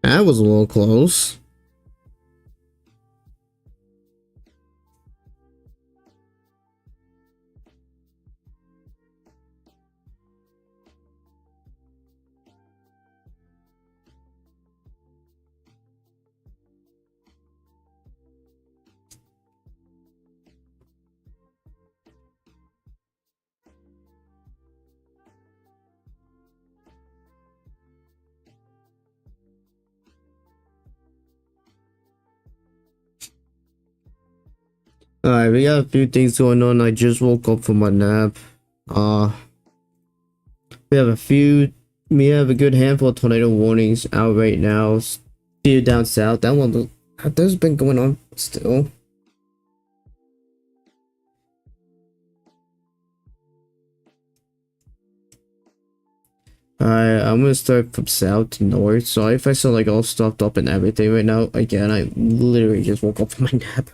That was a little close. Alright, we got a few things going on. I just woke up from my nap. We have a good handful of tornado warnings out right now. Few down south. That's been going on still. Alright, I'm gonna start from south to north. Sorry if I sound like all stuffed up and everything right now. Again, I literally just woke up from my nap.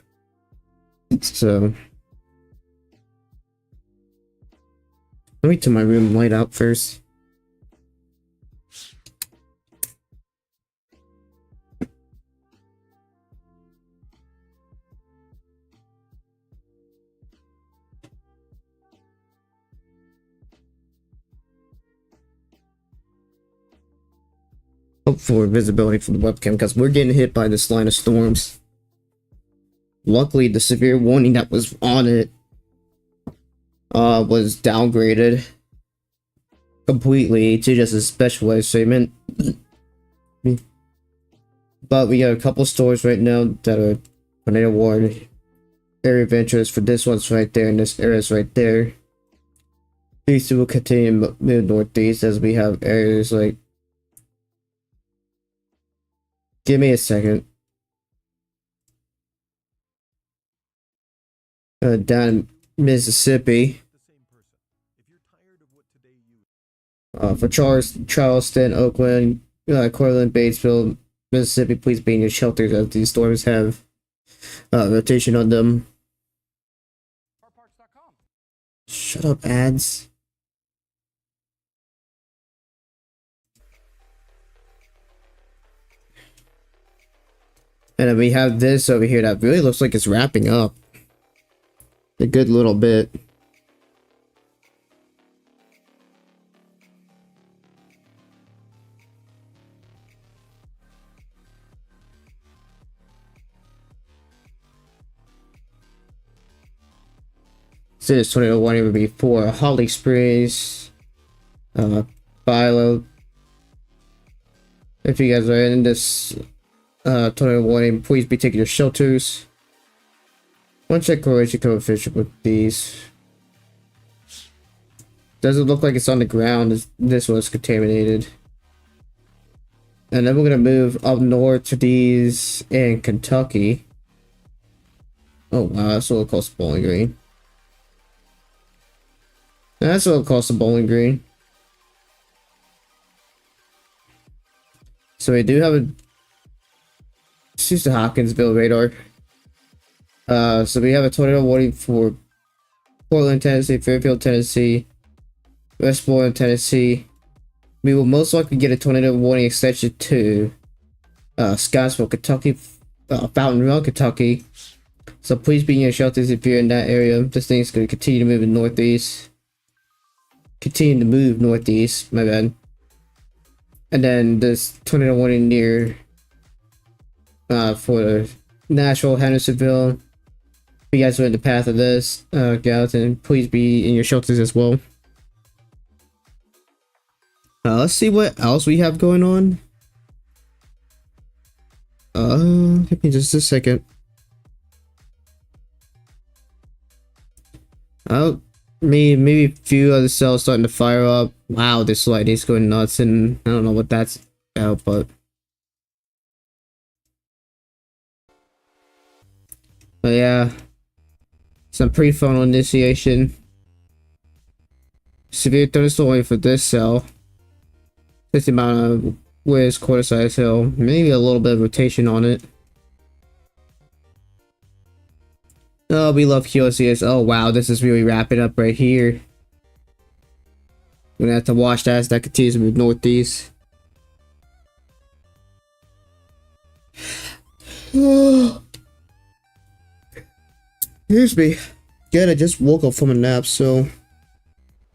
So let me turn my room light out first. Hope for visibility for the webcam because we're getting hit by this line of storms. Luckily, the severe warning that was on it was downgraded completely to just a specialized statement. But we got a couple stores right now that are tornado warned. Area of interest for this one's right there, and this area's right there. These two will continue to move northeast as we have areas like. Give me a second. Down in Mississippi. For Charleston, Oakland, Cortland, Batesville, Mississippi, please be in your shelters as these storms have rotation on them. Shut up, ads. And then we have this over here that really looks like it's wrapping up a good little bit. So this tornado warning would be for Holly Springs, Philo. If you guys are in this tornado warning, please be taking your shelters. One check correlation coefficient with these. Doesn't look like it's on the ground. This was contaminated. And then we're gonna move up north to these in Kentucky. Oh wow, that's a little close to Bowling Green. That's a little close to Bowling Green. So we do have a. Let's use the Hopkinsville radar. So we have a tornado warning for Portland, Tennessee, Fairfield, Tennessee, Westmoreland, Tennessee. We will most likely get a tornado warning extension to Scottsville, Kentucky, Fountain Run, Kentucky. So please be in your shelters if you're in that area. This thing's going to continue to move in northeast. My bad. And then this tornado warning near for Nashville, Hendersonville. If you guys are in the path of this, Gallatin, please be in your shelters as well. Let's see what else we have going on. Give me just a second. Oh, maybe a few other cells starting to fire up. Wow, this light is going nuts, and I don't know what that's about, but yeah, some pre-final initiation. Severe thunderstorm for this cell. 50 amount of width, quarter size hill, maybe a little bit of rotation on it. Oh, we love QoCS. Oh wow, this is really wrapping up right here. We're gonna have to watch that as that continues to move northeast. Here's me. Again, I just woke up from a nap, so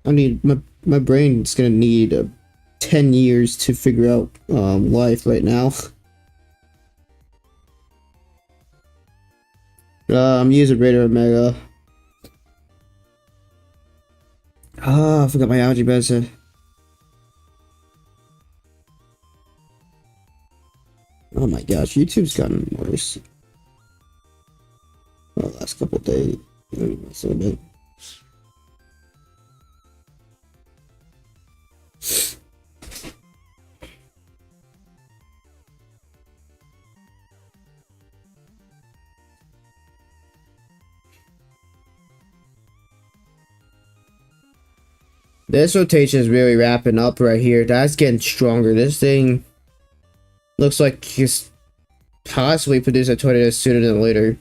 I need my brain's gonna need 10 years to figure out life right now. I'm using Raider Omega. Ah, I forgot my allergy medicine. Oh my gosh, YouTube's gotten worse. The last couple days. So a bit. This rotation is really wrapping up right here. That's getting stronger. This thing looks like it's possibly produce a tornado sooner than later.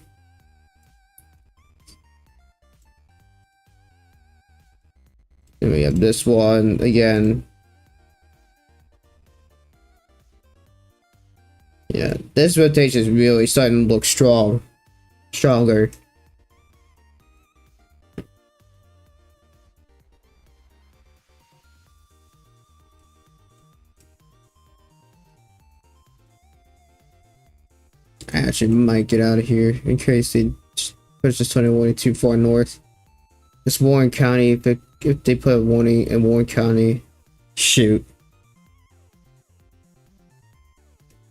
And we have this one again. Yeah, this rotation is really starting to look stronger. I actually might get out of here in case they push this 21 too far north. This Warren County, if they put a warning in Warren County, shoot.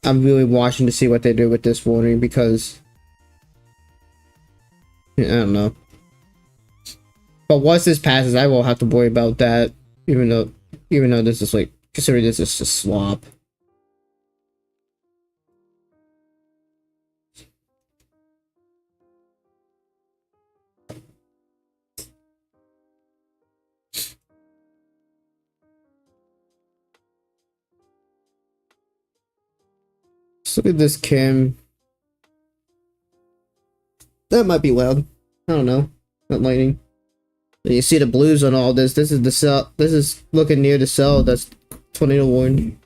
I'm really watching to see what they do with this warning because I don't know. But once this passes, I won't have to worry about that. Even though this is like considering this is a slop. Let's look at this cam. That might be loud. I don't know. Not lighting. You see the blues on all this. This is the cell. This is looking near the cell. That's tornado warning.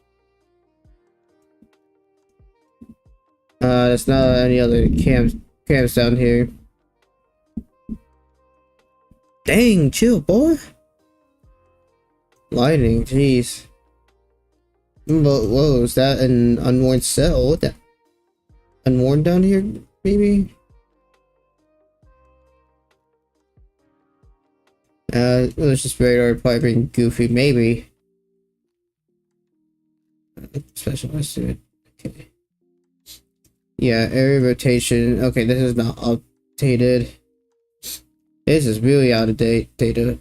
There's not any other cams down here. Dang, chill, boy. Lighting, jeez. Whoa, is that an unwarned cell? What that? Unwarned down here, maybe? It was just radar probably being goofy, maybe. Specialized to it. Okay. Yeah, area rotation. Okay, this is not updated. This is really out of date data.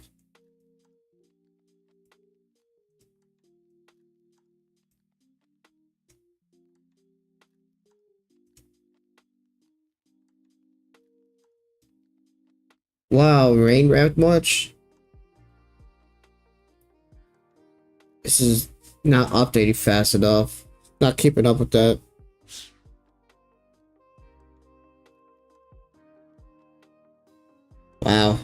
Wow, rain wrapped much? This is not updated fast enough. Not keeping up with that. Wow.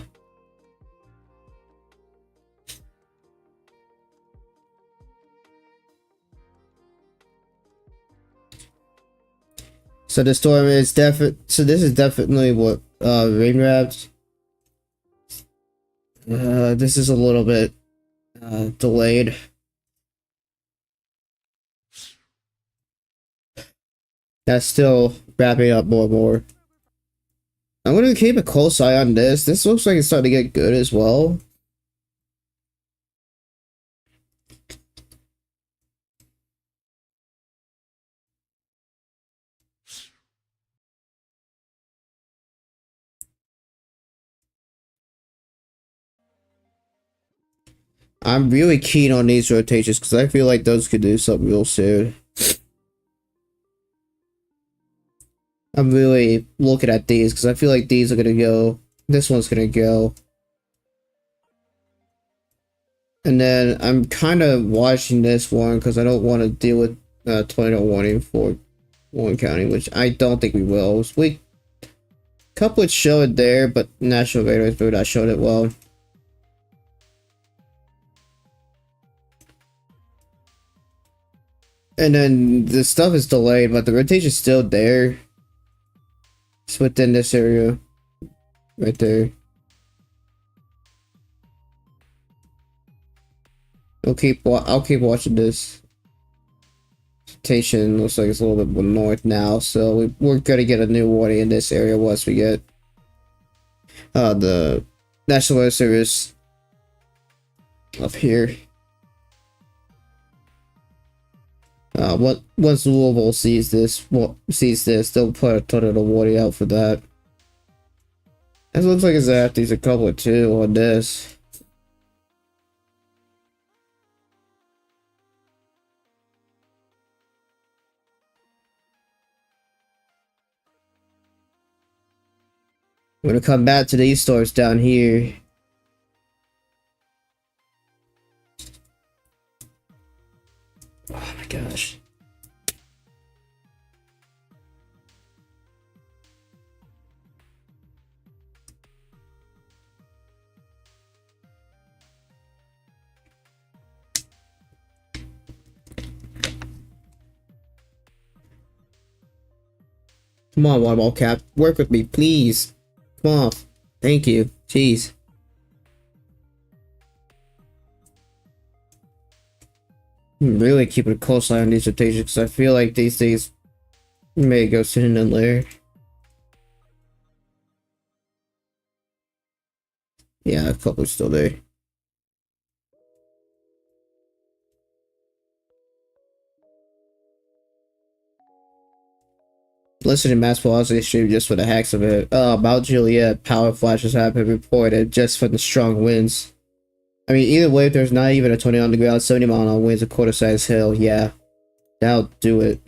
So the storm is so this is definitely what rain wrapped. This is a little bit delayed. That's still wrapping up more and more. I'm gonna keep a close eye on this. This looks like it's starting to get good as well. I'm really keen on these rotations because I feel like those could do something real soon. I'm really looking at these because I feel like these are gonna go. This one's gonna go. And then I'm kind of watching this one because I don't want to deal with tornado warning for Warren County, which I don't think we will. Couplets show it there, but National Radars do not show it well. And then the stuff is delayed, but the rotation's still there. It's within this area, right there. I'll keep watching this. Station looks like it's a little bit more north now, so we're gonna get a new warning in this area once we get the National Weather Service up here. Once Louisville sees this, they'll put a tornado warning out for that. It looks like it's after a couple of two on this. We're gonna come back to these stores down here. Oh my gosh. Come on, water ball cap. Work with me, please. Come on. Thank you. Jeez. I'm really keeping a close eye on these rotations because I feel like these things may go sooner than later. Yeah, a couple still there. Listen to mass velocity stream just for the hacks of it. Mount Juliet power flashes have been reported just for the strong winds. I mean, either way, if there's not even a tornado on the ground, 70 mile an hour winds, a quarter size hill, yeah, that'll do it.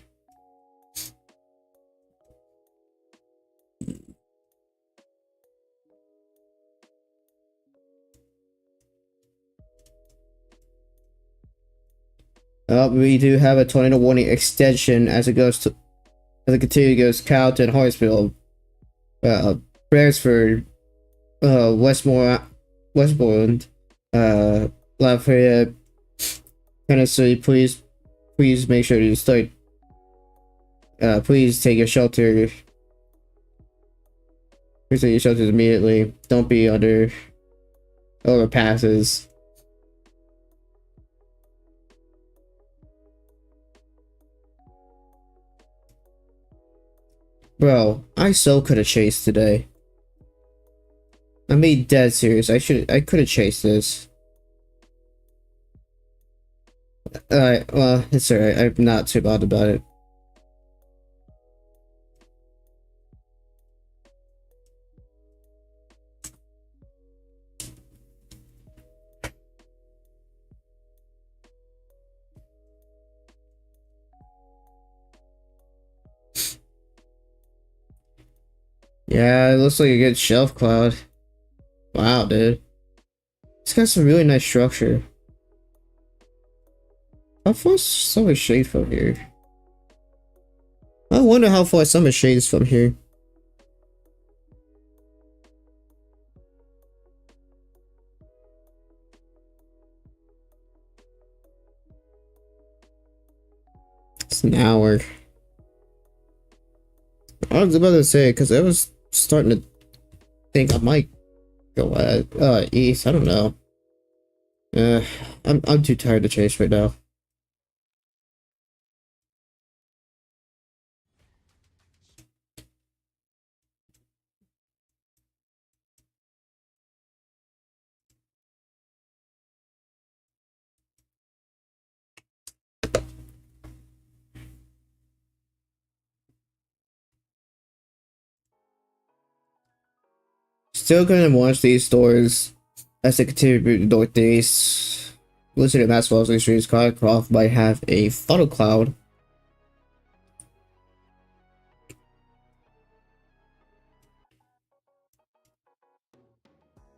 We do have a tornado warning extension as it continues Carlton, Hartsville, Bransford, Westmoreland, Lafayette, Tennessee. Please make sure to start. Please take your shelter. Please take your shelters immediately. Don't be under overpasses. Bro, I so could have chased today. I mean, dead serious. I could have chased this. Alright, well, it's alright. I'm not too bothered about it. Yeah, it looks like a good shelf cloud. Wow, dude. It's got some really nice structure. How far is summer shade from here? I wonder how far summer shade is from here. It's an hour. I was about to say, because I was starting to think I might go east. I don't know. I'm too tired to chase right now. Still gonna watch these stores as they continue to move northeast. Listen to Mass Velocity Streets, Croft might have a funnel cloud.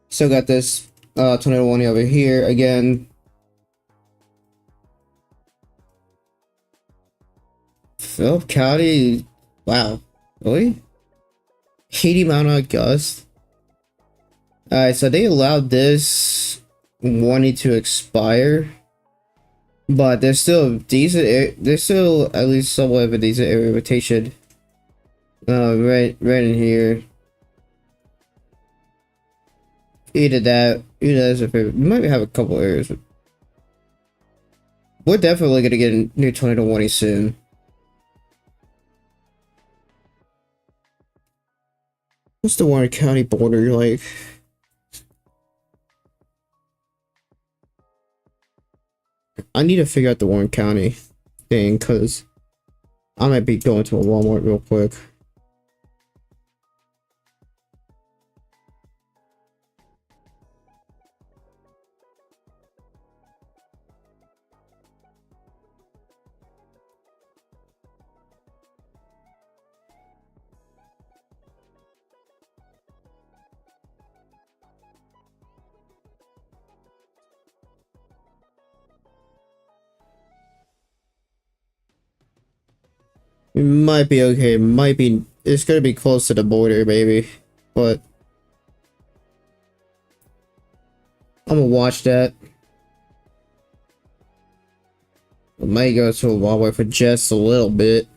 Still got this tornado warning over here again. Phillip County, wow, really? 80 mile an hour gust. Alright, so they allowed this warning to expire, but there's still decent. There's still at least somewhat of a decent area of rotation Right in here. Either that is a favorite. We might have a couple areas. We're definitely gonna get a new tornado warning soon. What's the Warren County border like? I need to figure out the Warren County thing because I might be going to a Walmart real quick. It might be okay. Might be. It's gonna be close to the border, maybe. But I'm gonna watch that. I might go to a Walmart for just a little bit,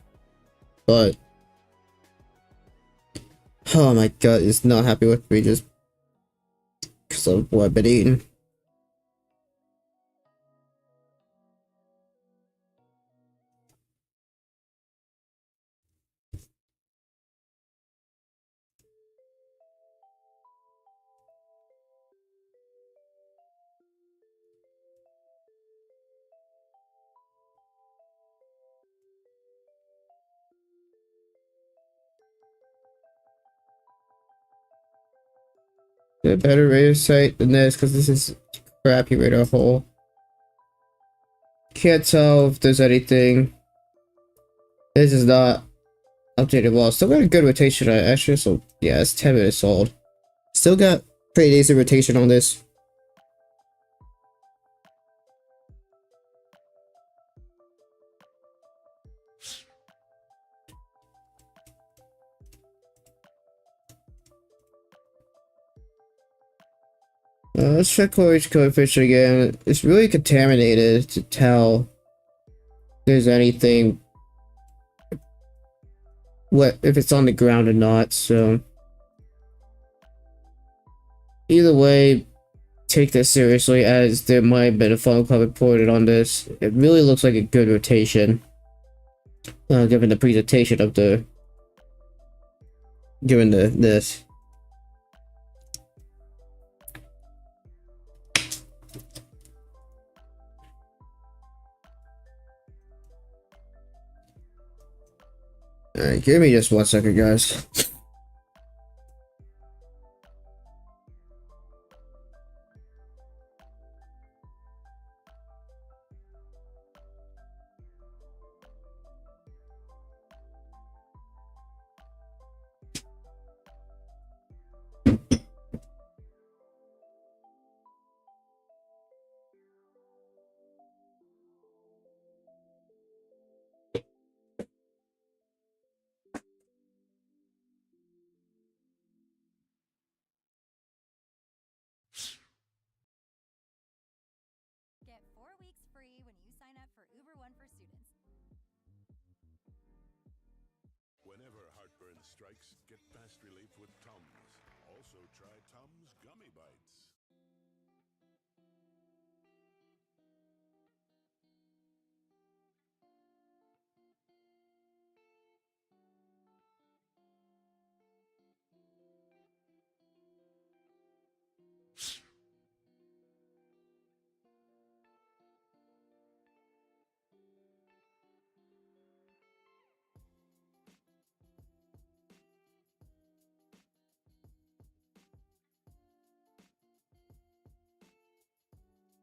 but oh my god, it's not happy with me just because of what I've been eating. A better radar site than this because this is crappy radar hole. Can't tell if there's anything. This is not updated well. Still got a good rotation on it, actually, so yeah, it's 10 minutes old. Still got pretty decent rotation on this. Let's check coverage coefficient again. It's really contaminated to tell if there's anything, what if it's on the ground or not. So either way, take this seriously, as there might have been a phone call reported on this. It really looks like a good rotation, given the presentation of the this. Alright, give me just 1 second, guys. Get 4 weeks free when you sign up for Uber One for students. Whenever heartburn strikes, get fast relief with Tums. Also try Tums Gummy Bites.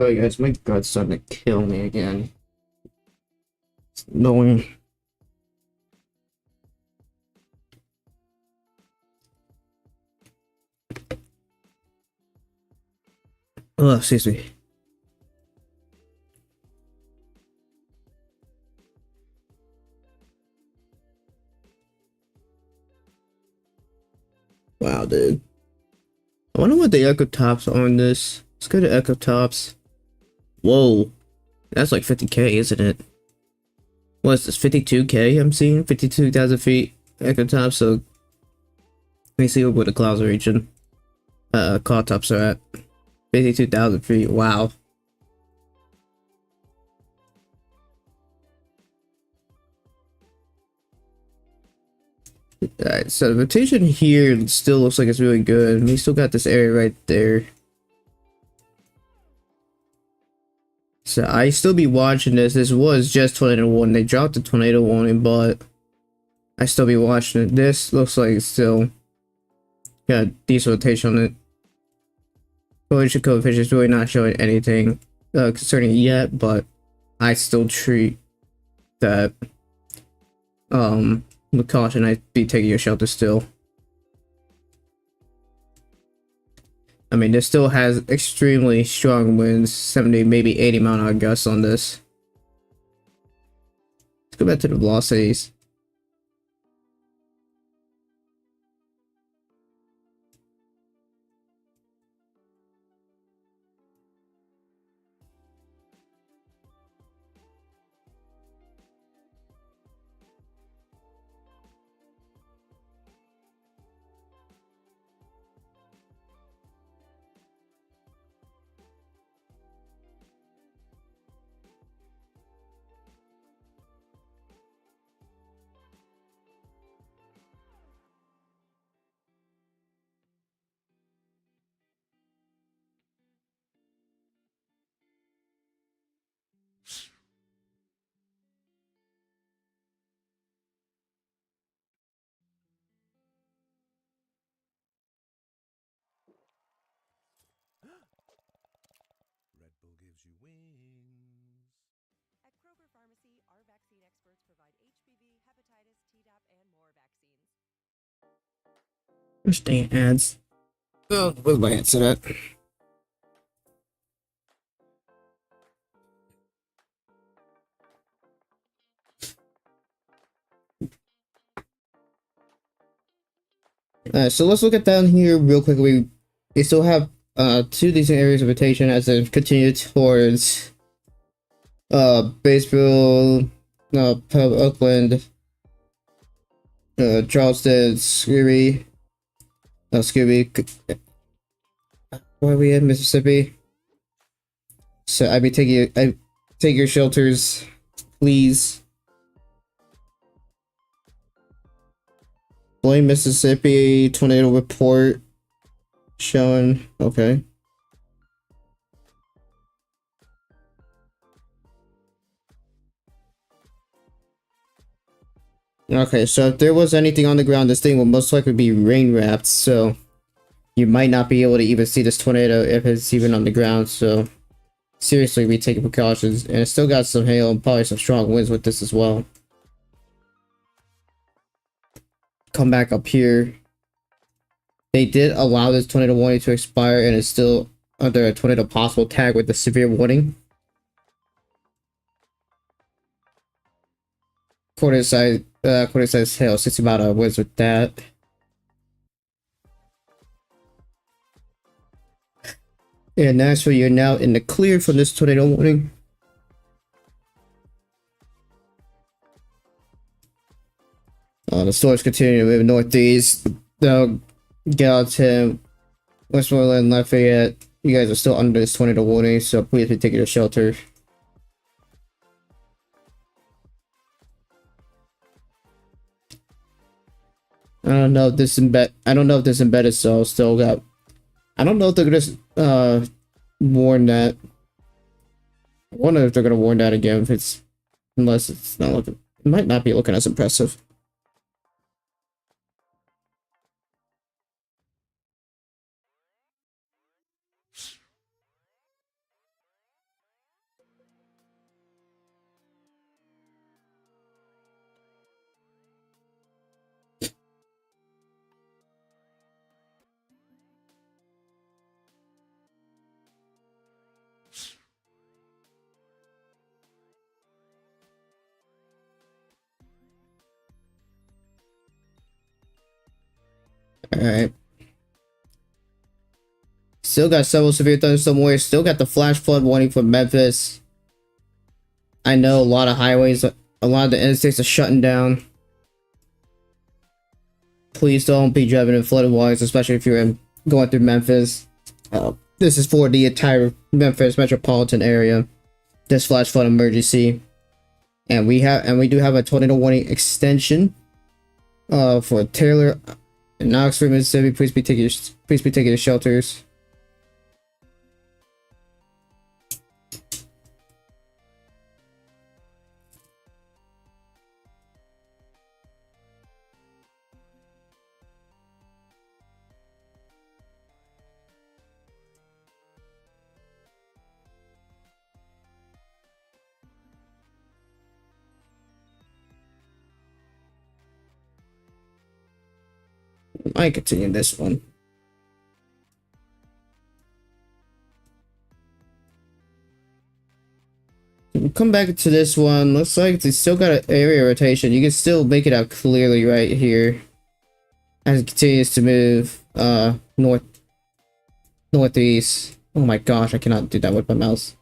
Oh, guys, my gut's starting to kill me again. It's annoying. Oh, excuse me. Wow, dude. I wonder what the echo tops are on this. Let's go to echo tops. Whoa. That's like 50k, isn't it? What is this, 52k I'm seeing? 52,000 feet? echo top, so let me see where the clouds are reaching. Cloud tops are at 52,000 feet. Wow. Alright, so the rotation here still looks like it's really good. We still got this area right there. So I still be watching this. This was just tornado warning. They dropped the tornado warning, but I still be watching it. This looks like it's still got a decent rotation on it. Collision coefficient is really not showing anything concerning it yet, but I still treat that with caution. I'd be taking your shelter still. I mean, this still has extremely strong winds, 70, maybe 80 mile-an-hour gusts on this. Let's go back to the velocities. Red Bull gives you wings. At Kroger Pharmacy, our vaccine experts provide HPV, hepatitis, Tdap, and more vaccines. Interesting ads. Oh, where's my headset at? So let's look at down here real quickly. We still have two decent areas of rotation as they continue towards Batesville, Oakland, Charleston, Scooby, where are we in Mississippi? So I take your shelters, please. Blaine, Mississippi, tornado report showing. Okay. Okay, so if there was anything on the ground, this thing will most likely be rain wrapped, so you might not be able to even see this tornado if it's even on the ground, so seriously, be taking precautions. And it's still got some hail and probably some strong winds with this as well. Come back up here. They did allow this tornado warning to expire and it's still under a tornado possible tag with the severe warning. Quarter size hail, 60 mile winds with that. And Nashville, you're now in the clear from this tornado warning. The storms continue to move northeast. They'll get out to Westmoreland, Lafayette. You guys are still under this tornado warning, so please be taking your shelter. I don't know if this embedded cell still got. I don't know if they're gonna warn that. I wonder if they're gonna warn that again if it's unless it's not looking. It might not be looking as impressive. Alright. Still got several severe thunderstorm warnings. Still got the flash flood warning for Memphis. I know a lot of highways, a lot of the interstates are shutting down. please don't be driving in flooded waters, especially if you're going through Memphis. This is for the entire Memphis metropolitan area. This flash flood emergency, and we do have a tornado warning extension for Taylor and Knoxville, Mississippi. Please be taking your shelters. I continue this one. We'll come back to this one. Looks like it's still got an area rotation. You can still make it out clearly right here as it continues to move northeast. Oh my gosh, I cannot do that with my mouse.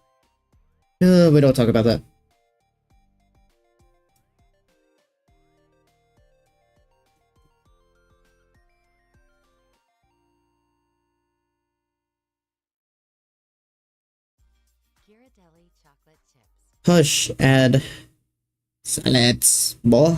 We don't talk about that. Ghirardelli chocolate chips. Hush, add salads, boy.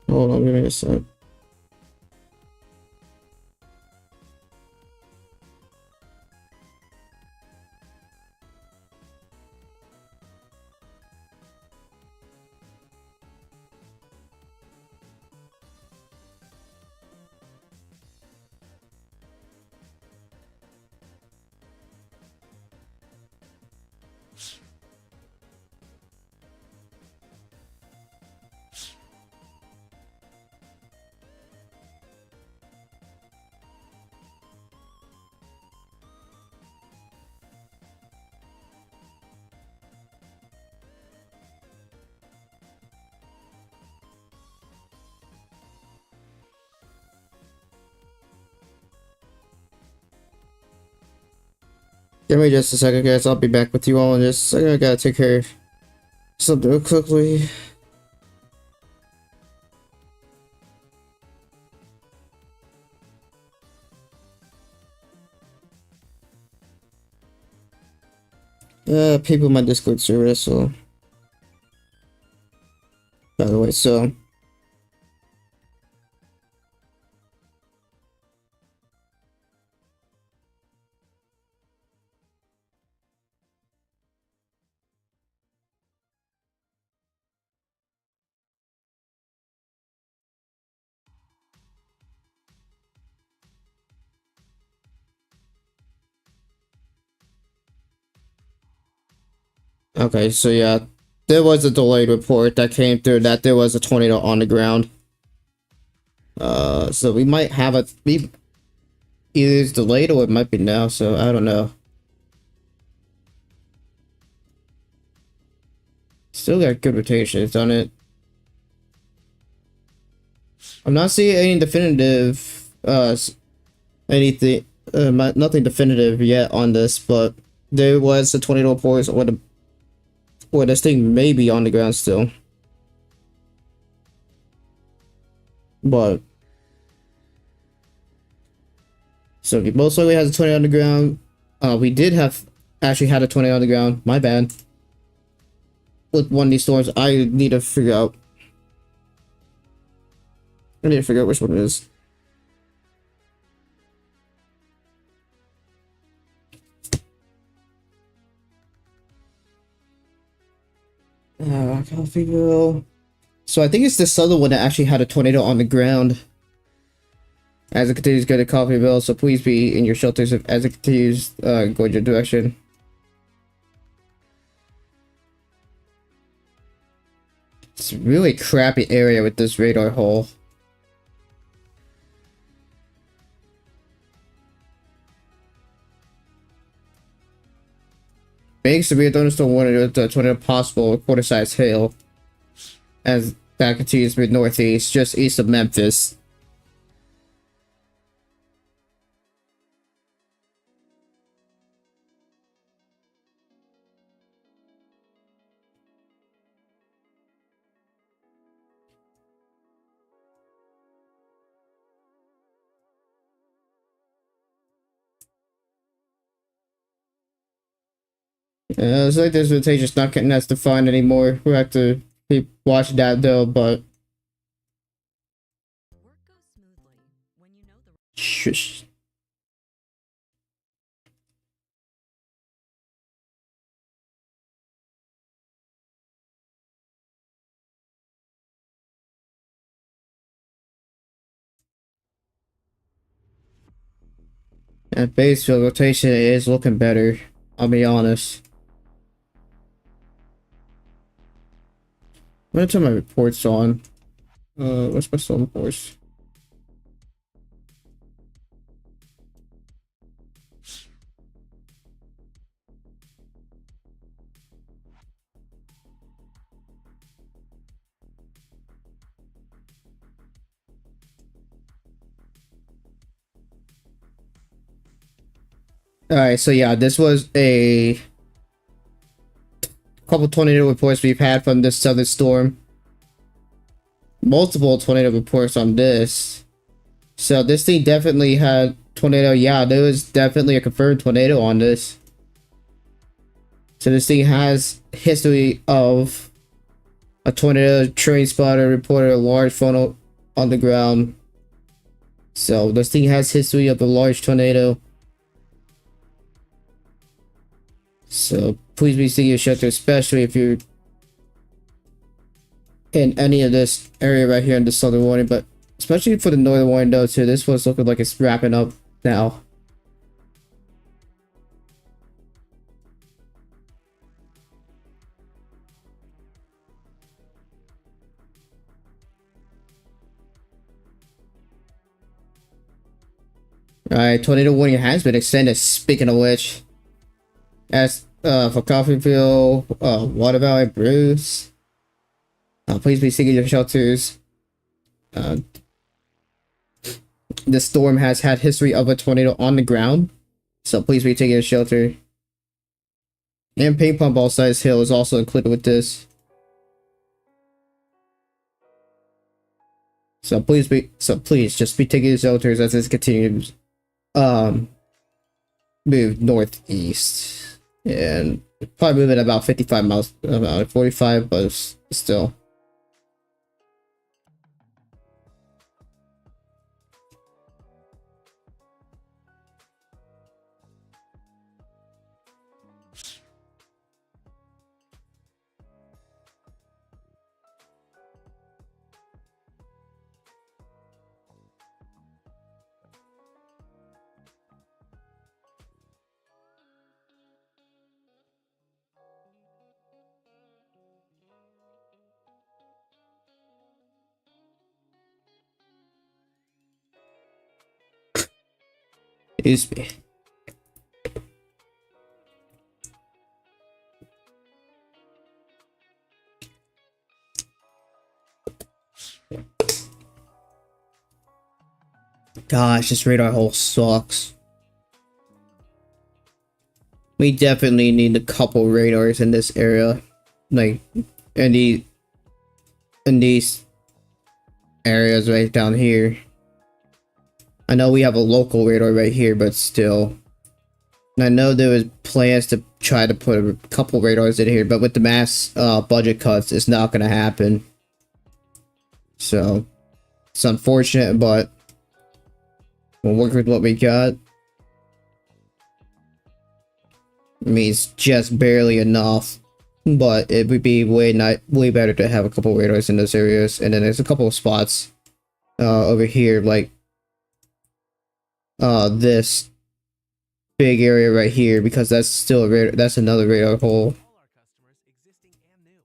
Hold on, give me a sec. Give me just a second, guys. I'll be back with you all in just a second. I gotta take care of something real quickly. People in my Discord server, so. By the way, so. Okay, so yeah, there was a delayed report that came through that there was a tornado on the ground. So we might have either it's delayed or it might be now, so I don't know. Still got good rotations on it. I'm not seeing any definitive, anything, nothing definitive yet on this, but there was a tornado report or this thing may be on the ground still. But so we most likely has a tornado on the ground. We did actually had a tornado on the ground. My bad. With one of these storms, I need to figure out. I need to figure out which one it is. Coffeeville. So I think it's this other one that actually had a tornado on the ground. As it continues to go to Coffeeville, so please be in your shelters as it continues going your direction. It's a really crappy area with this radar hole. Big severe thunderstorm warning with the tornado possible quarter-sized hail as that continues mid northeast, just east of Memphis. It's like this rotation's not getting as defined anymore. We have to keep watching that though, but Work goes smoothly when you know the shush. At base field rotation is looking better. I'll be honest. I'm gonna turn my reports on. What's my storm force? Alright, so yeah, this was a couple tornado reports we've had from this southern storm. Multiple tornado reports on this. So this thing definitely had tornado. Yeah, there was definitely a confirmed tornado on this. So this thing has history of a tornado. Train spotter reported a large funnel on the ground. So this thing has history of a large tornado. So please be seeking your shelter, especially if you're in any of this area right here in the southern warning, but especially for the northern warning though too. This one's looking like it's wrapping up now. Alright, tornado warning has been extended, speaking of which. As for Coffeeville, Water Valley, Bruce. Please be seeking your shelters. The storm has had history of a tornado on the ground, so please be taking your shelter. And ping pong ball size hill is also included with this. So please just be taking your shelters as this continues move northeast. And probably moving about 55 miles, about 45, but still. Excuse me. Gosh, this radar hole sucks. We definitely need a couple radars in this area, like in these areas right down here. I know we have a local radar right here, but still. And I know there was plans to try to put a couple radars in here, but with the mass budget cuts, it's not going to happen. So, it's unfortunate, but we'll work with what we got. I mean, it's just barely enough, but it would be way better to have a couple radars in those areas. And then there's a couple of spots over here, like this big area right here, because that's still a radar, that's another radar hole. All our customers, existing and new.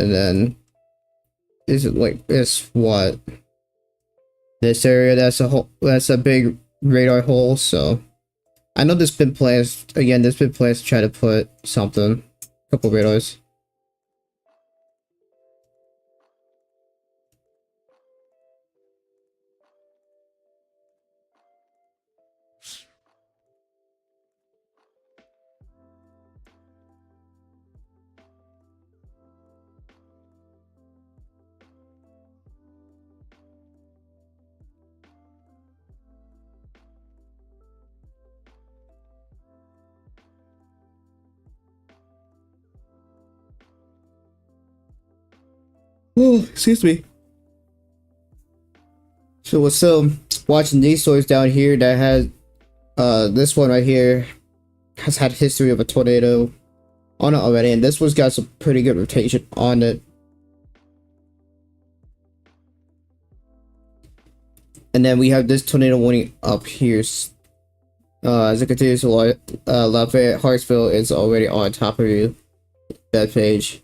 and then is it like this what? This area that's a big radar hole, so I know there's been plans to try to put something, a couple radars. Oh, excuse me. So we're still watching these stories down here that has this one right here has had history of a tornado on it already, and this one's got some pretty good rotation on it. And then we have this tornado warning up here. As it continues to Lafayette Hartsville is already on top of you. That page.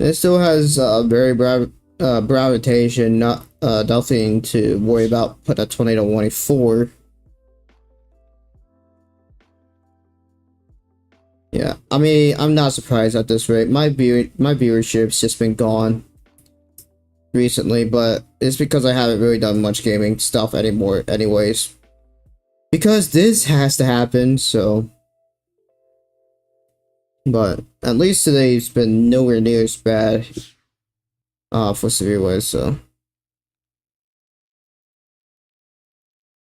It still has very broad rotation, nothing to worry about. Put a tornado warning for. Yeah, I mean, I'm not surprised at this rate. My viewership's just been gone recently, but it's because I haven't really done much gaming stuff anymore, anyways. Because this has to happen, so. But at least today's been nowhere near as bad for severe weather, so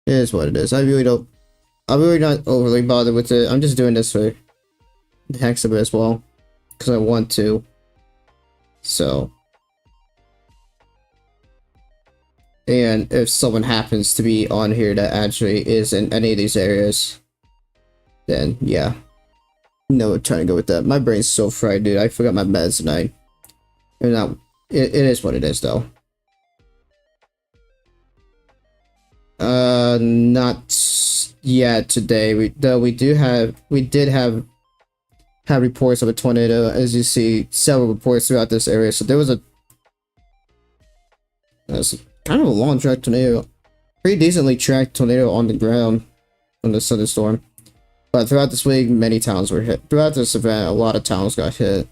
it is what it is. I'm really not overly bothered with it. I'm just doing this for the heck of it as well, because I want to. So, and if someone happens to be on here that actually is in any of these areas, then yeah. No, trying to go with that. My brain's so fried, dude. I forgot my meds tonight. And now, it is what it is, though. Not yet today. We did have reports of a tornado. As you see, several reports throughout this area. So there was kind of a long track tornado, pretty decently tracked tornado on the ground from the thunderstorm. But throughout this week, many towns were hit. Throughout this event, a lot of towns got hit.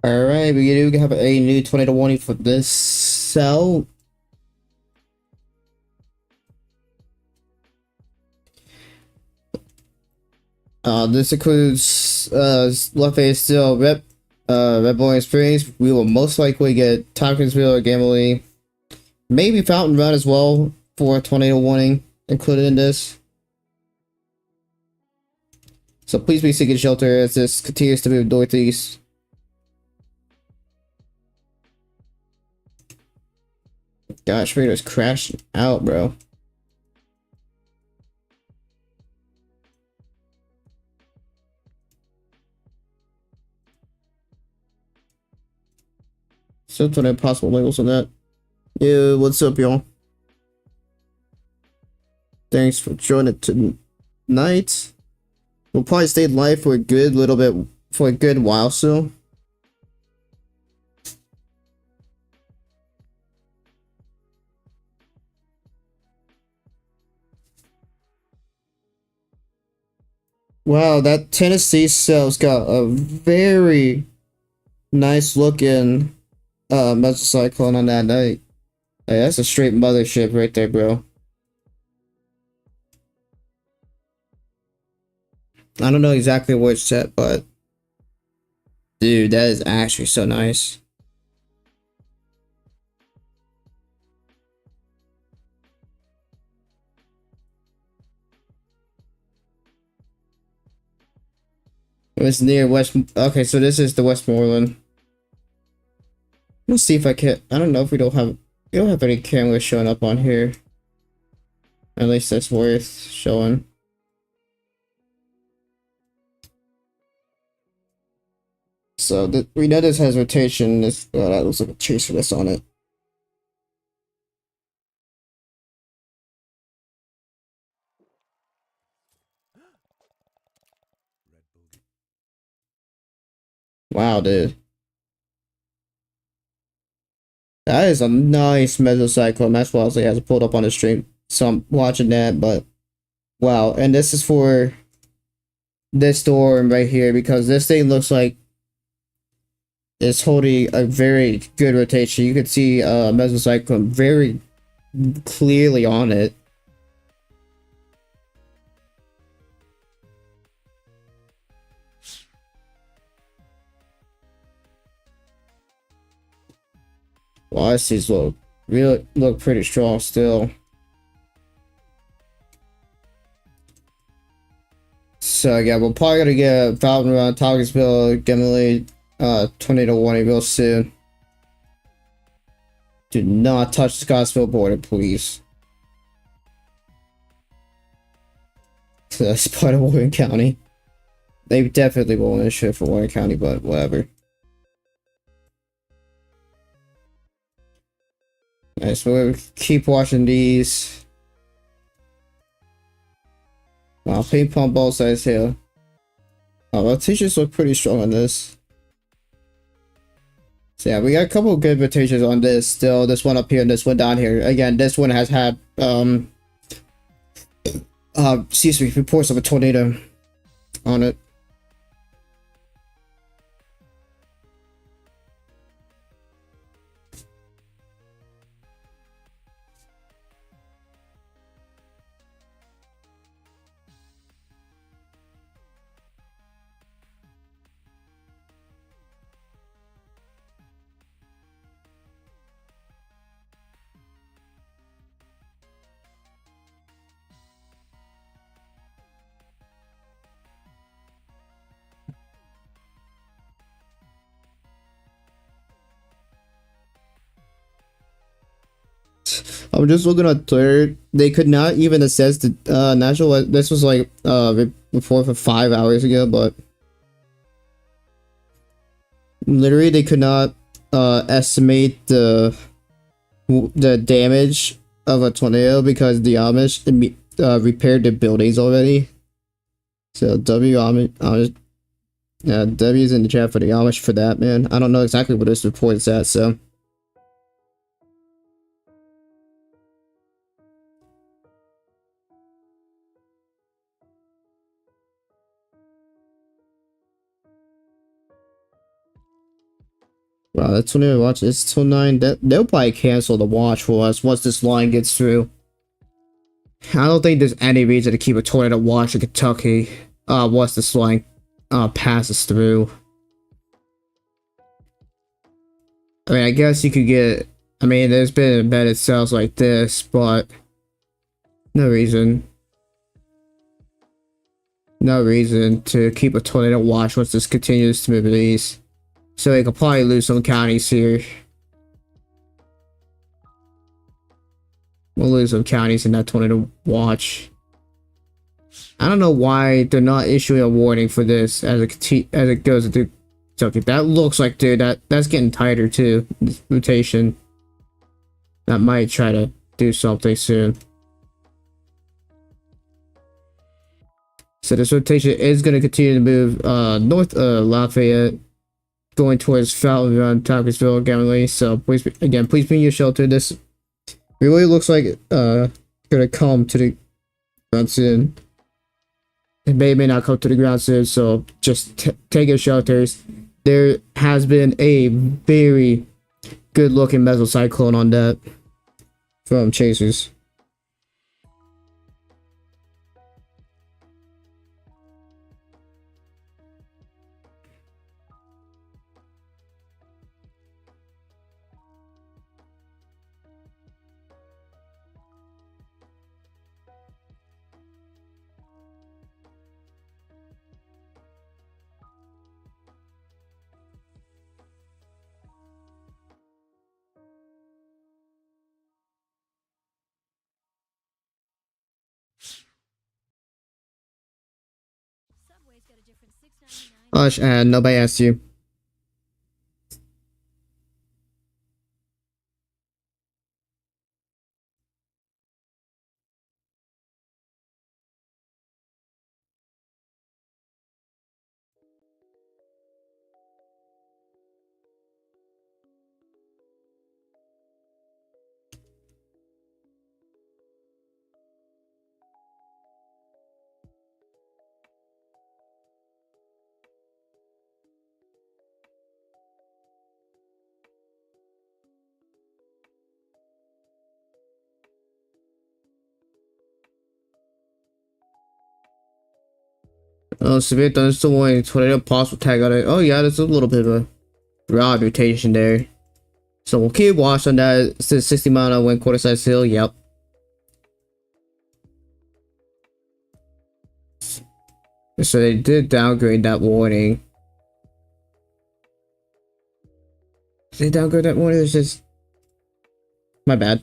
Alright, we do have a new tornado warning for this cell. This includes Lafayette Steel, Rep Red Bull Experience, we will most likely get Tompkinsville or Gimli. Maybe Fountain Run as well for a tornado warning included in this. So please be seeking shelter as this continues to move northeast. Gosh, Radar's crashing out, bro. Still trying to possible labels on that. Yeah, what's up, y'all? Thanks for joining tonight. We'll probably stay live for a good little bit, for a good while still. Wow, that Tennessee cell's got a very nice looking mesocyclone on that night. Hey, that's a straight mothership right there, bro. I don't know exactly where it's at, but dude, that is actually so nice. It was near West. Okay, so this is the Westmoreland. Let's see if I can. I don't know if we don't have any cameras showing up on here. At least that's worth showing. So we know this has rotation. This that looks like a chaserless on it. Wow, dude. That is a nice mesocyclone. That's why I was like, has it pulled up on the stream. So I'm watching that, but wow. And this is for this storm right here because this thing looks like it's holding a very good rotation. You can see mesocyclone very clearly on it. Well, I see look pretty strong still. So yeah, we're probably gonna get Fountain Run, Tompkinsville, Gimli, tornado warning real soon. Do not touch the Scottsville border, please. So that's part of Warren County. They definitely won't issue for Warren County, but whatever. Alright, so we'll keep watching these. Wow, ping pong ball size here. Oh, well, teachers look pretty strong on this. So yeah, we got a couple of good rotations on this still. This one up here and this one down here. Again, this one has had excuse me, reports of a tornado on it. I'm just looking at Twitter. They could not even assess the national. This was like report for 5 hours ago, but literally they could not estimate the damage of a tornado because the Amish repaired their buildings already. So Amish, W's in the chat for the Amish for that, man. I don't know exactly what this report is at, so. Wow, that's when they watch. It's till 9. They'll probably cancel the watch for us once this line gets through. I don't think there's any reason to keep a tornado watch in Kentucky once this line passes through. I mean, I guess you could get. I mean, there's been embedded cells like this, but no reason. No reason to keep a tornado watch once this continues to move east. So they could probably lose some counties here. We'll lose some counties in that tornado watch. I don't know why they're not issuing a warning for this as it goes into something. That looks like, dude, that's getting tighter too. This mutation. That might try to do something soon. So this rotation is going to continue to move north of Lafayette, going towards Fountain Run, Tompkinsville, Galilee. So please, again, please be in your shelter. This really looks like gonna come to the ground soon. It may not come to the ground soon. So just take your shelters. There has been a very good looking mesocyclone on that from chasers. Subway's got a different $6.99. Hush, and nobody asked you. Oh, severe thunderstorm warning, tornado possible tag on it. Oh yeah, there's a little bit of a raw mutation there. So we'll keep watch on that. It says 60-mile wind, quarter size hill. Yep. So they did downgrade that warning. Did they downgrade that warning? It's just my bad.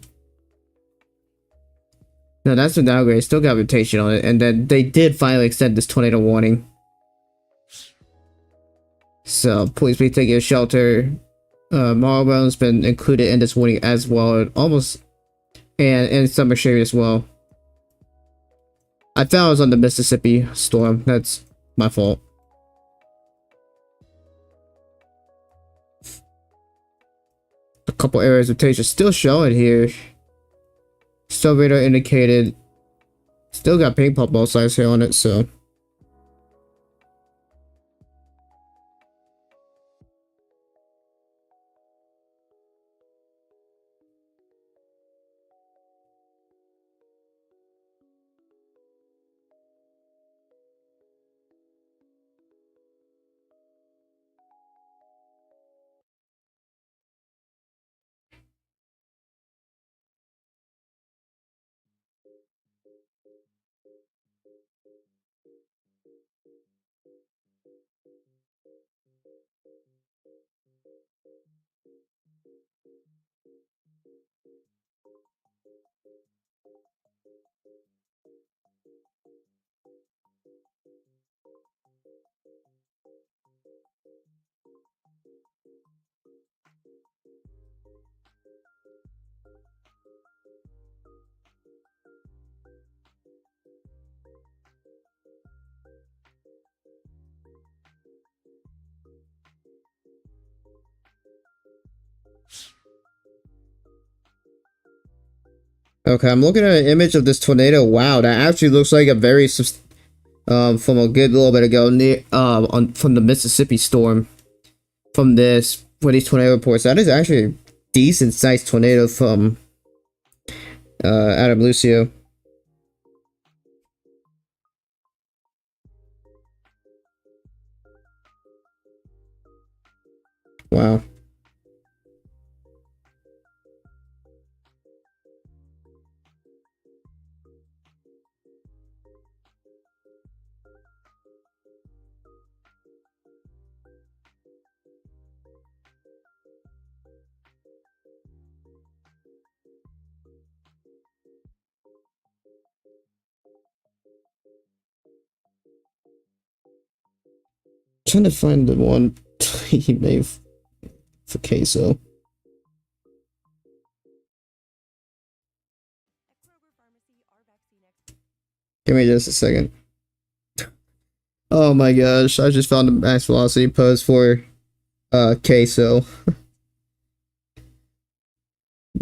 No, that's a downgrade. Still got mutation on it, and then they did finally extend this tornado warning. So please be taking a shelter. Marlborough's been included in this warning as well, almost, and Summer Shady as well. I found it was on the Mississippi storm. That's my fault. A couple areas of mutation still showing here. Still radar indicated. Still got ping pong ball size here on it, so. Okay, I'm looking at an image of this tornado. Wow, that actually looks like a very from a good little bit ago near from the Mississippi storm. From this for these tornado reports, that is actually a decent sized tornado from Adam Lucio. Wow. Trying to find the one he made for queso. At Kroger Pharmacy, our vaccine experts. Give me just a second. Oh my gosh, I just found a max velocity post for queso.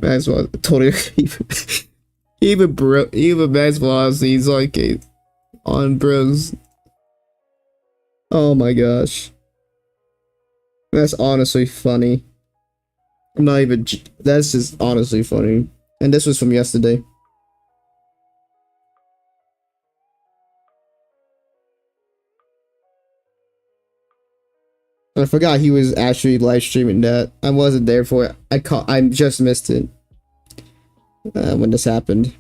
Max velocity totally even max velocity is like on bros. Oh my gosh. That's honestly funny. I'm not even that's just honestly funny. And this was from yesterday. I forgot he was actually live streaming that. I wasn't there for it. I just missed it when this happened.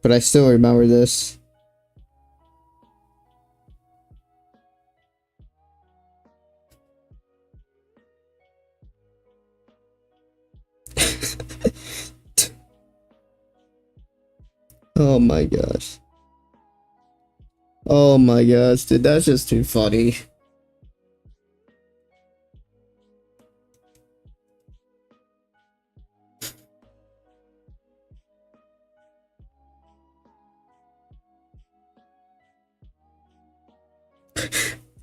But I still remember this. Oh my gosh. Oh my gosh, dude, that's just too funny.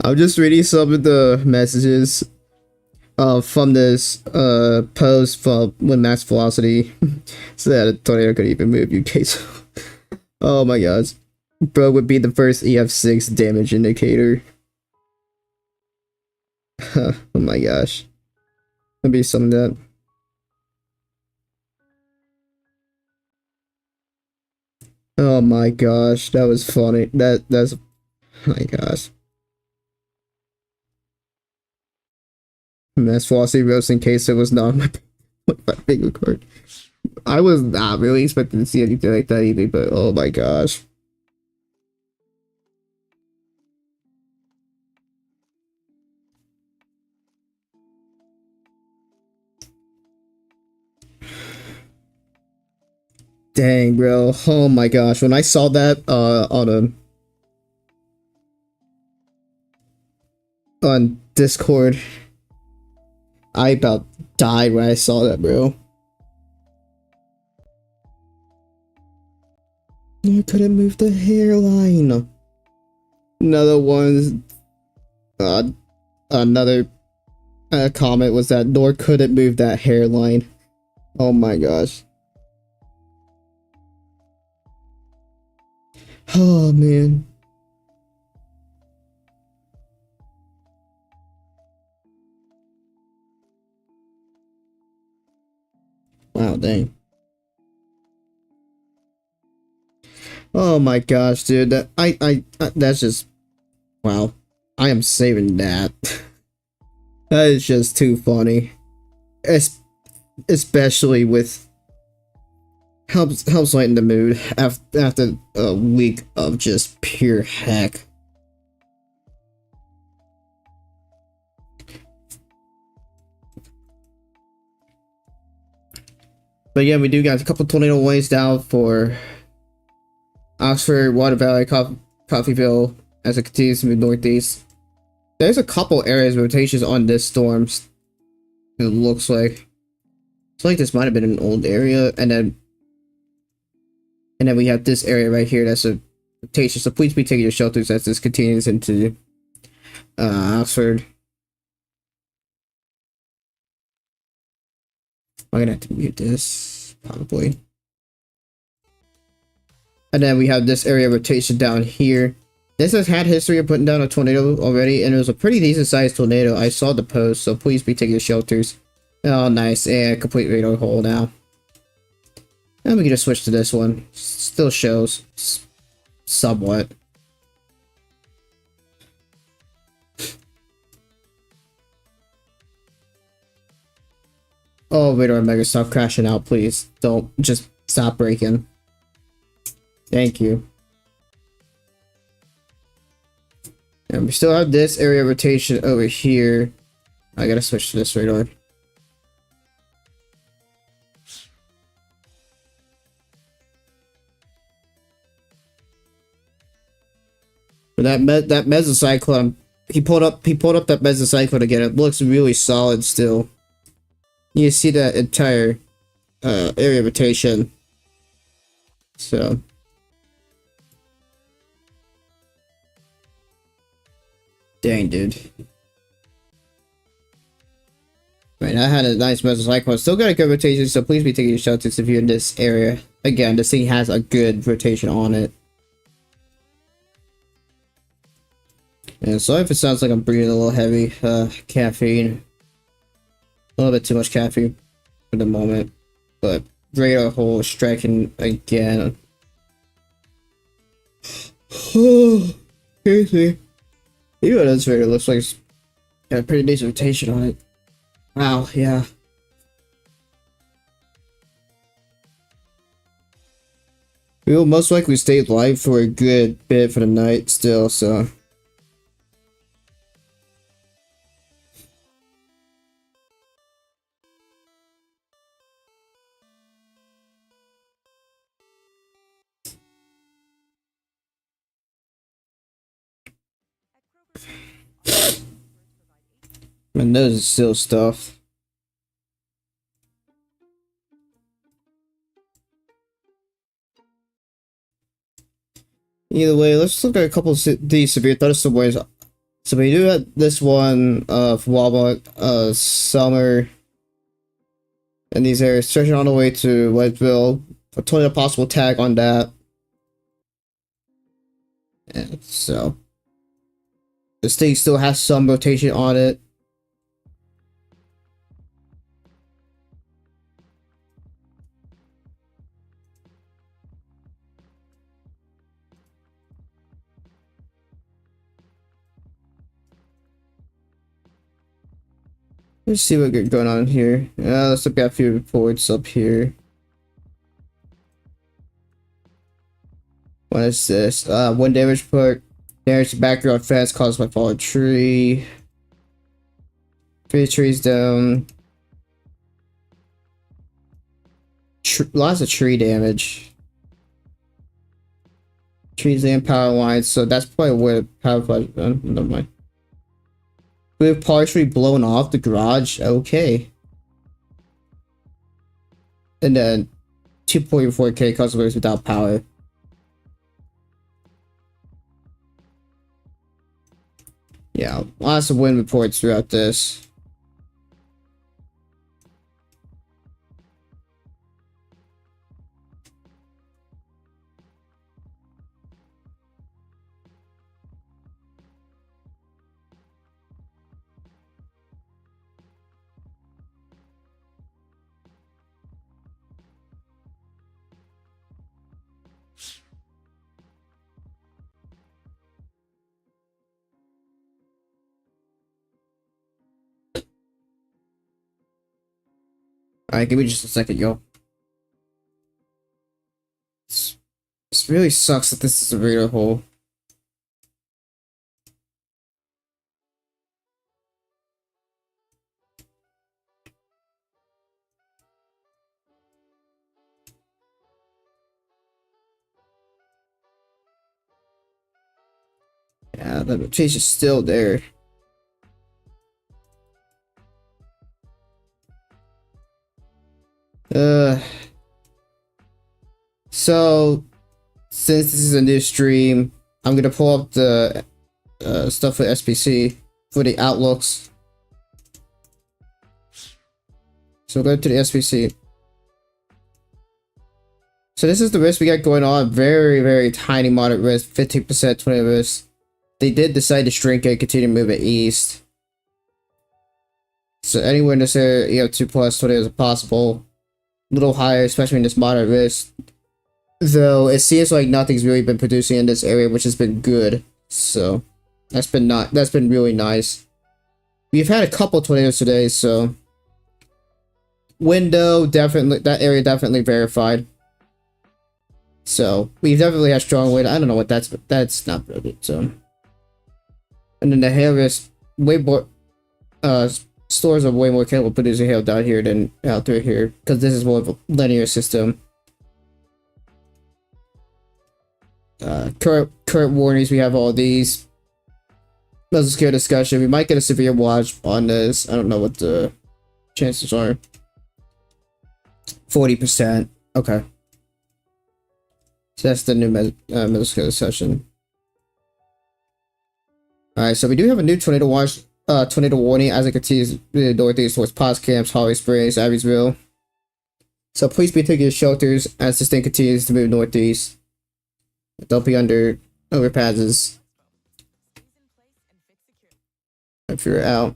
I'm just reading some of the messages from this post from when max velocity said a tornado could even move UK. So oh my gosh. Bro would be the first EF6 damage indicator. Oh my gosh. That'd be some of that. Oh my gosh, that was funny. That's oh my gosh. Mass velocity roast in case it was not my big card. I was not really expecting to see anything like that either, but oh my gosh. Dang, bro. Oh my gosh. When I saw that on Discord, I about died when I saw that, bro. You couldn't move the hairline. Another one. Another comment was that Nor couldn't move that hairline. Oh my gosh. Oh man. Wow, dang. Oh my gosh, dude. That that's just wow. I am saving that. That is just too funny. Especially with helps lighten the mood after a week of just pure heck. But yeah, we do got a couple tornado warnings down for Oxford, Water Valley, Coffeeville as it continues to move northeast. There's a couple areas rotations on this storm. It looks like it's like this might have been an old area, and then we have this area right here that's a rotation. So please be taking your shelters as this continues into Oxford. I'm gonna have to mute this probably. And then we have this area rotation down here. This has had history of putting down a tornado already, and it was a pretty decent sized tornado. I saw the post, so please be taking your shelters. Oh, nice. And complete radar hole now. And we can just switch to this one. Still shows somewhat. Oh, radar mega, stop crashing out, please. Don't just stop breaking. Thank you. And we still have this area rotation over here. I gotta switch to this radar. But that mesocyclone, he pulled up that mesocyclone again. It looks really solid still. You see that entire area rotation. So dang, dude. Right, I had a nice mesocyclone. Still got a good rotation, so please be taking your shots if you're in this area. Again, this thing has a good rotation on it. And sorry if it sounds like I'm breathing a little heavy. Caffeine. A little bit too much caffeine for the moment. But radar hole is striking again. Crazy. Even though this radar looks like it's got a pretty decent rotation on it. Wow, yeah. We will most likely stay live for a good bit for the night still, so. My nose is still stuffed. Either way, let's look at a couple of these severe thunderstorms. So we do have this one for Walmart, Summer, and these areas stretching all the way to Whiteville. A total possible tag on that. And so this thing still has some rotation on it. Let's see what going on here. Let's look at a few reports up here. What is this? Wind damage report. Damage to backyard fence caused by fallen tree. 3 trees down. Lots of tree damage. Trees and power lines, so that's probably where the power flash. Never mind. We've partially blown off the garage. Okay. And then 2.4K customers without power. Yeah, lots of wind reports throughout this. Alright, give me just a second, yo. This really sucks that this is a radar hole. Yeah, the chase is still there. So since this is a new stream, I'm gonna pull up the stuff for SPC for the outlooks. So go to the SPC. So this is the risk we got going on. Very, very tiny moderate risk, 15% 20 risk. They did decide to shrink it, continue to move it east. So anywhere in this area, you have 2+ tornadoes are possible. A little higher, especially in this moderate risk. Though it seems like nothing's really been producing in this area, which has been good. So that's been really nice. We've had a couple tornadoes today, so window definitely, that area definitely verified. So we've definitely had strong wind. I don't know what that's not very good. So, and then the hail risk, way more stores are way more capable of producing hail down here than out through here, because this is more of a linear system. Current warnings. We have all these. Mesoscale discussion. We might get a severe watch on this. I don't know what the chances are. 40%. Okay. So that's the new Mesoscale discussion. Alright, so we do have a new tornado watch, tornado warning as it continues to the northeast towards Potts Camps, Holly Springs, Abbeville. So please be taking your shelters as this thing continues to move northeast. Don't be under overpasses if you're out.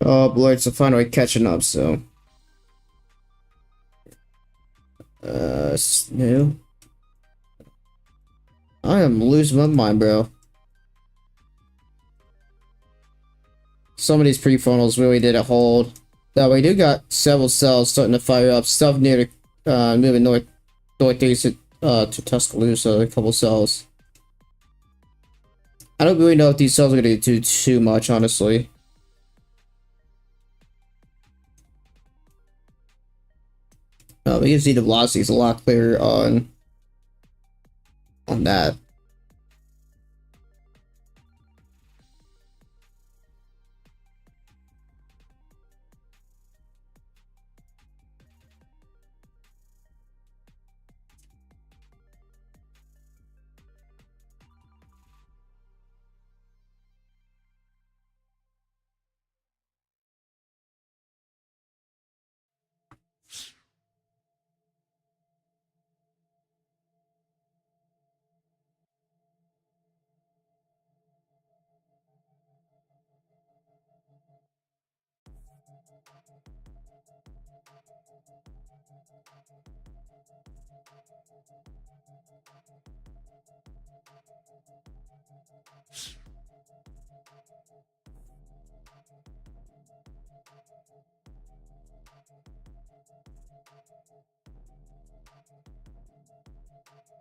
Oh, Lord, so finally catching up, so. New. I am losing my mind, bro. Some of these prefrontals really did a hold. Now, we do got several cells starting to fire up. Stuff near the, moving northeast to Tuscaloosa, a couple cells. I don't really know if these cells are going to do too much, honestly. We can see the velocity is a lot clearer on that.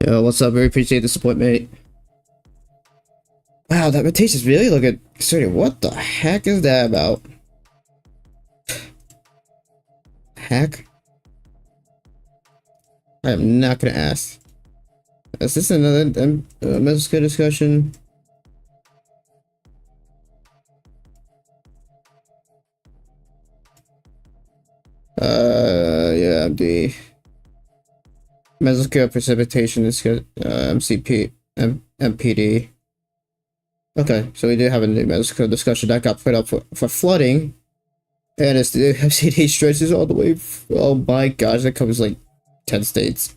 Yo, what's up? Very appreciate the support, mate. Wow, that rotation's really looking. Sorry, what the heck is that about? Heck? I am not gonna ask. Is this another Mesoscale discussion? Yeah, the Mesoscale precipitation is MPD. Okay, so we do have a new Mesoscale discussion that got put up for flooding. And it's the MCD stretches all the way. Oh my gosh, that covers like 10 states.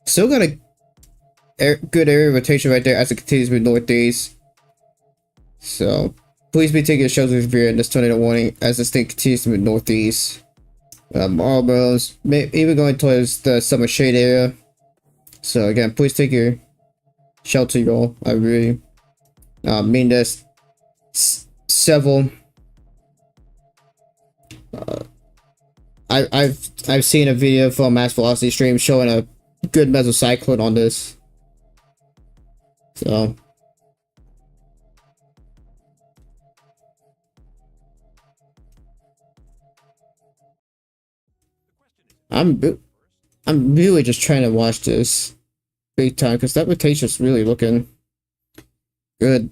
Still got a good area of rotation right there as it continues with northeast. So please be taking your shelters if you're in this tornado warning as this thing continues to move northeast. Marlboroughs, even going towards the summer shade area. So again, please take your shelter, y'all. I really mean this. Several. I've seen a video from Max Velocity Stream showing a good mesocyclone on this. So I'm really just trying to watch this big time because that rotation's really looking good.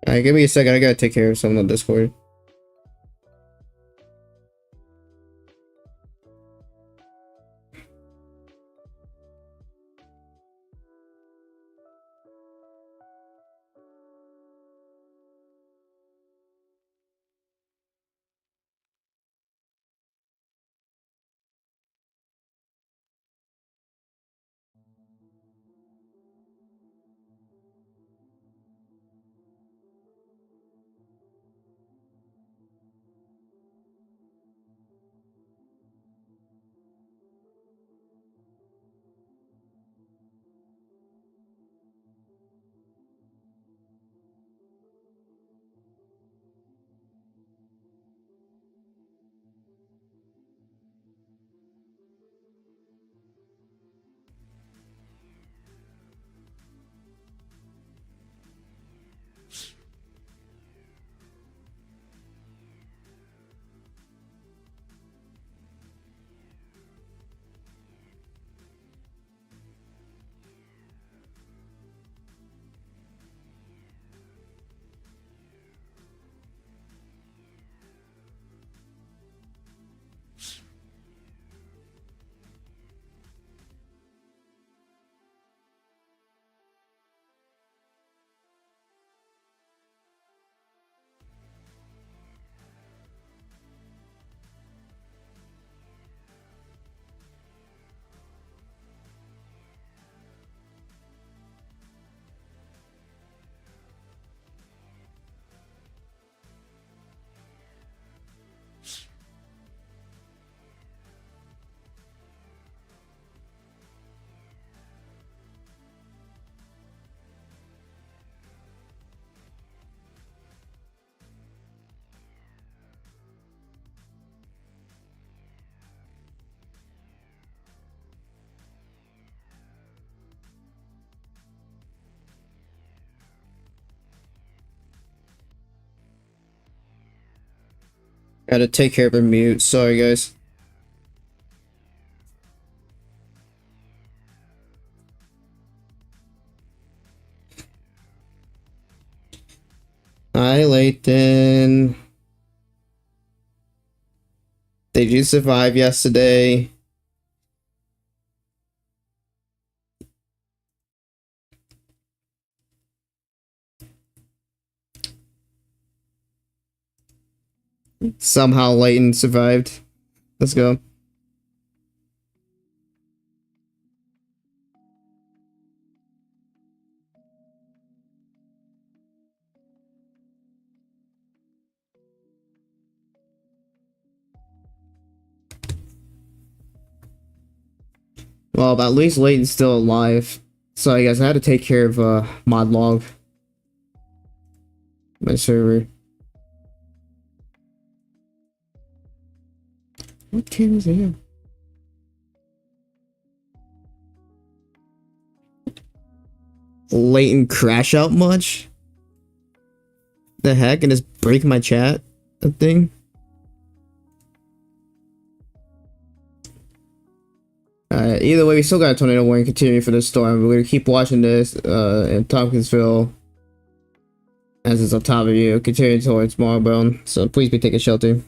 Alright, give me a second. I gotta take care of someone on Discord. Gotta take care of a mute. Sorry, guys. Hi, Layton. Did you survive yesterday? Somehow Layton survived. Let's go. Well, at least Layton's still alive. Sorry guys, I had to take care of mod log. My server. What team is here? Layton crash out much? the heck? And just break my chat thing? Either way, we still got a tornado warning continuing for this storm. We're gonna keep watching this in Tompkinsville as it's on top of you, continuing towards Marlborough. So please be taking shelter.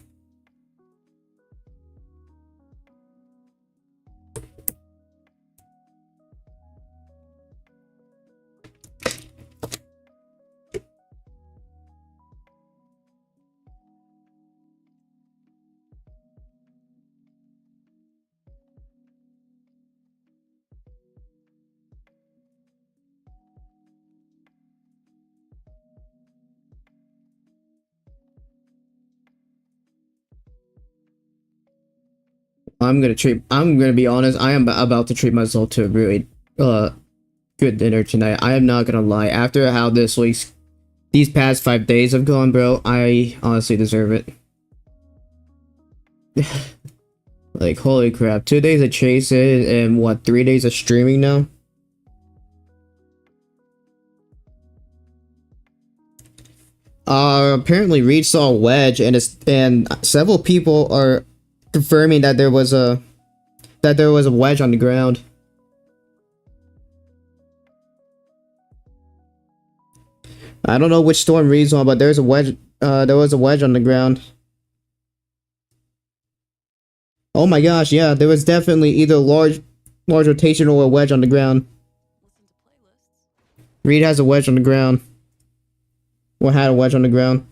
I'm gonna be honest, I am about to treat myself to a really good dinner tonight. I am not gonna lie. After how these past 5 days have gone, bro, I honestly deserve it. Like, holy crap. 2 days of chasing and what, 3 days of streaming now? Apparently Reed saw a wedge and several people are confirming that there was a wedge on the ground. I don't know which storm Reed's on, but there was a wedge on the ground. Oh my gosh, yeah, there was definitely either a large rotation or a wedge on the ground. Reed has a wedge on the ground. Or had a wedge on the ground.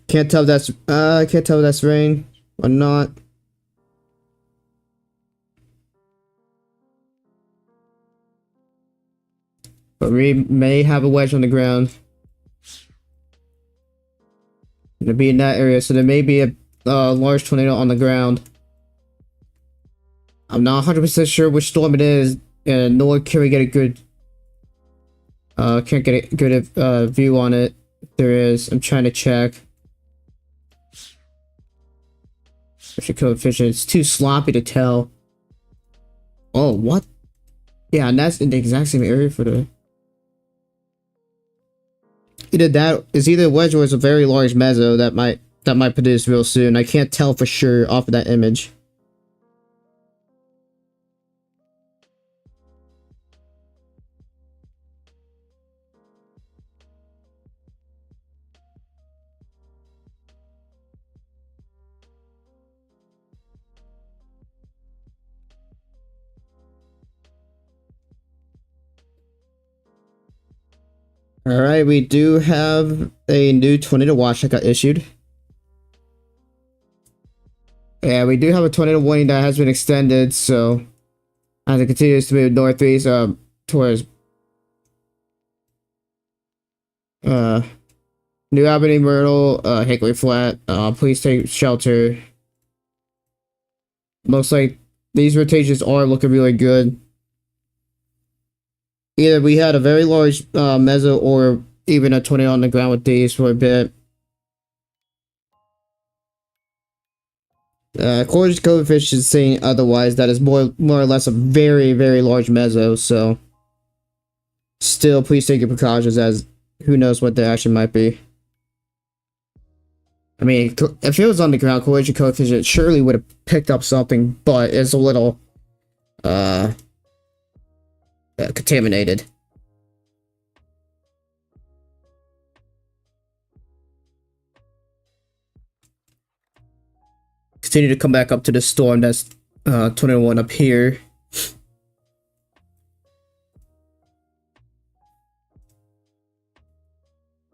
Can't tell if that's rain or not. But Reed may have a wedge on the ground. It'll be in that area, so there may be a large tornado on the ground. I'm not 100% sure which storm it is, and nor can we get a good can't get a good view on it. There is. I'm trying to check. Pressure coefficient. It's too sloppy to tell. Oh, what? Yeah, and that's in the exact same area for the. Either that is either a wedge or it's a very large mezzo that might produce real soon. I can't tell for sure off of that image. Alright, we do have a new tornado watch that got issued. Yeah, we do have a tornado warning that has been extended, so as it continues to move northeast towards New Albany, Myrtle, Hickory Flat, please take shelter. Looks like these rotations are looking really good. Either we had a very large mezzo or even a tornado on the ground with these for a bit. According to coefficient is saying otherwise, that is more or less a very, very large mezzo, so still please take your precautions, as who knows what the action might be. I mean, if it was on the ground, collision coefficient surely would have picked up something, but it's a little contaminated. Continue to come back up to the storm that's 21 up here.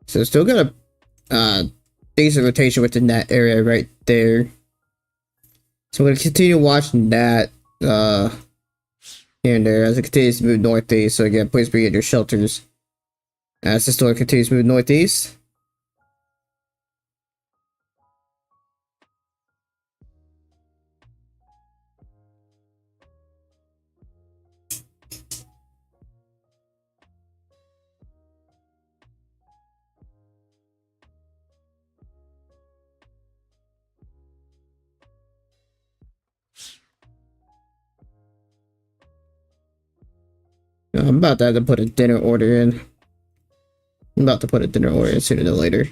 So still got a decent rotation within that area right there. So we're gonna continue watching that here and there as it continues to move northeast. So again, please be at your shelters as the storm continues to move northeast. I'm about to have to put a dinner order in. I'm about to put a dinner order in sooner than later.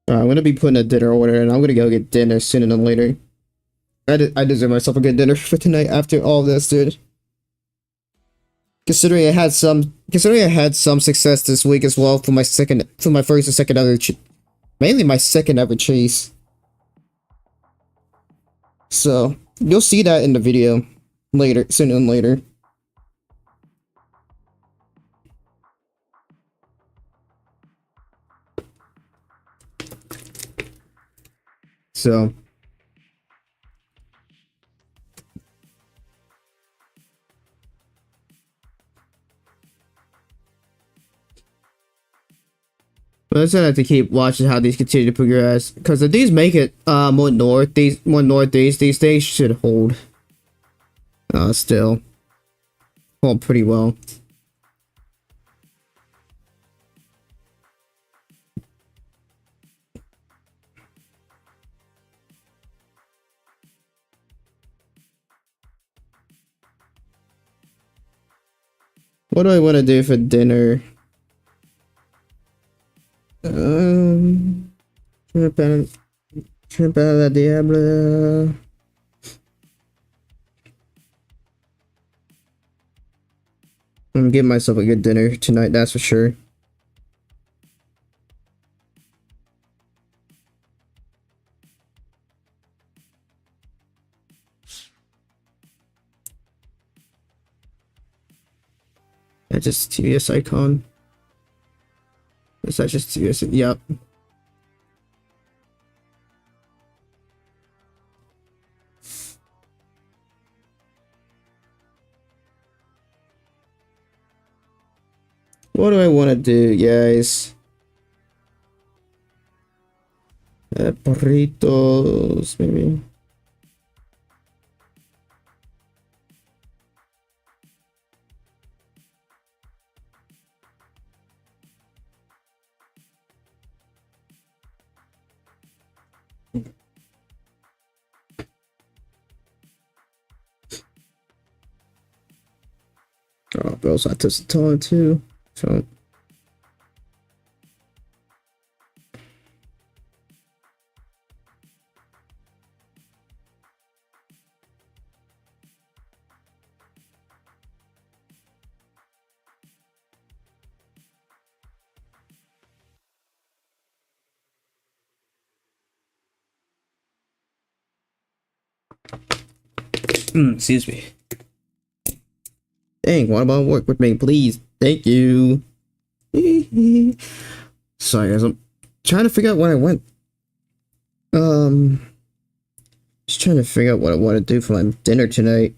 I'm gonna be putting a dinner order and I'm gonna go get dinner sooner than later. I deserve myself a good dinner for tonight after all this, dude. Considering I had some success this week as well for my first and second ever, mainly my second ever chase. So you'll see that in the video later, sooner than later. So. But I just have to keep watching how these continue to progress, because if these make it more northeast, these days should hold. Still hold pretty well. What do I want to do for dinner? Shrimp a la diable. I'm getting myself a good dinner tonight, that's for sure. That's just TVS icon. Is that just TVS? Yep. What do I want to do, guys? Burritos, maybe. Oh, but also I took some time too. So. Excuse me. Dang, why about work with me, please? Thank you. Sorry, guys. I'm trying to figure out where I went. Just trying to figure out what I want to do for my dinner tonight.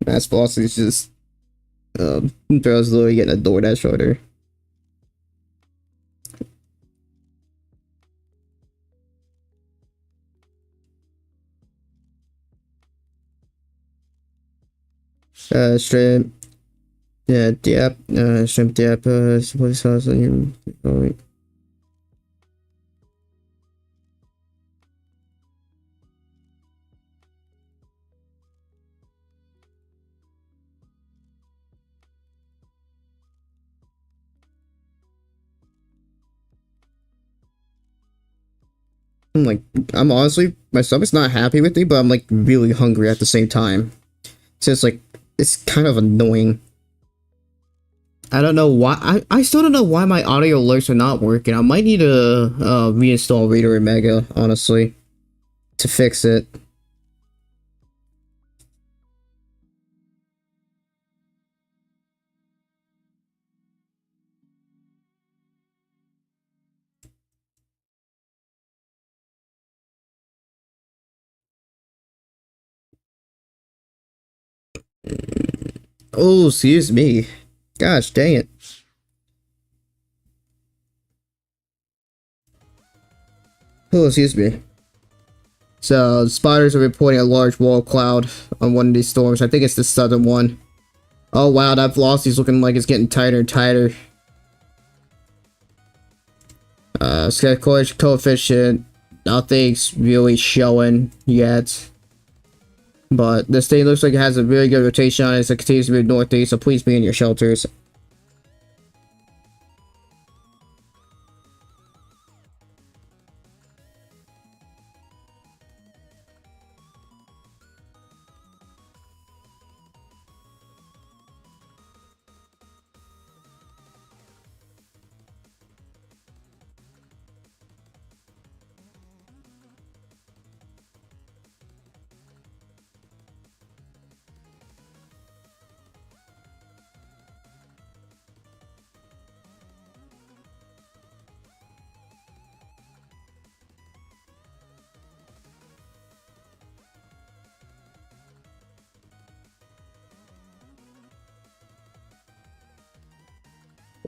Mass boss is just Barrel's literally getting a DoorDash order. Shrimp. Yeah, dip. Shrimp dip. Soy sauce on your. I'm like, I'm honestly, my stomach's not happy with me, but I'm like really hungry at the same time. So it's like, it's kind of annoying. I don't know why. I still don't know why my audio alerts are not working. I might need to reinstall Reader and Mega, honestly, to fix it. Oh, excuse me. Gosh, dang it. Oh, excuse me. So, spiders are reporting a large wall cloud on one of these storms. I think it's the southern one. Oh, wow, that velocity's looking like it's getting tighter and tighter. Scale coefficient, nothing's really showing yet. But this thing looks like it has a really good rotation on it as it continues to move northeast, so please be in your shelters.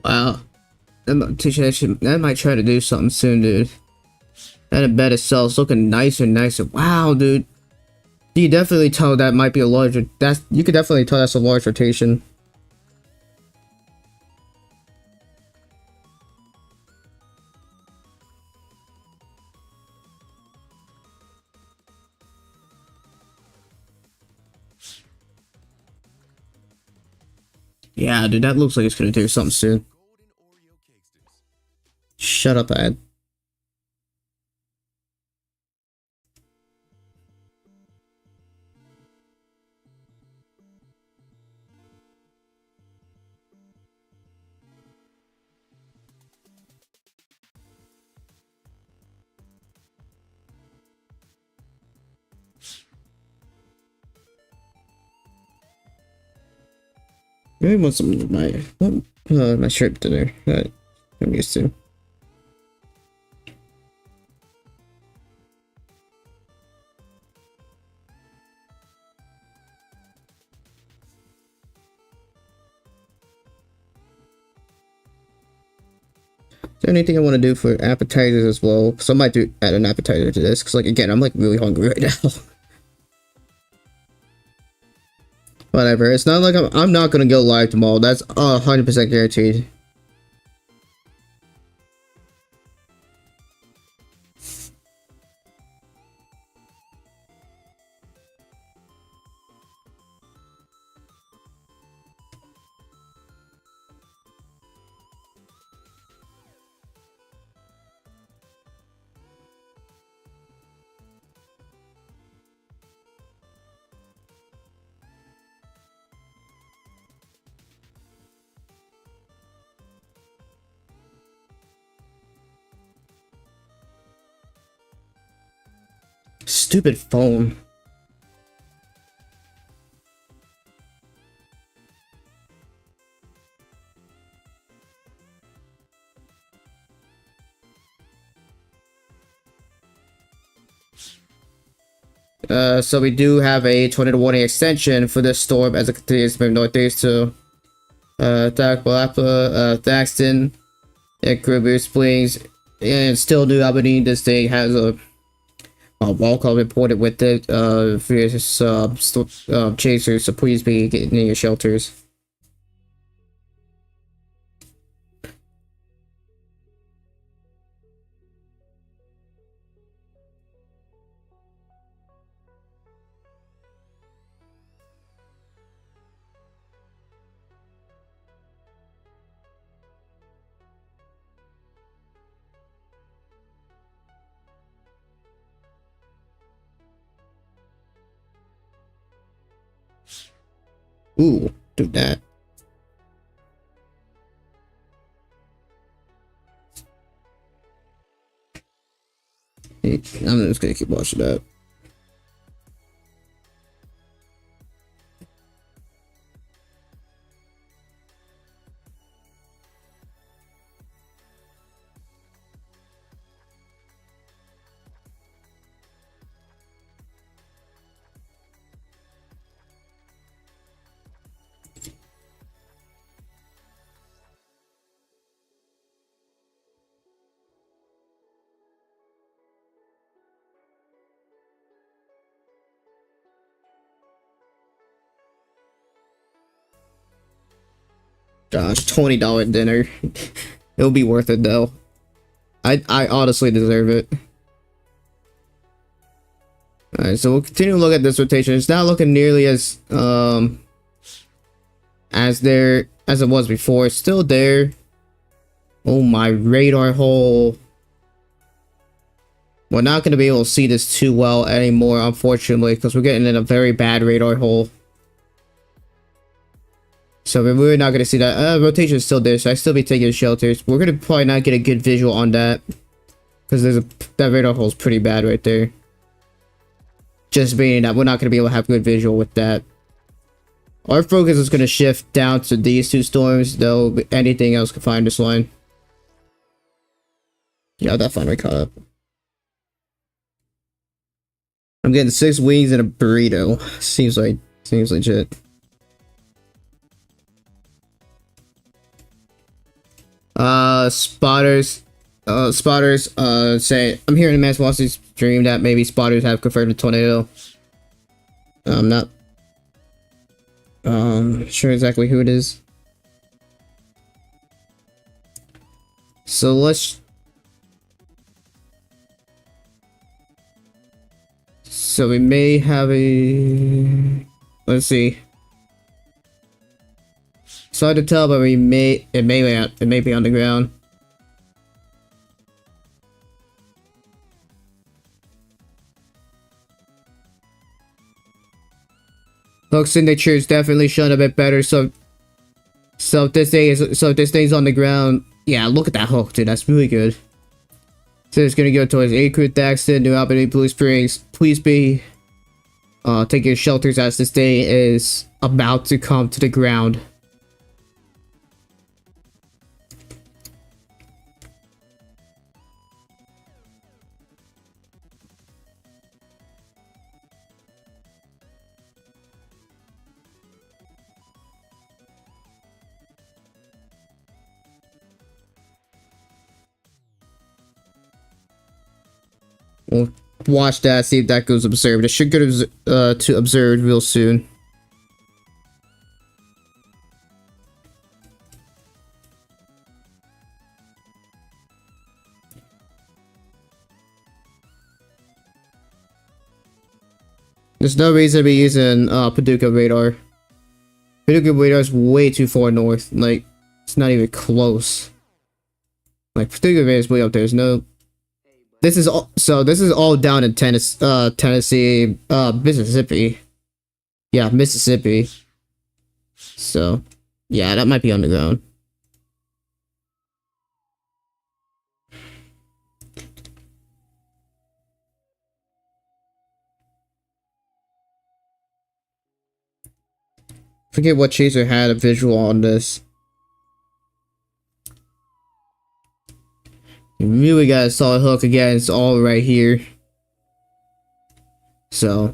Wow. That might try to do something soon, dude. That bet itself is looking nicer and nicer. Wow, dude. You definitely tell that might be a large. You could definitely tell that's a large rotation. Yeah, dude, that looks like it's gonna do something soon. Shut up, ad. Maybe want some of my shrimp dinner that I'm used to. Is there anything I want to do for appetizers as well? Because I might add an appetizer to this. Because, like, again, I'm like really hungry right now. Whatever. It's not like I'm not gonna go live tomorrow. That's 100% guaranteed. Stupid phone. So we do have a tornado warning extension for this storm as it continues to move northeast to attack Balapa, Thaxton, and Krubu Springs, and still New Albany. This thing has a wall call reported with it. Various chasers, so please be getting in your shelters. Ooh, do that. I'm just gonna keep watching that. Gosh, $20 dinner. It'll be worth it though. I honestly deserve it. Alright, so we'll continue to look at this rotation. It's not looking nearly as there as it was before. It's still there. Oh, my radar hole. We're not going to be able to see this too well anymore, unfortunately, because we're getting in a very bad radar hole. So we're really not going to see that. Rotation is still there, so I still be taking shelters. We're going to probably not get a good visual on that, because that radar hole is pretty bad right there. Just meaning that we're not going to be able to have good visual with that. Our focus is going to shift down to these two storms, though anything else can find this line. Yeah, that finally caught up. I'm getting 6 wings and a burrito. Seems legit. Spotters say I'm hearing in Mass Wally's stream that maybe spotters have confirmed a tornado. I'm not sure exactly who it is. So we may have a, let's see. It's hard to tell, but it may be on the ground. Hook signature is definitely shown a bit better. So if this thing's on the ground, yeah, look at that hook, dude. That's really good. So it's gonna go towards Acre, Daxton, New Albany, Blue Springs. Please be taking shelters as this thing is about to come to the ground. We'll watch that, see if that goes observed. It should go to observed real soon. There's no reason to be using Paducah radar. Paducah radar is way too far north. Like, it's not even close. Like, Paducah radar is way up there. There's no... This is all down in Tennessee, Mississippi. Yeah, Mississippi. So, yeah, that might be on the ground. Forget what chaser had a visual on this. You really gotta solid hook again. It's all right here. So,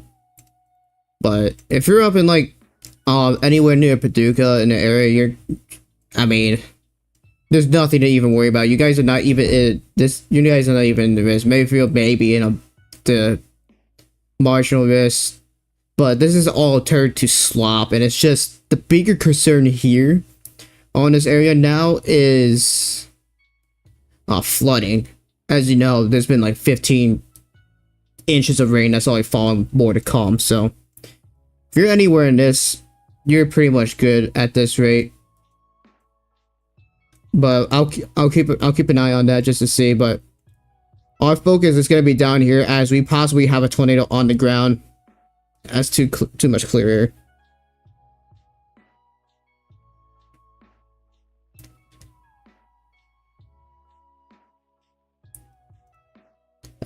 but if you're up in like anywhere near Paducah in the area, I mean, there's nothing to even worry about. You guys are not even in this. You guys are not even in the risk. Mayfield maybe in the marginal risk, but this is all turned to slop, and it's just the bigger concern here on this area now is flooding. As you know, there's been like 15 inches of rain that's already fallen, more to come. So if you're anywhere in this, you're pretty much good at this rate. But I'll keep an eye on that just to see. But our focus is going to be down here as we possibly have a tornado on the ground. That's too much clear air.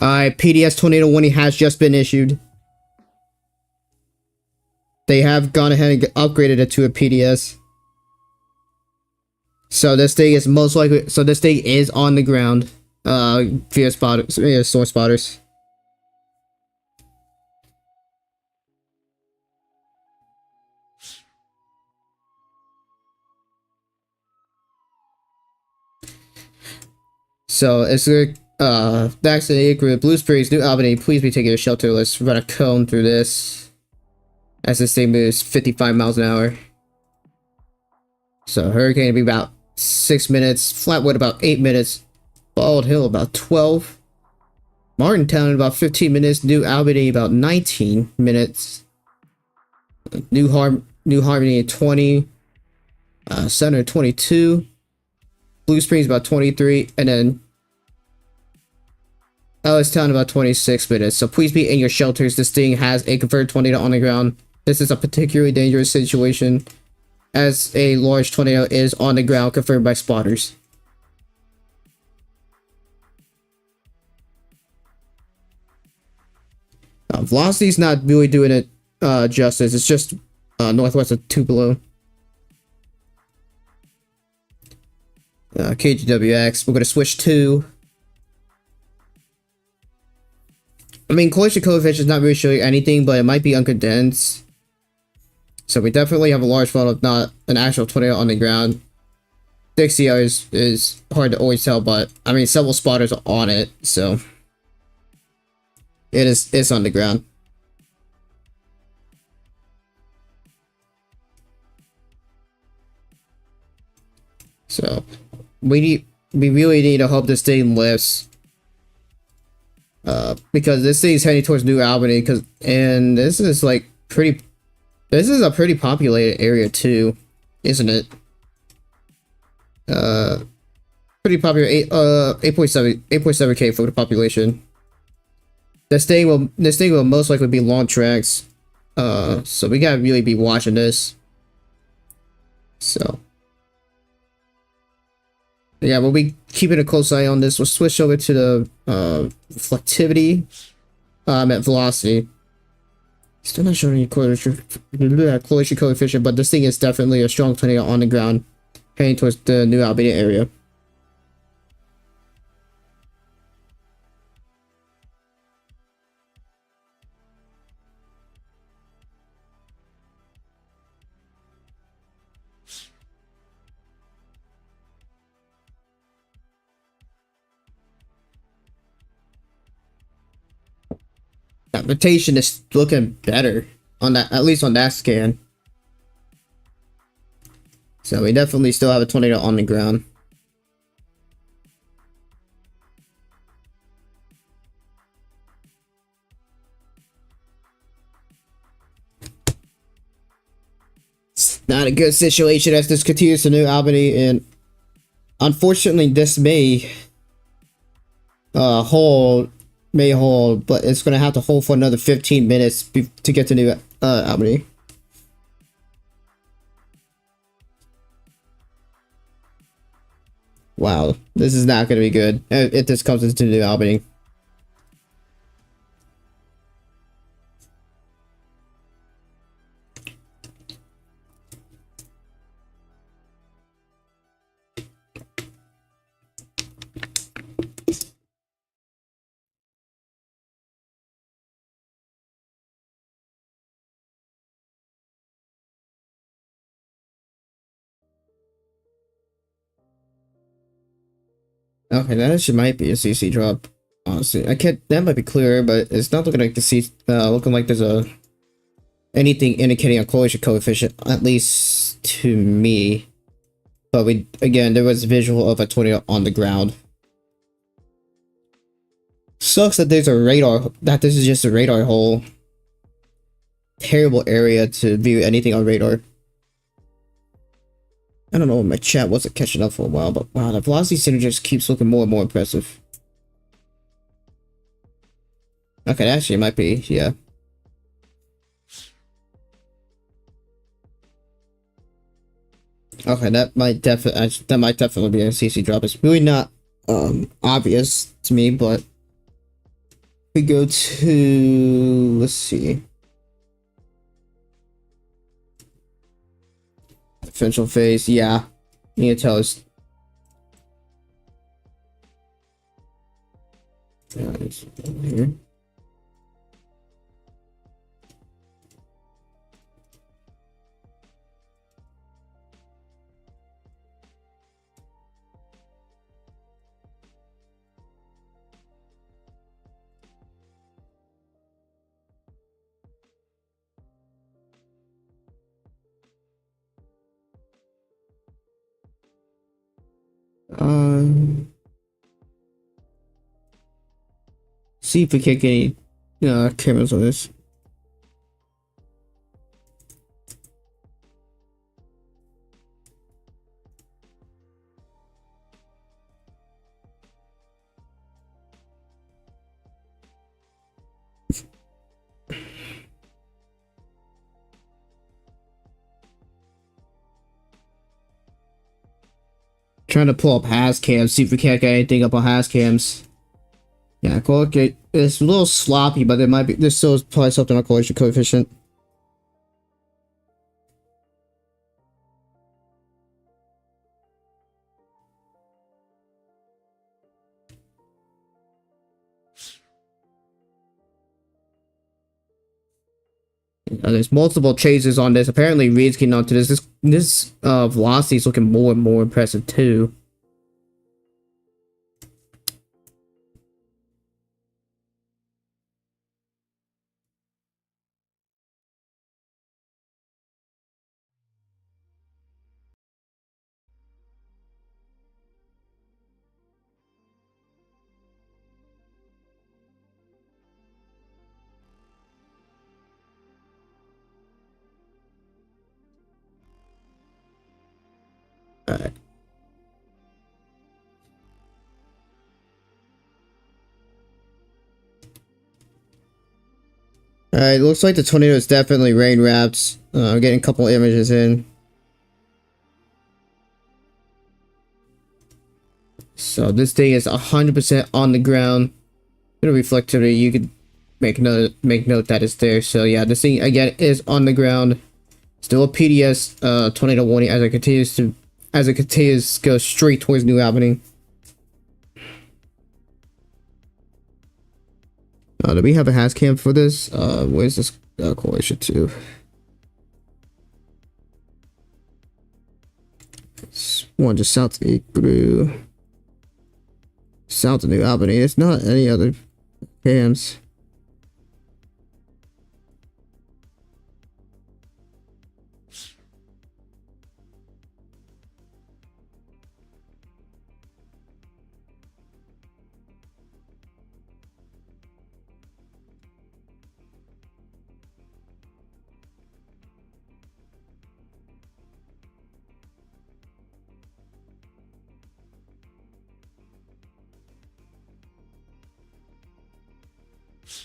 PDS tornado warning has just been issued. They have gone ahead and upgraded it to a PDS. So this thing is most likely. So this thing is on the ground. Via spotters, via source spotters. So it's Daxton, Acre, Blue Springs, New Albany, please be taking a shelter. Let's run a cone through this as this thing moves 55 miles an hour. So hurricane will be about 6 minutes, flatwood about 8 minutes, Bald Hill about 12, Martintown about 15 minutes, New Albany about 19 minutes, New Harmony 20, Center 22, Blue Springs about 23, and then Ellistown about 26 minutes. So please be in your shelters. This thing has a confirmed tornado on the ground. This is a particularly dangerous situation, as a large tornado is on the ground, confirmed by spotters. Velocity's not really doing it justice. It's just northwest of Tupelo. KGWX. We're going to switch to... I mean, collision coefficient is not really showing anything, but it might be uncondensed. So we definitely have a large fall of not an actual tornado on the ground. Dixie is hard to always tell, but I mean, several spotters are on it, so it's on the ground. So we really need to hope this thing lifts. Because this thing's heading towards New Albany, and this is a pretty populated area too, isn't it? Pretty popular, 8.7K for the population. This thing will most likely be long tracks. So we gotta really be watching this. So yeah, we'll be keeping a close eye on this. We'll switch over to the reflectivity at velocity. Still not showing any collision coefficient, but this thing is definitely a strong tornado on the ground, heading towards the New Albany area. That rotation is looking better on that, at least on that scan. So we definitely still have a tornado on the ground. It's not a good situation as this continues to New Albany, and unfortunately this may hold, but it's gonna have to hold for another 15 minutes to get to New Albany. Wow, this is not gonna be good if this comes into New Albany. Okay, that actually might be a CC drop. Honestly, I can't. That might be clearer, but it's not looking like the C. Looking like there's anything indicating a collision coefficient, at least to me. But there was a visual of a tornado on the ground. Sucks that there's a radar. That this is just a radar hole. Terrible area to view anything on radar. I don't know, my chat wasn't catching up for a while, but wow, the velocity center just keeps looking more and more impressive. Okay, actually, it might be, yeah. Okay, that might definitely be a CC drop. It's really not obvious to me, but we go to, let's see, differential phase. Yeah, you need to tell us. Here. See if we can get any cameras on this. Trying to pull up has cams, see if we can't get anything up on has cams. Yeah, it's a little sloppy, but there's still probably something on collision coefficient. There's multiple chases on this. Apparently, Reed's getting onto this. This velocity is looking more and more impressive too. Alright. Alright, looks like the tornado is definitely rain wrapped. I'm getting a couple images in. So this thing is 100% on the ground. Bit of reflectivity, you could make note that it's there. So yeah, this thing again is on the ground. Still a PDS tornado warning as it continues to go straight towards New Albany. Do we have a has cam for this? Where's this correlation to? It's one just south of Igloo. South of New Albany. It's not any other cams.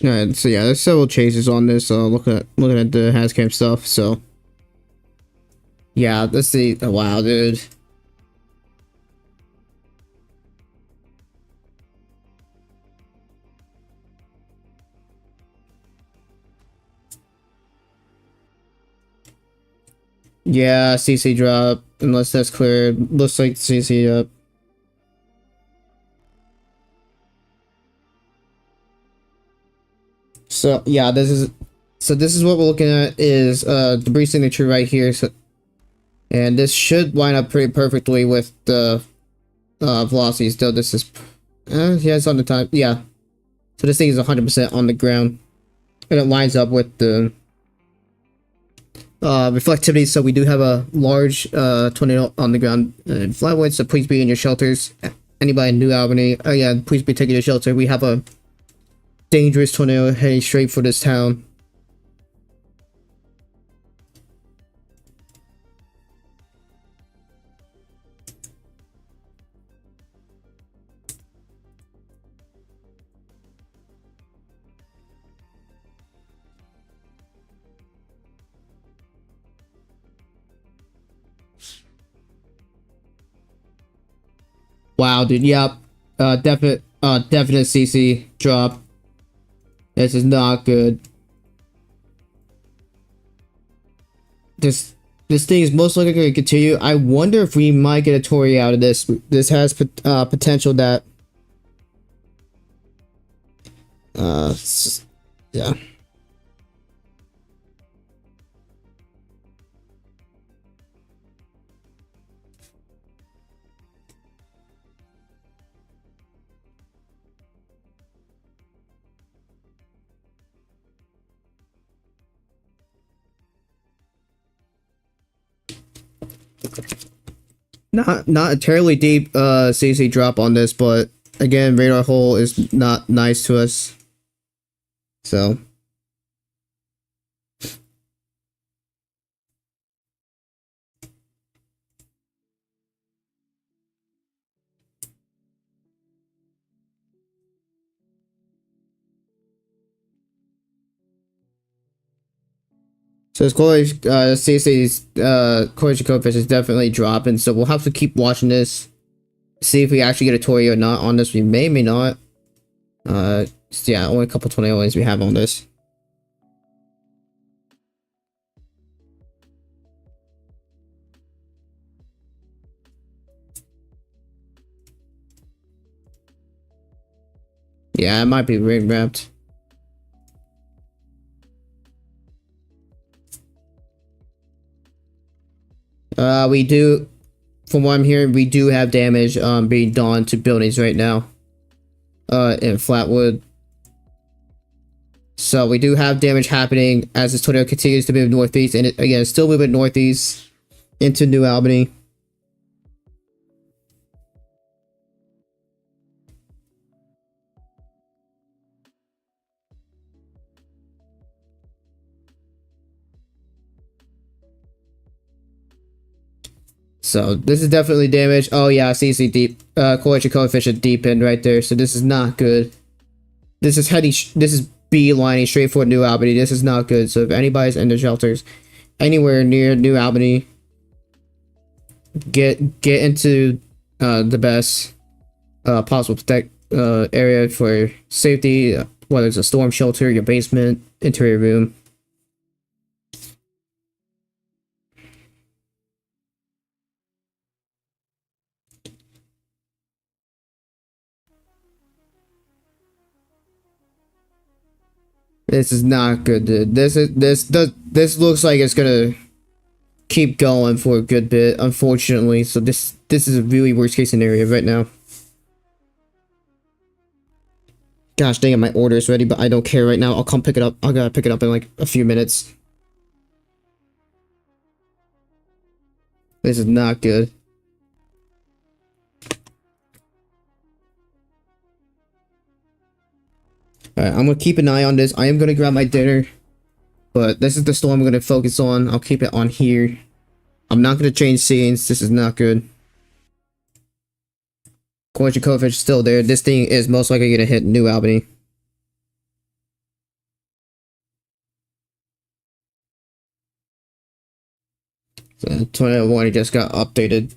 Alright, so yeah, there's several chases on this. Looking at the hascam stuff. So yeah, let's see. Oh, wow, dude. Yeah, CC drop. Unless that's cleared, looks like CC up. So yeah, this is what we're looking at is debris signature right here. So, and this should line up pretty perfectly with the velocities. Though this is yeah, it's on the time. Yeah, so this thing is 100% on the ground, and it lines up with the reflectivity. So we do have a large tornado on the ground in Flatwood. So please be in your shelters. Anybody in New Albany, yeah, please be taking your shelter. We have a dangerous tornado heading straight for this town. Wow, dude. Yep. Definite CC drop. This is not good. This thing is most likely going to continue. I wonder if we might get a Tory out of this. This has potential that yeah. not a terribly deep CC drop on this, but again, radar hole is not nice to us. So his coverage, CC's coverage coefficient is definitely dropping, so we'll have to keep watching this. See if we actually get a Tori or not on this. We may not. Yeah, only a couple 20 lanes we have on this. Yeah, it might be ring wrapped. We do, from what I'm hearing, we do have damage being done to buildings right now. In Flatwood. So we do have damage happening as this tornado continues to move northeast, and it, again, it's still moving northeast into New Albany. So this is definitely damage. Oh yeah, CC deep, collision coefficient deepened right there. So this is not good. This is heading. This is beelining straight for New Albany. This is not good. So if anybody's in the shelters anywhere near New Albany, get into the best possible protect area for safety. Whether it's a storm shelter, your basement, interior room. This is not good, dude. This looks like it's gonna keep going for a good bit, unfortunately. So this is a really worst case scenario right now. Gosh dang it, my order is ready, but I don't care right now. I'll come pick it up. I gotta pick it up in like a few minutes. This is not good. Alright, I'm gonna keep an eye on this. I am gonna grab my dinner, but this is the storm I'm gonna focus on. I'll keep it on here. I'm not gonna change scenes. This is not good. Collision coefficient is still there. This thing is most likely gonna hit New Albany. So tornado warning just got updated.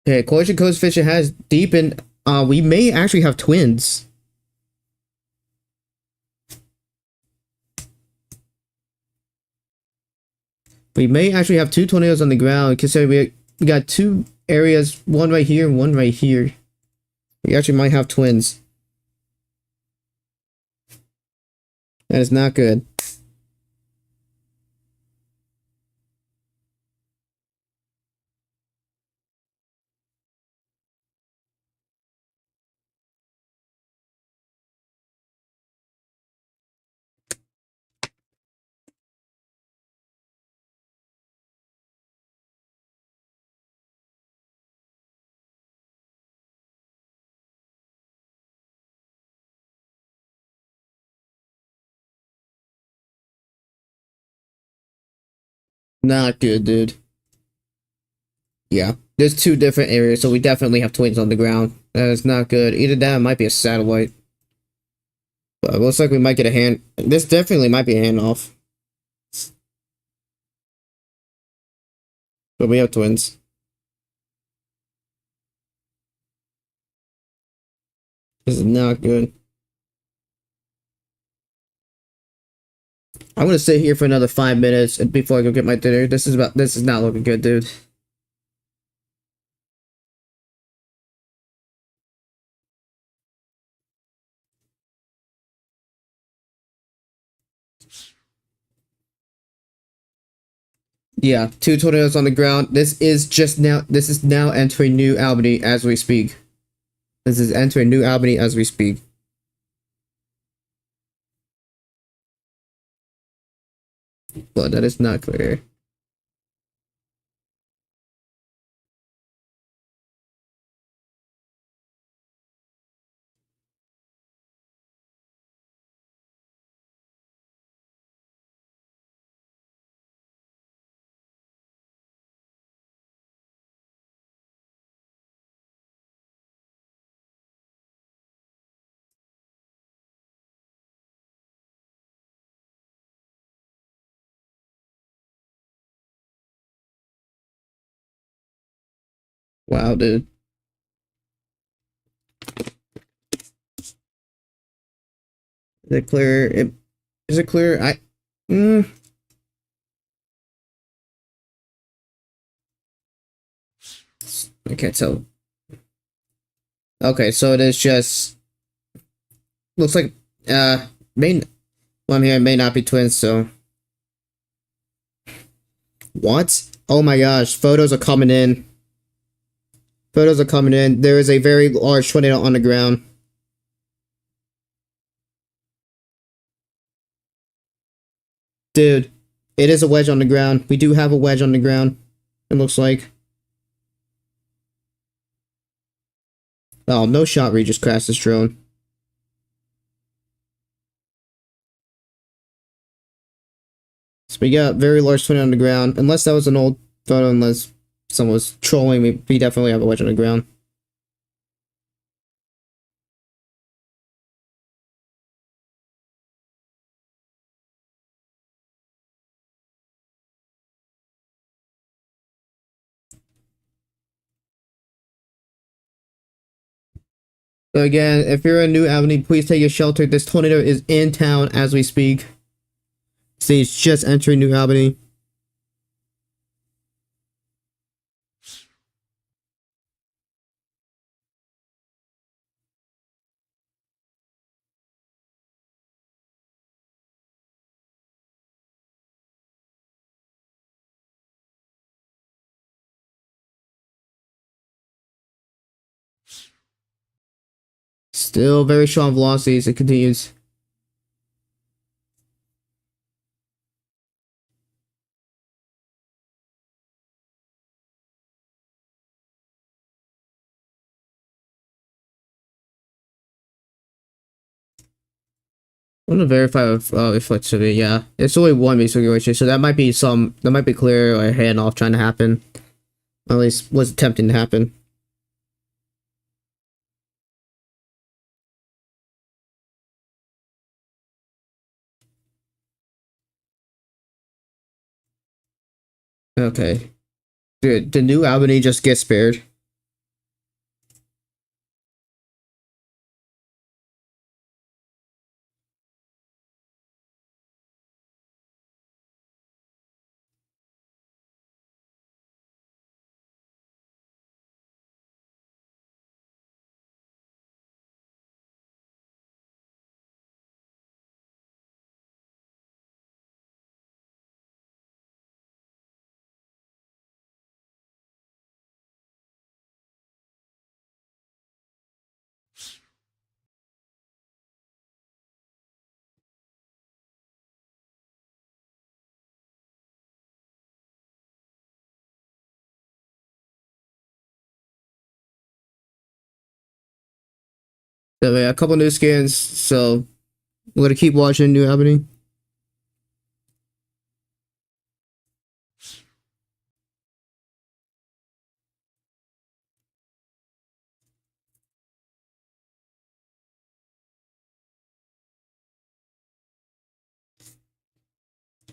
Okay, collision coefficient has deepened. We may actually have twins. We may actually have two tornadoes on the ground, considering we got two areas, one right here and one right here. We actually might have twins. That is not good. Not good, dude. Yeah, there's two different areas, so we definitely have twins on the ground. That is not good. Either that or might be a satellite. But it looks like we might get a hand. This definitely might be a handoff. But we have twins. This is not good. I'm gonna sit here for another 5 minutes before I go get my dinner. This is not looking good, dude. Yeah, two tornadoes on the ground. This is now entering New Albany as we speak. This is entering New Albany as we speak. but that is not clear. Wow, dude. Is it clear? Is it clear? I can't tell. Okay, so it is just looks like may well, I mean, it may not be twins. So what? Oh my gosh, photos are coming in. Photos are coming in. There is a very large tornado on the ground. Dude, it is a wedge on the ground. We do have a wedge on the ground. It looks like. Oh, no shot. We just crashed this drone. So we got very large tornado on the ground. Unless that was an old photo, unless someone was trolling, we definitely have a wedge on the ground. So again, if you're in New Albany, please take your shelter. This tornado is in town as we speak. See, it's just entering New Albany. Still very strong velocities. It continues. I'm gonna verify reflexivity. Yeah, it's only one recirculation, so that might be clear or a handoff trying to happen. Or at least was attempting to happen. Okay. Dude, the New Albany just gets spared. So yeah, a couple new skins. So we're gonna keep watching New Albany.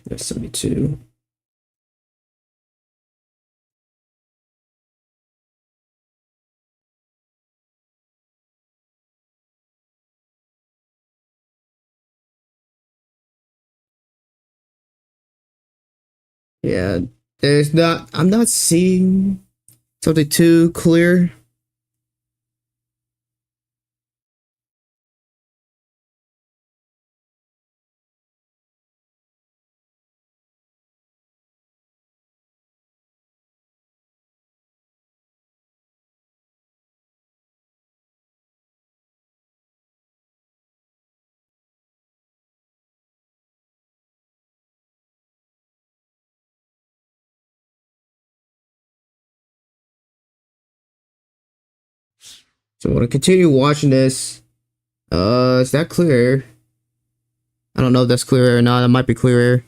That's 72. Yeah, there's not. I'm not seeing something too clear. So I'm gonna continue watching this. Is that clear? I don't know if that's clear or not. It might be clear.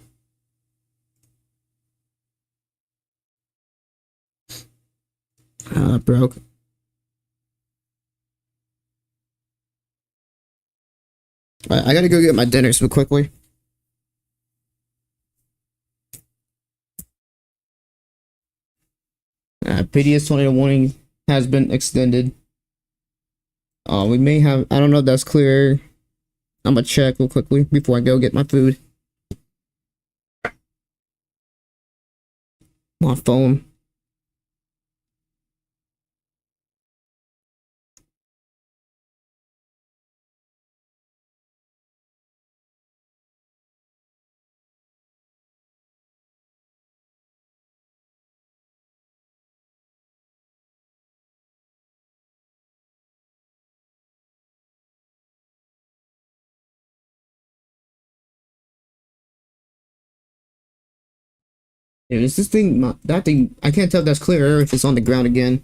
Broke. I gotta go get my dinner so quickly. PDS 20 warning has been extended. We may have. I don't know if that's clear. I'm gonna check real quickly before I go get my food. My phone. Yeah, is this thing? That thing. I can't tell if that's clear or if it's on the ground again.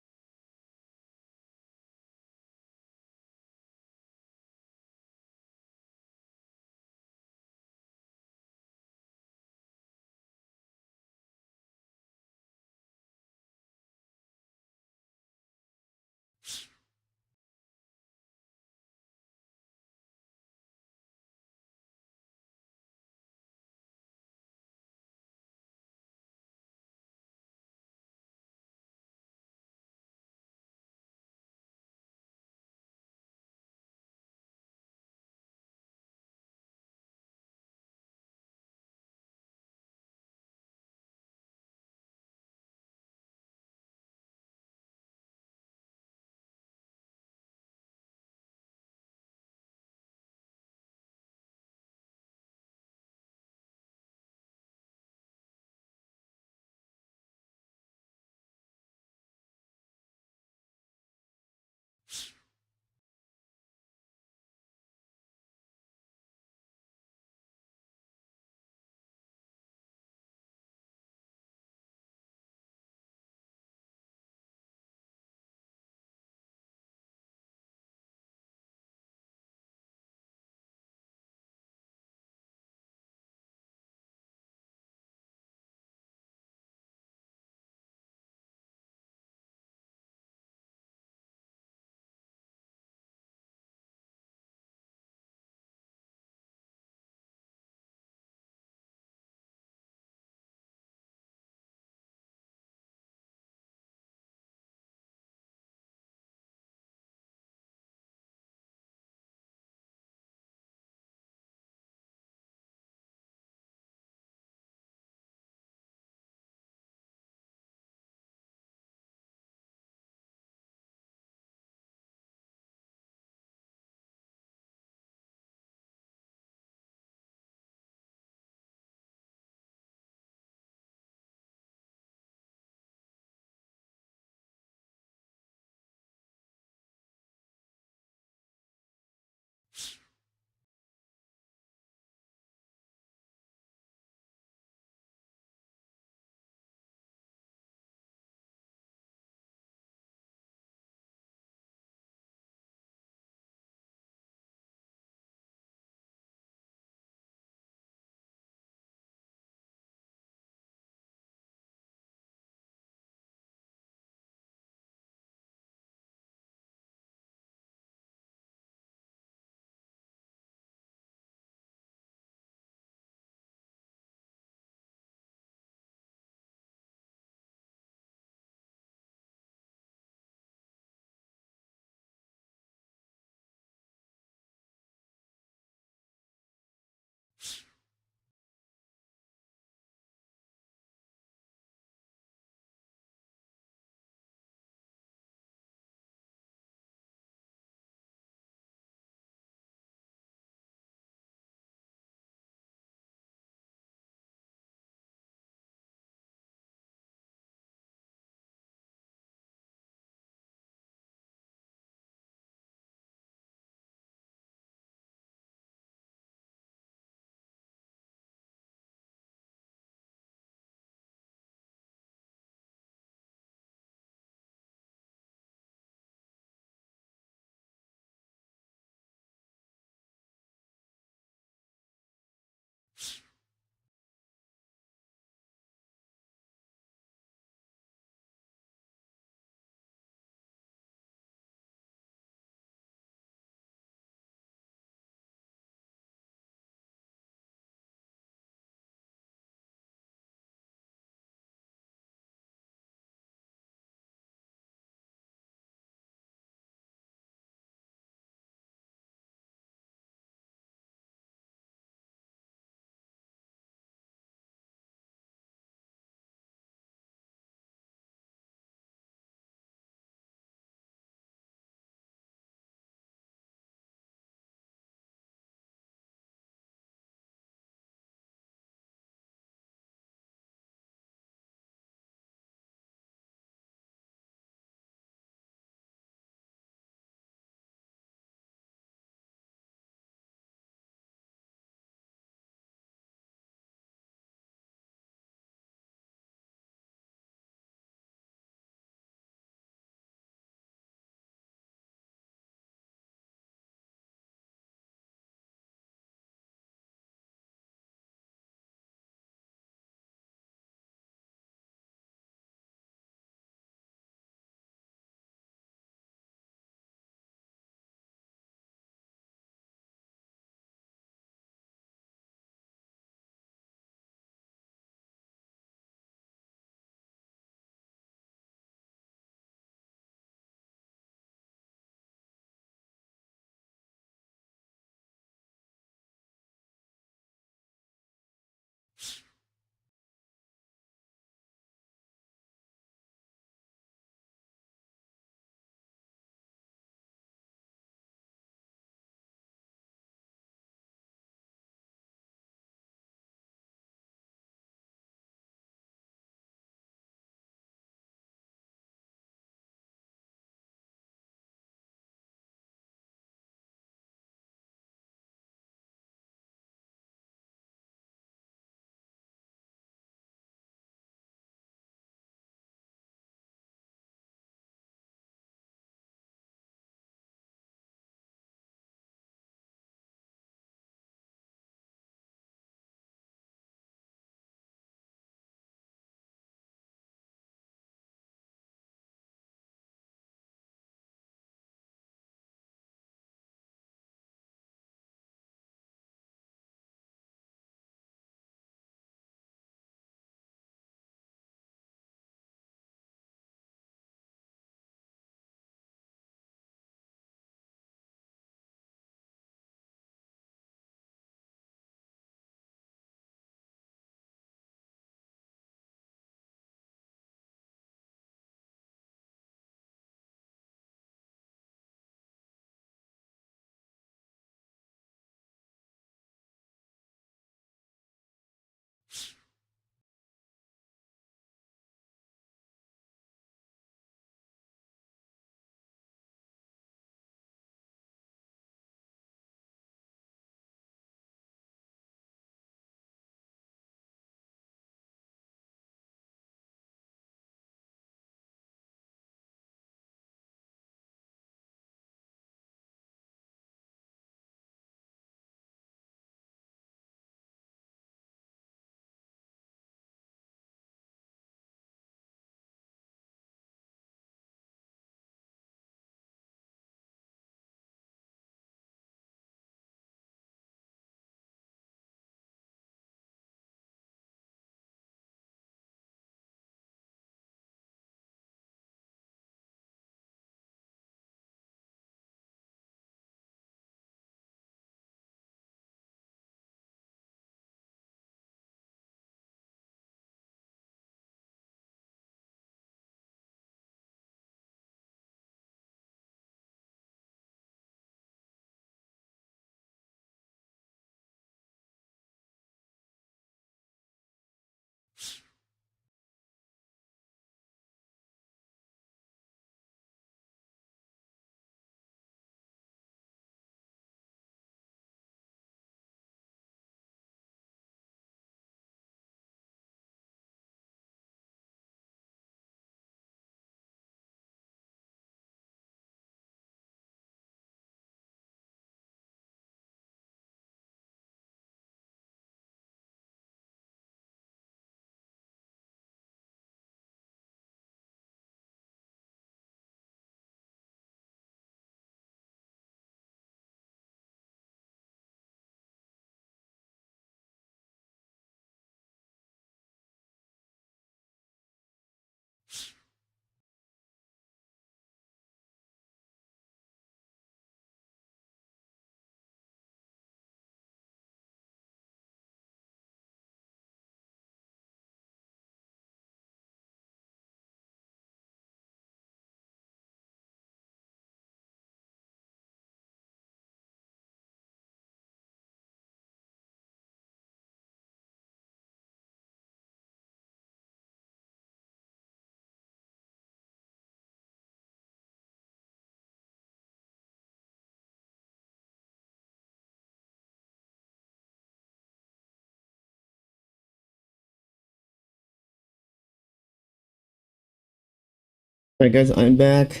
Alright guys, I'm back.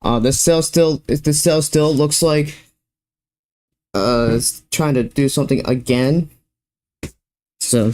The cell still looks like it's trying to do something again. So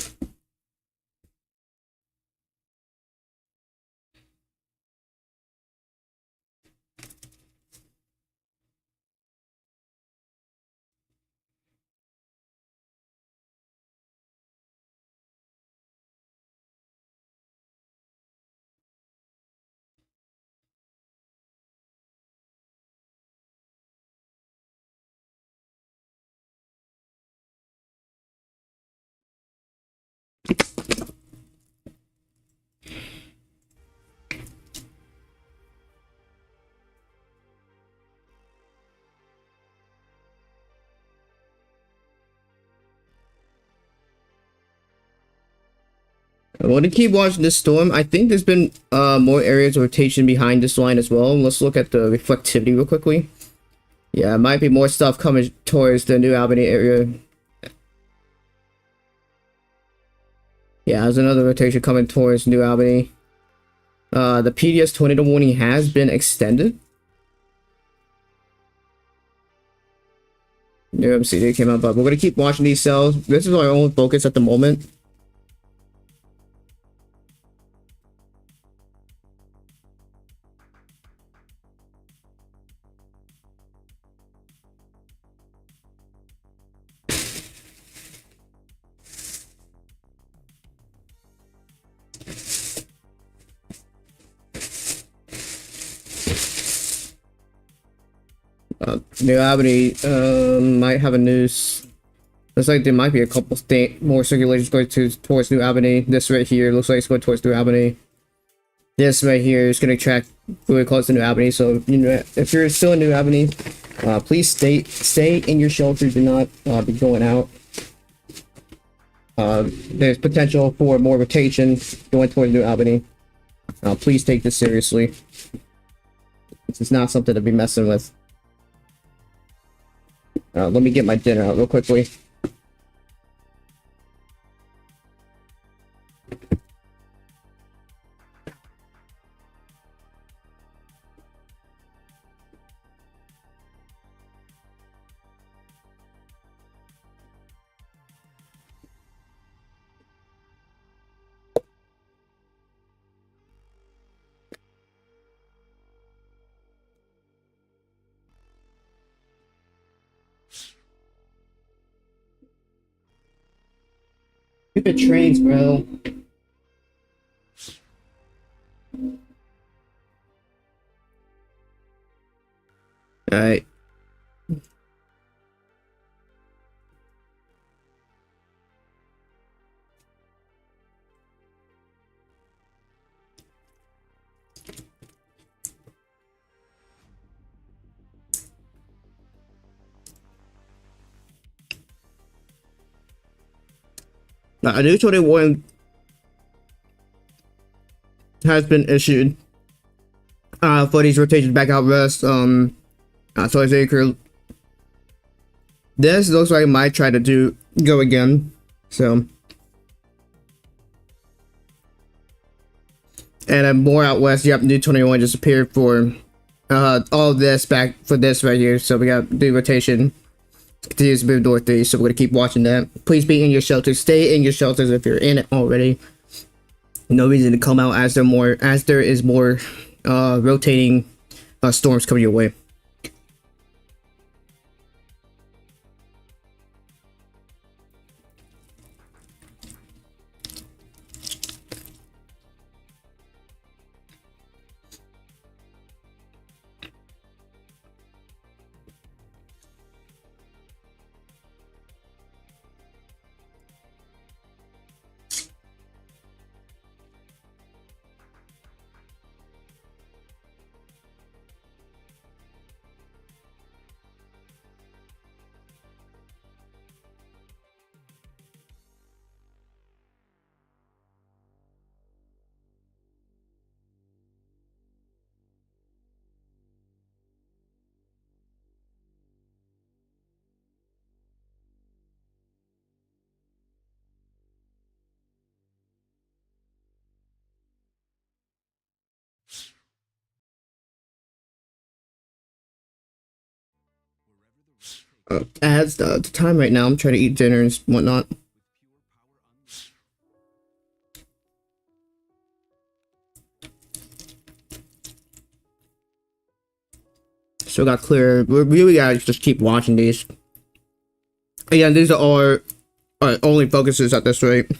I want to keep watching this storm. I think there's been more areas of rotation behind this line as well. Let's look at the reflectivity real quickly. Yeah, it might be more stuff coming towards the New Albany area. Yeah, there's another rotation coming towards New Albany. The PDS tornado warning has been extended. New MCD came out, but we're gonna keep watching these cells. This is our own focus at the moment. New Albany might have a news. Looks like there might be a couple more circulations going towards New Albany. This right here looks like it's going towards New Albany. This right here is going to track really close to New Albany. So you know, if you're still in New Albany, please stay in your shelter. Do not be going out. There's potential for more rotation going towards New Albany. Please take this seriously. This is not something to be messing with. Let me get my dinner out real quickly. Stupid trains, bro. Alright. A new tornado warning has been issued for these rotations back out west. So I say crew. This looks like it might try to go again. So and then more out west. Yep, new 21 just appeared for all of this back for this right here. So we got the rotation continues to move northeast. So we're gonna keep watching that. Please be in your shelters. Stay in your shelters if you're in it already. No reason to come out as there is more rotating storms coming your way. As the time right now, I'm trying to eat dinner and whatnot. So got clear. We really gotta just keep watching these. Again, these are our only focuses at this rate.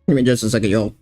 Give me just a second, y'all.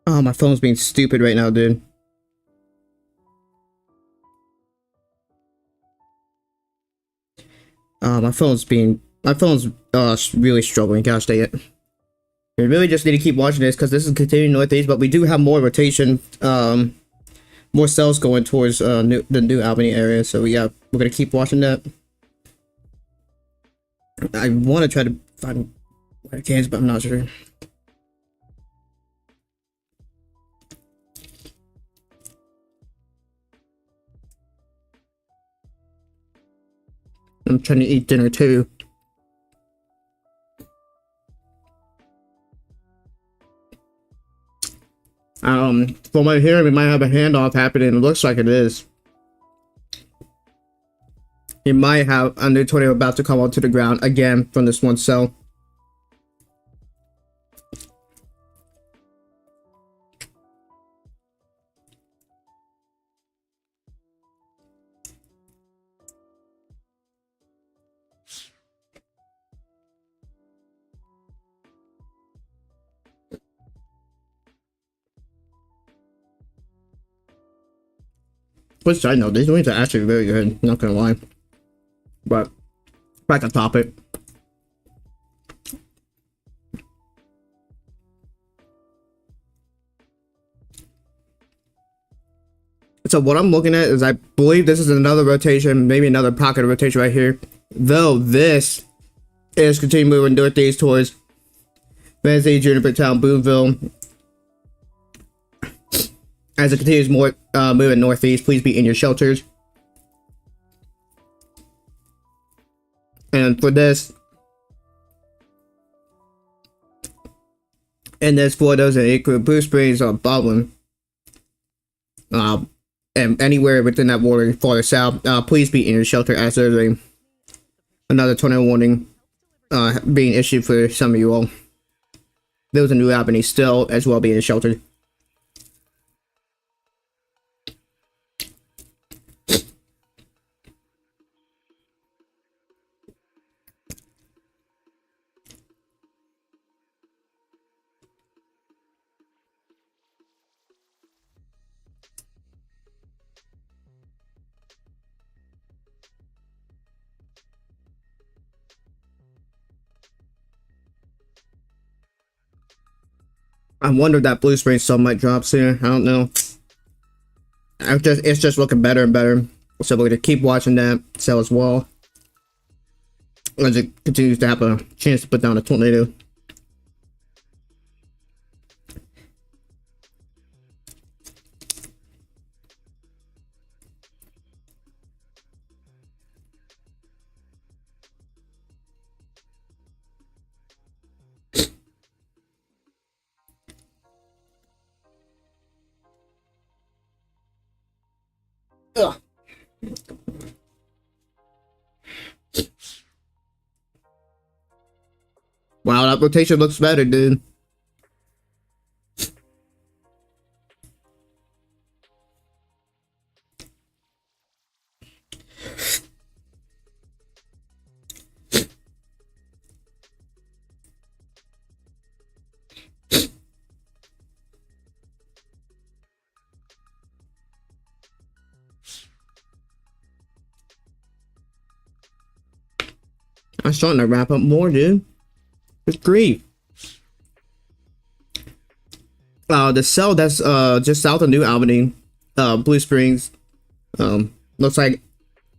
Oh, my phone's being stupid right now, dude. My phone's really struggling. Gosh dang it. We really just need to keep watching this because this is continuing northeast, but we do have more rotation, more cells going towards the New Albany area. So we're gonna keep watching that. I want to try to find where it can, but I'm not sure. I'm trying to eat dinner too. From what I hear, we might have a handoff happening. It looks like it is. He might have a new tornado about to come onto the ground again from this one cell. Which I know these wings are actually very good, not gonna lie. But back on topic. So what I'm looking at is I believe this is another rotation, maybe another pocket of rotation right here. Though this is continuing moving northeast towards Vance, Juniper Town, Boonville. As it continues more moving northeast, please be in your shelters. And for this, and there's for those that include Blue Springs or Bubbling, and anywhere within that water farther south, please be in your shelter as there's another tornado warning being issued for some of you all. Those in New Albany still as well being sheltered. I wonder if that Blue Spring cell might drop soon. I don't know. It's just looking better and better. So we're gonna keep watching that cell as well. as it continues to have a chance to put down a tornado. Ugh. Wow, that rotation looks better, dude. I'm starting to wrap up more, dude. Good grief. The cell that's just south of New Albany, Blue Springs, looks like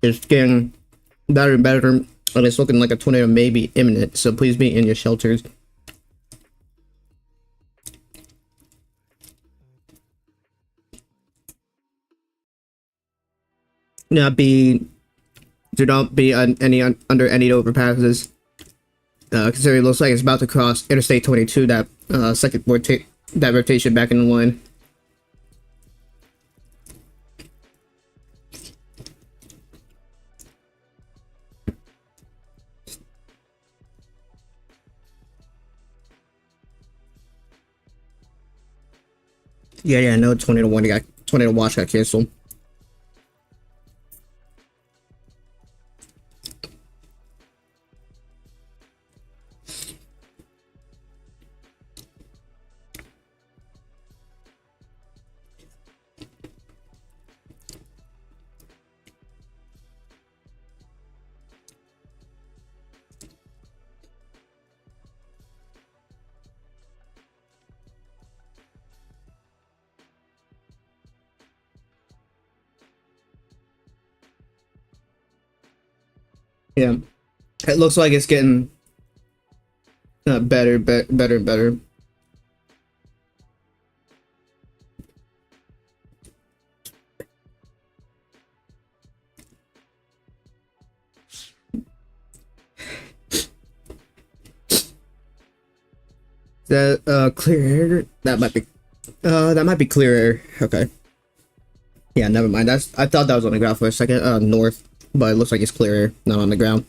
it's getting better and better, and it's looking like a tornado may be imminent. So please be in your shelters. Do not be under any overpasses. Considering it looks like it's about to cross Interstate 22, that that rotation back in the line. Yeah, no, tornado watch got canceled. Yeah, it looks like it's getting better and better. That clear air? That might be clear air. Okay. Yeah, never mind. I thought that was on the ground for a second. North, but it looks like it's clear air, not on the ground.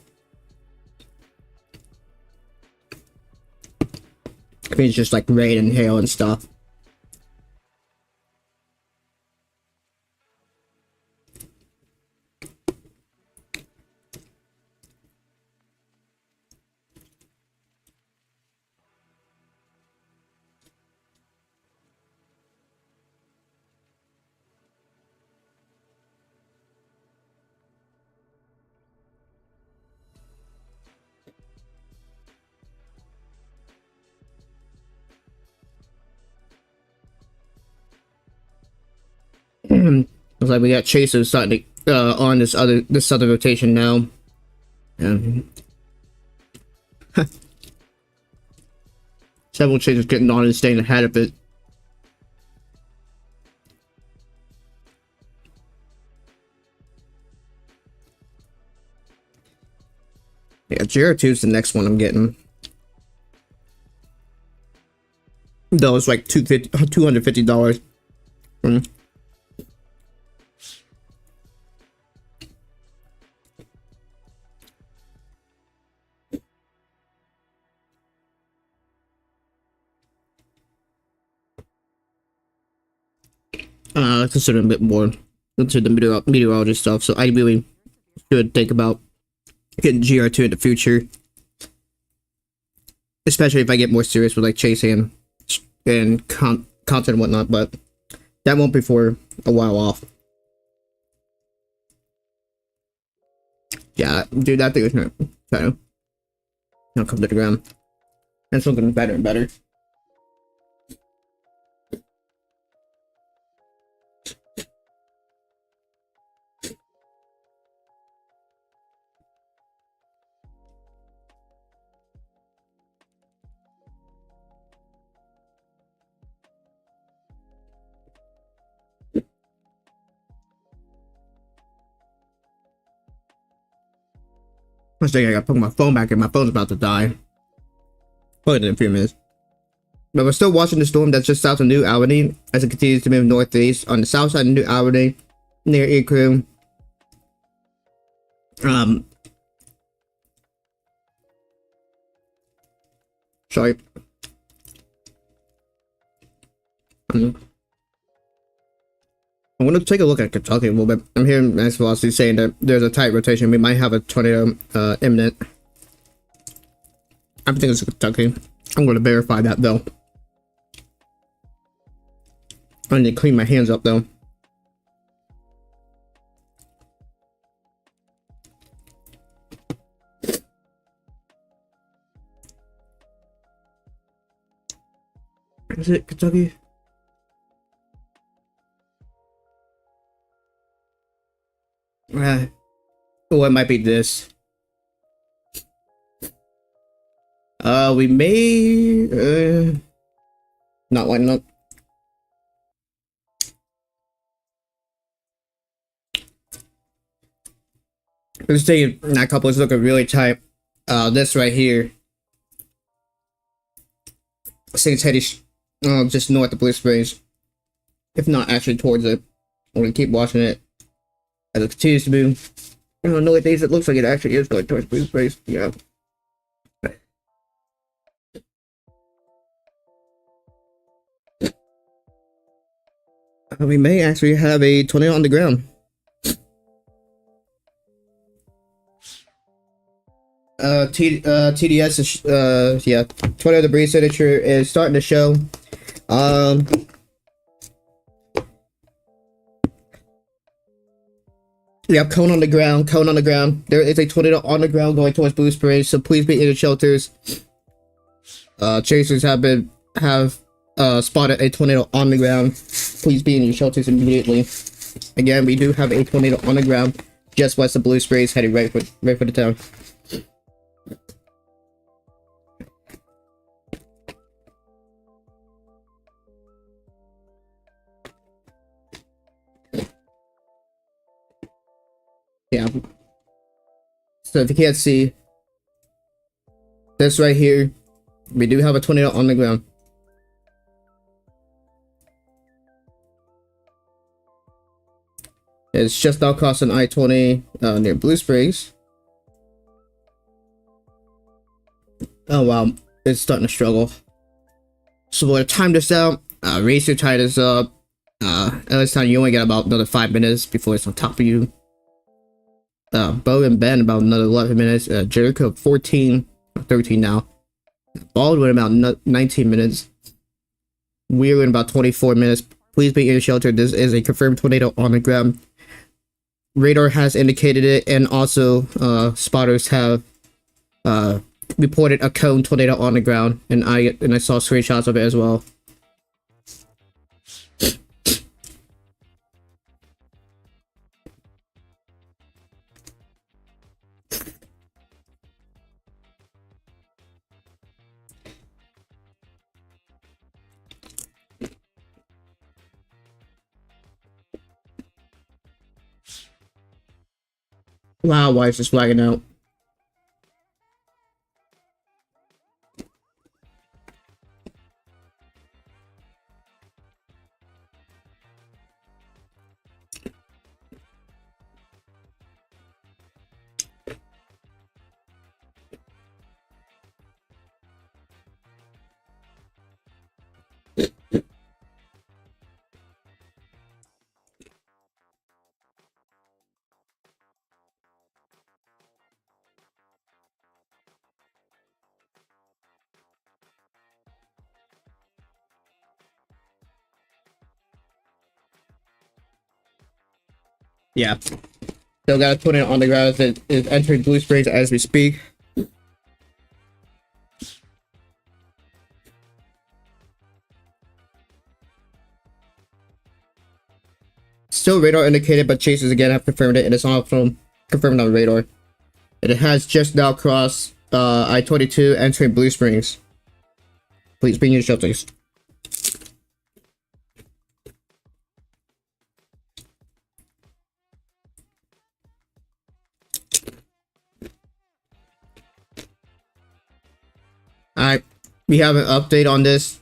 I mean, it's just like rain and hail and stuff. Looks like we got chasers starting to, on this other rotation now. Several chasers getting on and staying ahead of it. Yeah, GR2 is the next one I'm getting. Though it's like $250. Consider a bit more into the meteorology stuff, so I really should think about getting GR2 in the future. Especially if I get more serious with like chasing and content and whatnot, but that won't be for a while off. Yeah, dude, that thing is not kind of come to the ground. And it's looking better and better. I think I gotta put my phone back in. My phone's about to die. Probably in a few minutes. But we're still watching the storm that's just south of New Albany as it continues to move northeast on the south side of New Albany near Ecru. Sorry. I'm going to take a look at Kentucky a little bit. I'm hearing Max Velocity saying that there's a tight rotation. We might have a tornado imminent. I think it's Kentucky. I'm going to verify that though. I need to clean my hands up though. Is it Kentucky? Oh, it might be this. We may not lining up. Let's say that couple is looking really tight. This right here. Saints heading just north of Blue Springs, if not actually towards it. I'm gonna keep watching it as it continues to move. I don't know what days it looks like it actually is going towards Blue Springs. Yeah. We may actually have a tornado on the ground. TDS is yeah, tornado debris signature is starting to show. Yeah, cone on the ground, cone on the ground. There is a tornado on the ground going towards Blue Springs, so please be in your shelters. Chasers have spotted a tornado on the ground. Please be in your shelters immediately. Again, we do have a tornado on the ground just west of Blue Springs, heading right for the town. Yeah. So if you can't see this right here, we do have a tornado on the ground. It's just now crossing I-20 near Blue Springs. Oh wow, it's starting to struggle. So we're gonna time this out. Race your tires up. At this time you only got about another 5 minutes before it's on top of you. Bo and Ben about another 11 minutes. Jericho 13 now. Baldwin about 19 minutes. We're in about 24 minutes. Please be in your shelter. This is a confirmed tornado on the ground. Radar has indicated it, and also spotters have reported a cone tornado on the ground, and I saw screenshots of it as well. Wow, why is this flagging out? Yeah. Still got a tornado on the ground that is entering Blue Springs as we speak. Still radar indicated, but chasers again have confirmed it, and it's also confirmed on radar. And it has just now crossed I-22 entering Blue Springs. Please bring your shelters. we have an update on this.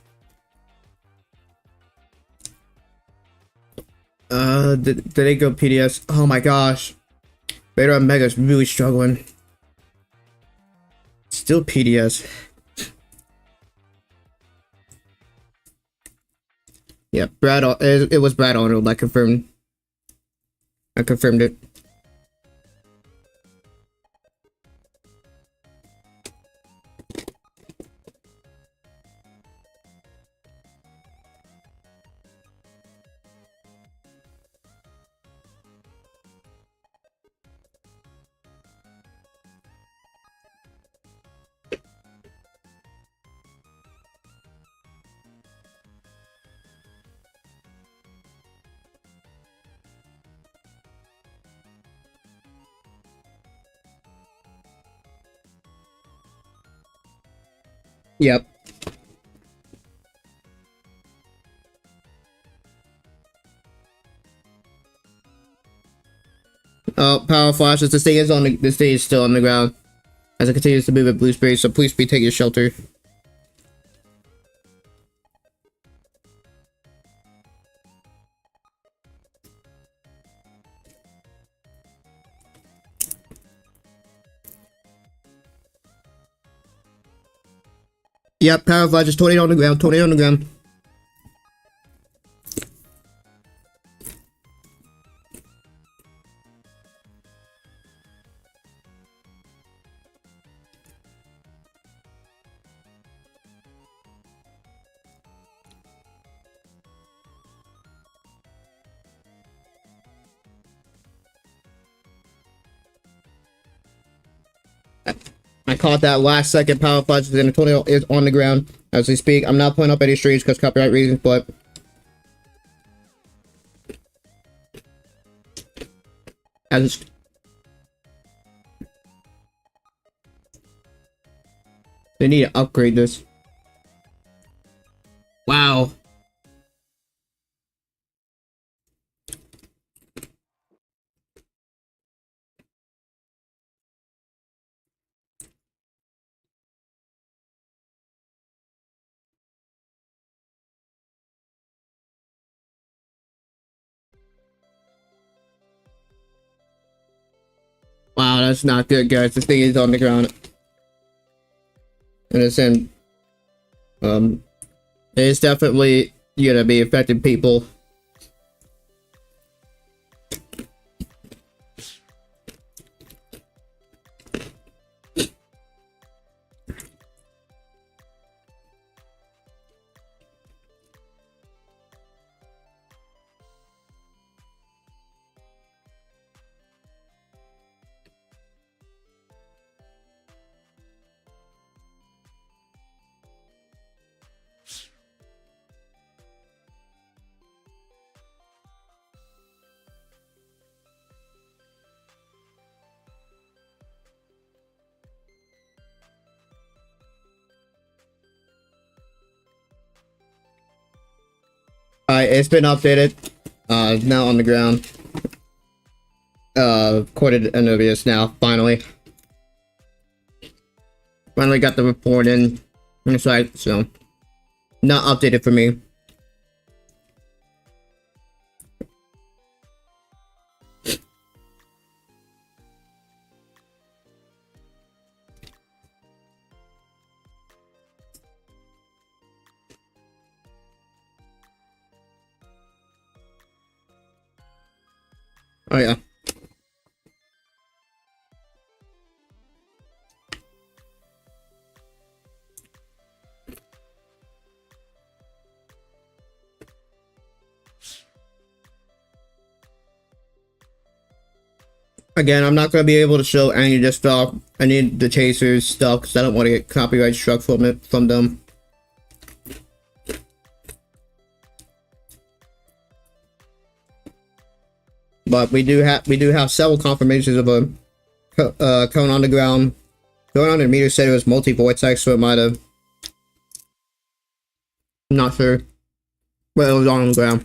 Did they go PDS? Oh my gosh. Radar and Mega's really struggling. Still PDS. Yeah, Brad. It was Brad Arnold. I confirmed. I confirmed it. Yep. Oh, power flashes. The stage is on the stage is still on the ground as it continues to move at blue space. So please be taking shelter. Yep, power flashes. Tornado on the ground. Tornado on the ground. I caught that last second power flash, and the tornado is on the ground as we speak. I'm not putting up any streams because copyright reasons, but as it's, they need to upgrade this. Wow. Wow, that's not good, guys. This thing is on the ground. And it's in, it's definitely gonna be affecting people. Alright, it's been updated. It's now on the ground. Quoted Anobius now, finally. Finally got the report in on the site, so not updated for me. Oh yeah. Again, I'm not going to be able to show any of this stuff, any of the chasers stuff, because I don't want to get copyright struck from them. But we do have several confirmations of a cone on the ground. Going on the meter said it was multi-vortex, so it might have. I'm not sure, but it was on the ground.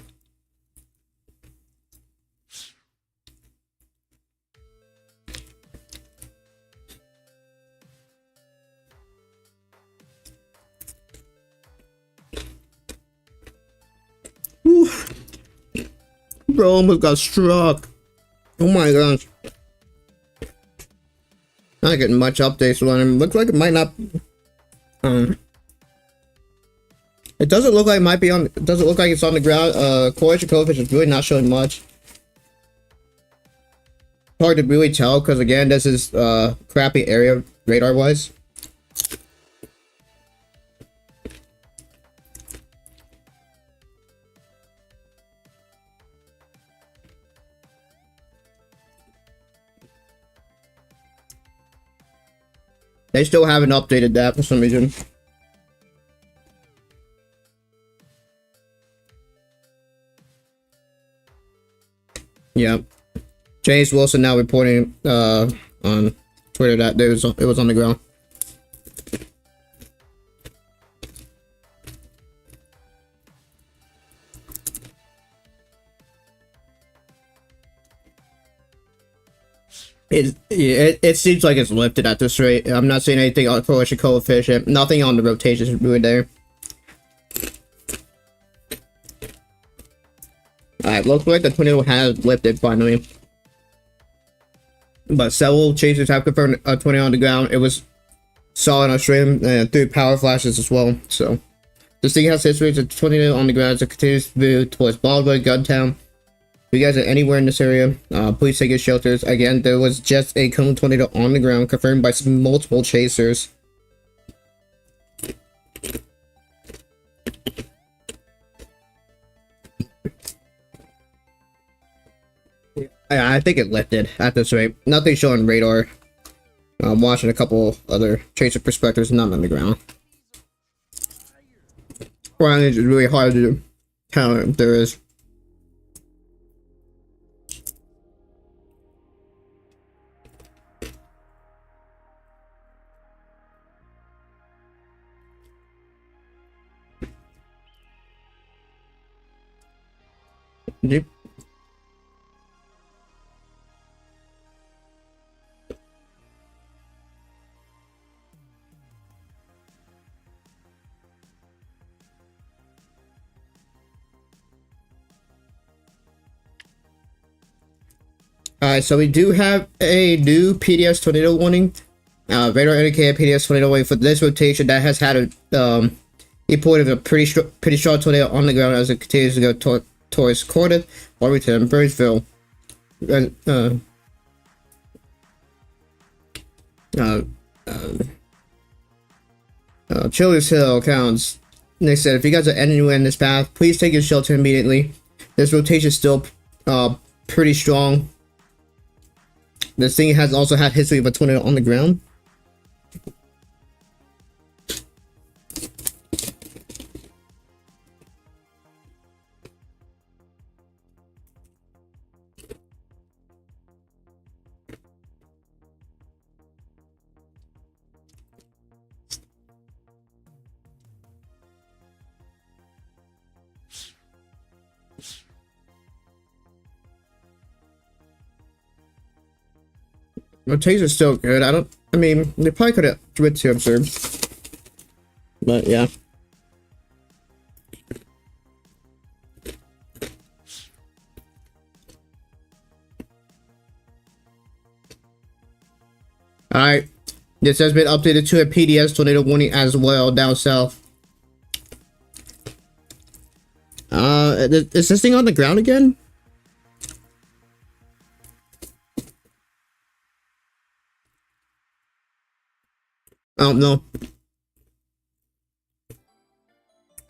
Bro, almost got struck. Oh my gosh. Not getting much updates on him. Looks like it might not. It doesn't look like it might be on. It doesn't look like it's on the ground. Collision coefficient is really not showing much. Hard to really tell because again, this is crappy area radar wise. They still haven't updated that for some reason. Yeah. James Wilson now reporting on Twitter that it was on the ground. It seems like it's lifted at this rate. I'm not seeing anything on collision coefficient. Nothing on the rotation is really there. Alright, looks like the tornado has lifted finally. But several chasers have confirmed a tornado on the ground. It was saw on our stream and through power flashes as well. So this thing has history. It's a tornado on the ground as it continues to move towards Baldwin, Guntown. If you guys are anywhere in this area, please take your shelters. Again, there was just a cone tornado on the ground confirmed by multiple chasers. I think it lifted at this rate. Nothing showing radar. I'm watching a couple other chaser perspectives, none on the ground. Well, it's really hard to tell if there is. Yep. Alright, so we do have a new PDS tornado warning. Radar indicated PDS tornado warning for this rotation that has had a report of a pretty strong tornado on the ground as it continues to go towards Cordon, Warrington, and Burnsville. Childers Hill counts. They said, if you guys are anywhere in this path, please take your shelter immediately. This rotation is still pretty strong. This thing has also had history of a tornado on the ground. Rotation's still good. I mean, they probably could have switched to observe. But yeah. Alright. This has been updated to a PDS tornado warning as well down south. Is this thing on the ground again? I don't know.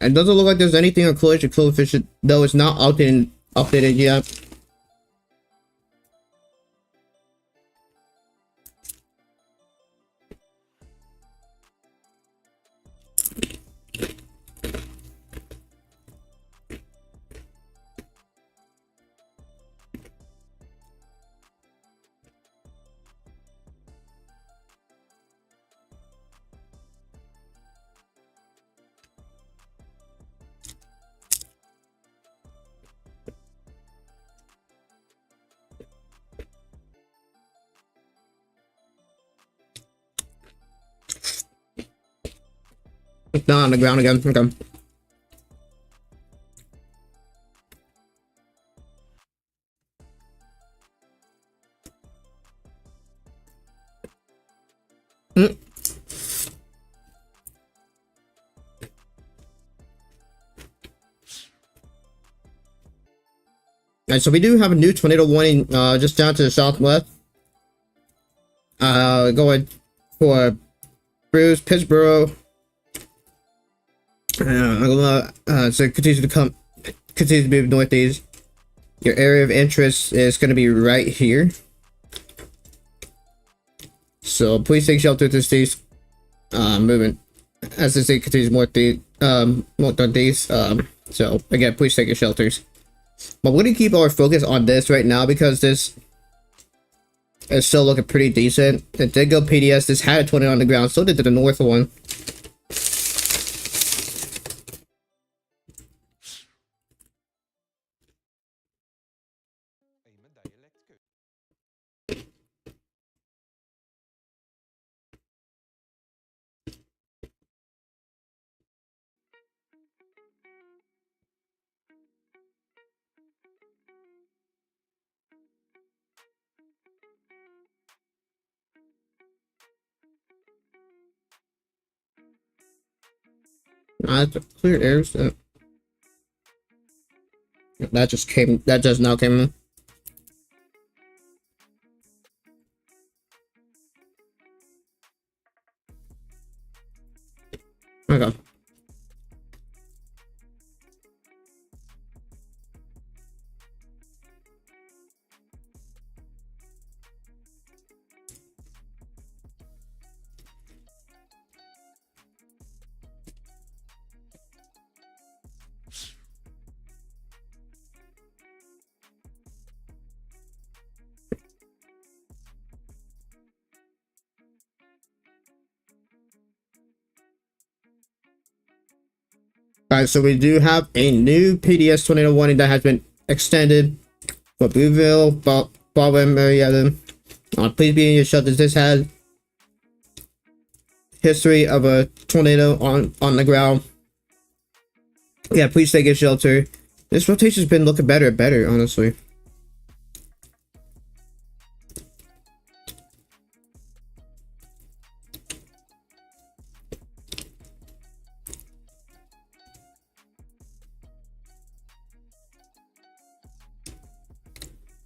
It doesn't look like there's anything on collision coefficient, though it's not updated yet. It's not on the ground again. Okay. Mm. Alright, so we do have a new tornado warning just down to the southwest. Going for Bruce, Pittsburgh. So continues to move northeast. Your area of interest is going to be right here. So please take shelter to states moving as the state continues northeast. So again, please take your shelters. But we're going to keep our focus on this right now because this is still looking pretty decent. It did go PDS. This had a 20 on the ground. So did the north one. That's a clear air. So that just now came in. Okay. Alright, so we do have a new PDS tornado warning that has been extended for Blueville, Bob, and Marietta. Please be in your shelters. This has history of a tornado on the ground. Yeah, please take your shelter. This rotation's been looking better and better, honestly.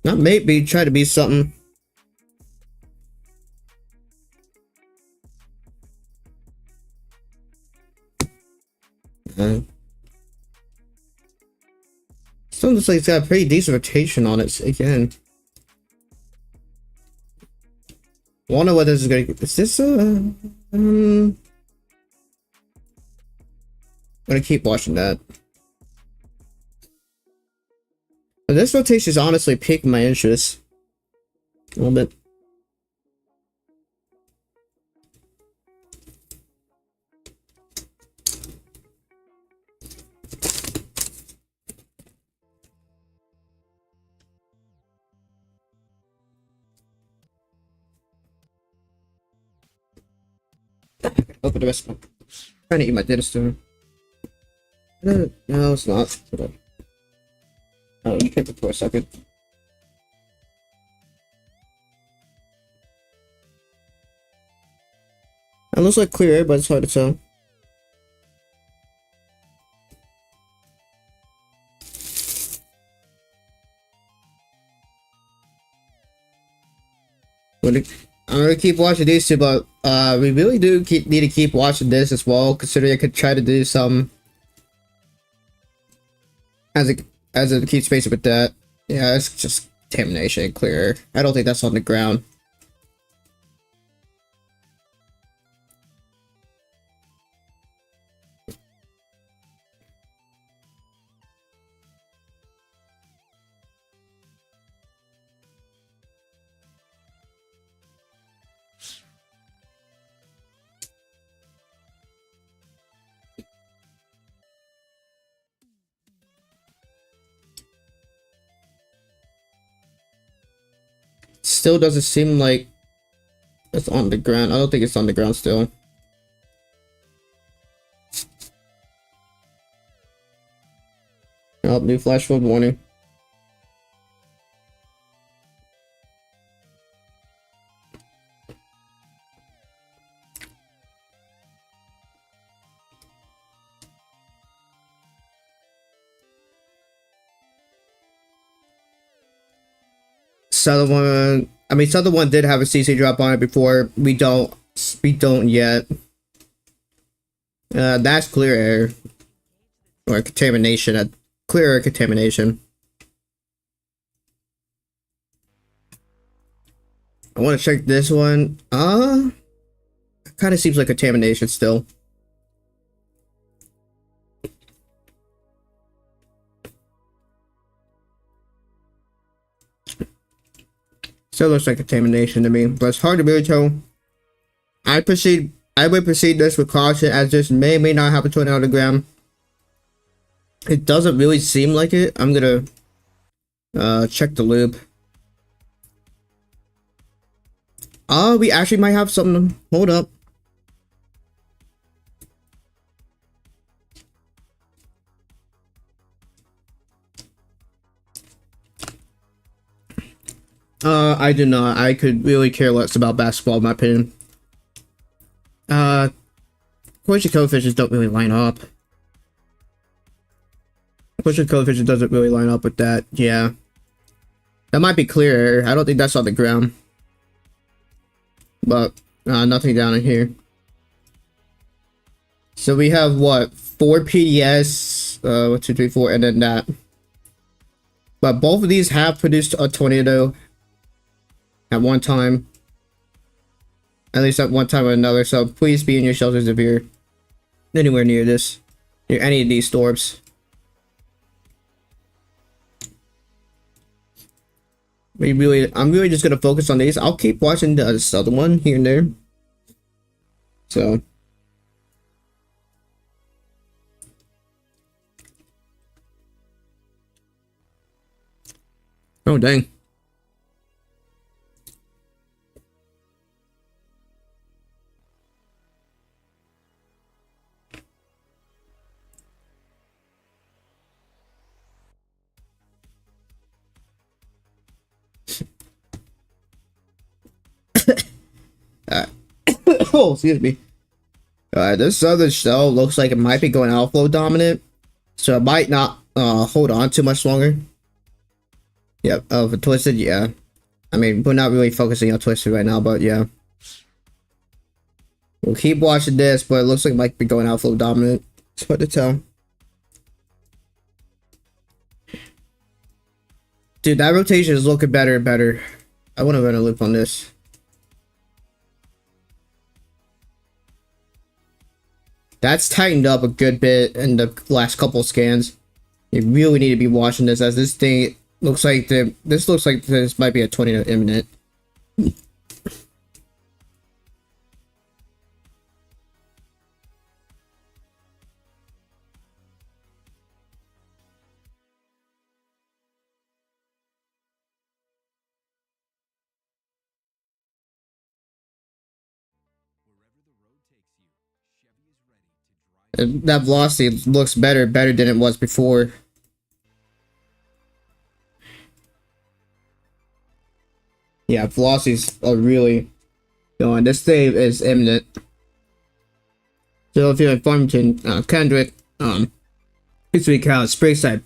Not maybe, try to be something. Still looks like it's got a pretty decent rotation on it again. Wonder what this is gonna. Is this I'm gonna keep watching that. But this rotation is honestly piqued my interest a little bit. Open the rest of my. Trying to eat my dinner soon. No, it's not. Oh, keep it for a second. It looks like clear air, but it's hard to tell. I'm gonna keep watching these two, but we really do need to keep watching this as well, considering I could try to do some as it keeps spacing with that. Yeah, it's just contamination, clear. I don't think that's on the ground. Still doesn't seem like it's on the ground. I don't think it's on the ground still. Oh, new flash flood warning. Southern one. I mean, Southern one did have a CC drop on it before. We don't. We don't yet. That's clear air or contamination. Clear air contamination. I want to check this one. Kind of seems like contamination still. Still looks like contamination to me, but it's hard to really tell. I would proceed this with caution, as this may or may not have a tornado gram. It doesn't really seem like it. I'm gonna check the loop. We actually might have something. Hold up. I do not. I could really care less about basketball, in my opinion. Quotient coefficients don't really line up. Quotient coefficient doesn't really line up with that. Yeah. That might be clear. I don't think that's on the ground. But, nothing down in here. So we have what? 4 PDS, 1, 2, 3, 4, and then that. But both of these have produced a tornado at one time. At least at one time or another. So please be in your shelters if you're anywhere near this. Near any of these storms. I'm really just gonna focus on these. I'll keep watching the southern one here and there. So. Oh, dang. Oh, excuse me. This other shell looks like it might be going outflow dominant, so it might not hold on too much longer. Yep. Oh, for Twisted, yeah. I mean, we're not really focusing on Twisted right now, but yeah. We'll keep watching this, but it looks like it might be going outflow dominant. It's hard to tell. Dude, that rotation is looking better and better. I want to run a loop on this. That's tightened up a good bit in the last couple scans. You really need to be watching this, as this thing looks like this might be a tornado imminent. That velocity looks better than it was before. Yeah, velocities are really going. This thing is imminent. So if you're in Farmington, Kendrick, Eastwood County, Springside,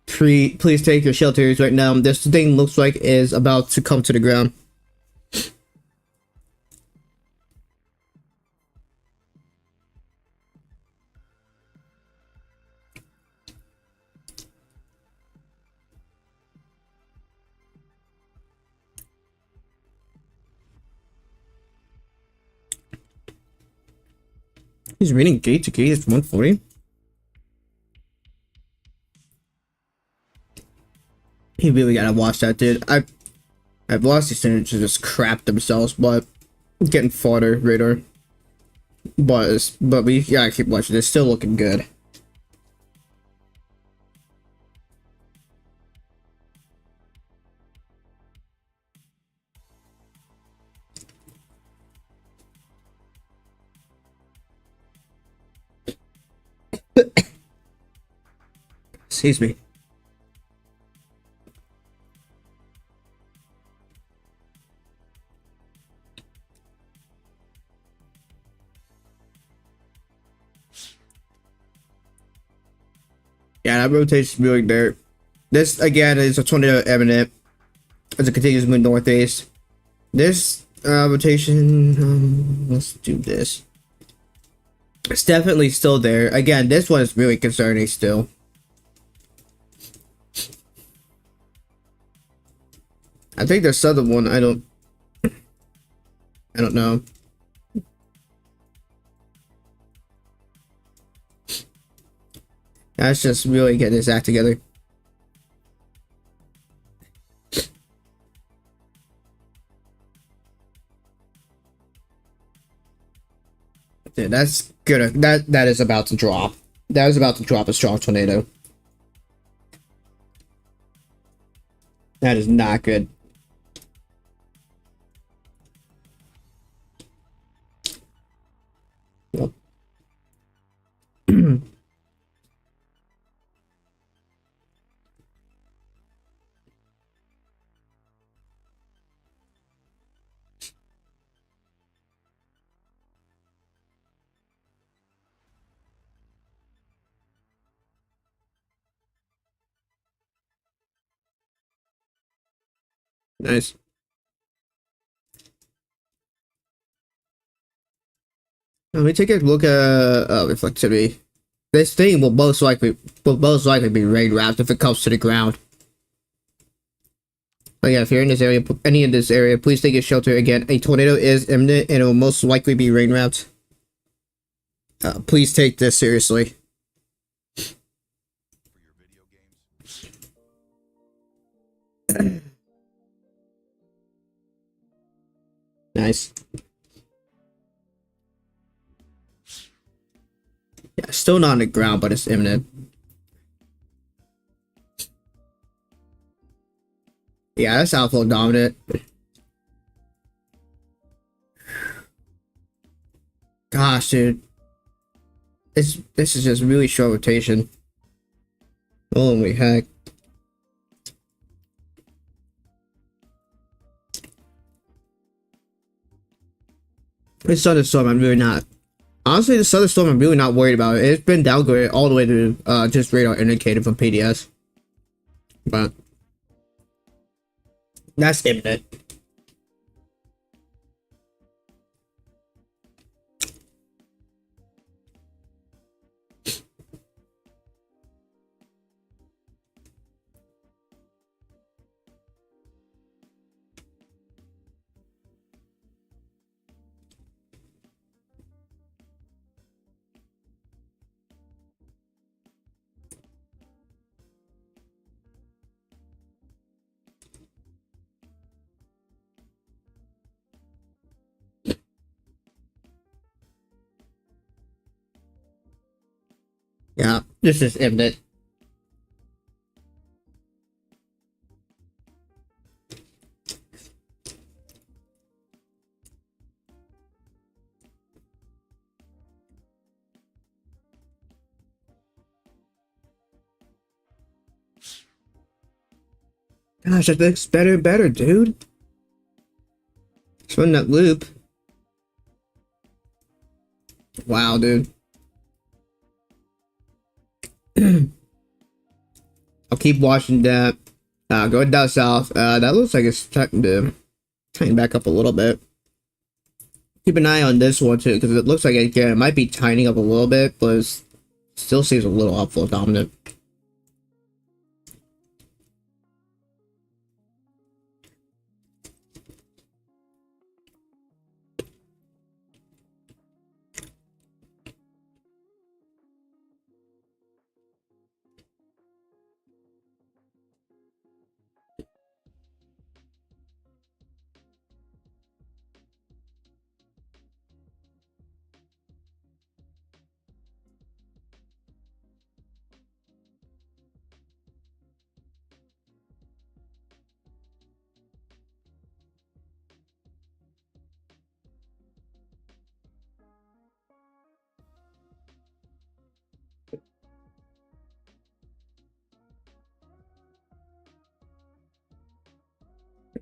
please take your shelters right now. This thing looks like is about to come to the ground. He's reading gate to gate at 140. He really gotta watch that, dude. I've lost these things to just crap themselves, but getting fodder radar. But we gotta keep watching. It's still looking good. Excuse me. Yeah, that rotation's really there. This again is a tornado imminent as it continues to move northeast. This rotation, let's do this. It's definitely still there. Again, this one is really concerning still. I think the southern one, I don't know. That's just really getting his act together. Dude, that's gonna that is about to drop. That is about to drop a strong tornado. That is not good. Yep. Nice. Let me take a look at reflectivity. This thing will most likely be rain wrapped if it comes to the ground. But yeah, if you're in this area, any in this area, please take a shelter. Again, a tornado is imminent and it will most likely be rain wrapped. Please take this seriously. Nice. Yeah, still not on the ground, but it's imminent. Yeah, that's outflow dominant. Gosh, dude. This is just really short rotation. Holy heck. This thunderstorm, I'm really not. Honestly, the thunderstorm, I'm really not worried about it. It's been downgraded all the way to just radar indicated from PDS. But that's imminent. Yeah, this is imminent. Gosh, it looks better and better, dude. Let's run that loop. Wow, dude. I'll keep watching that. Going down south. That looks like it's starting to tighten back up a little bit. Keep an eye on this one too, because it looks like again it might be tightening up a little bit, but it still seems a little upflow dominant.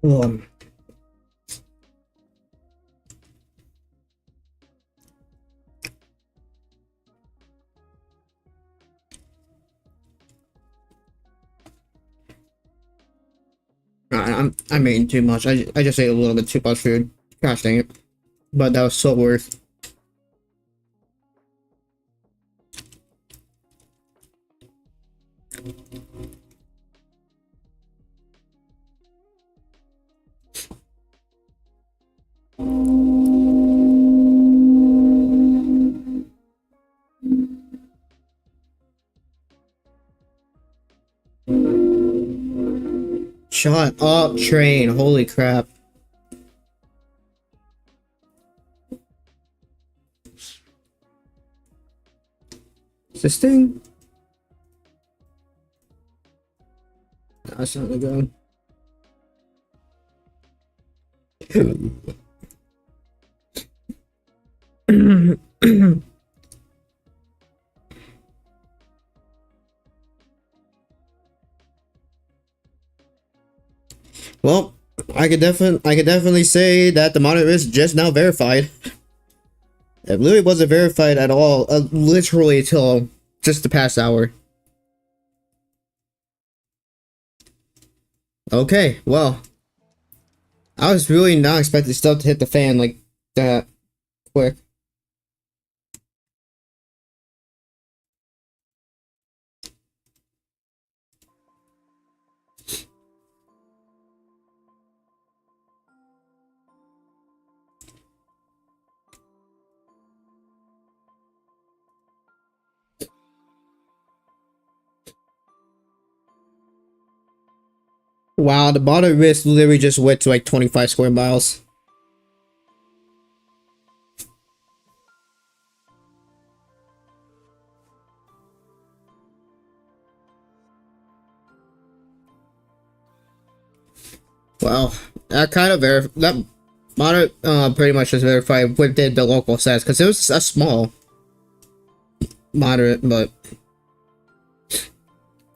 Um, I made too much. I just ate a little bit too much food. Gosh dang it. But that was so worth. Shut up, train. Holy crap. Is this thing? That's not the gun. Well, I could definitely say that the monitor is just now verified. It literally wasn't verified at all, literally until just the past hour. Okay, well, I was really not expecting stuff to hit the fan like that quick. Wow, the bottom risk literally just went to like 25 square miles. Wow, that kind of that monitor pretty much just verified within the local size because it was a small moderate, but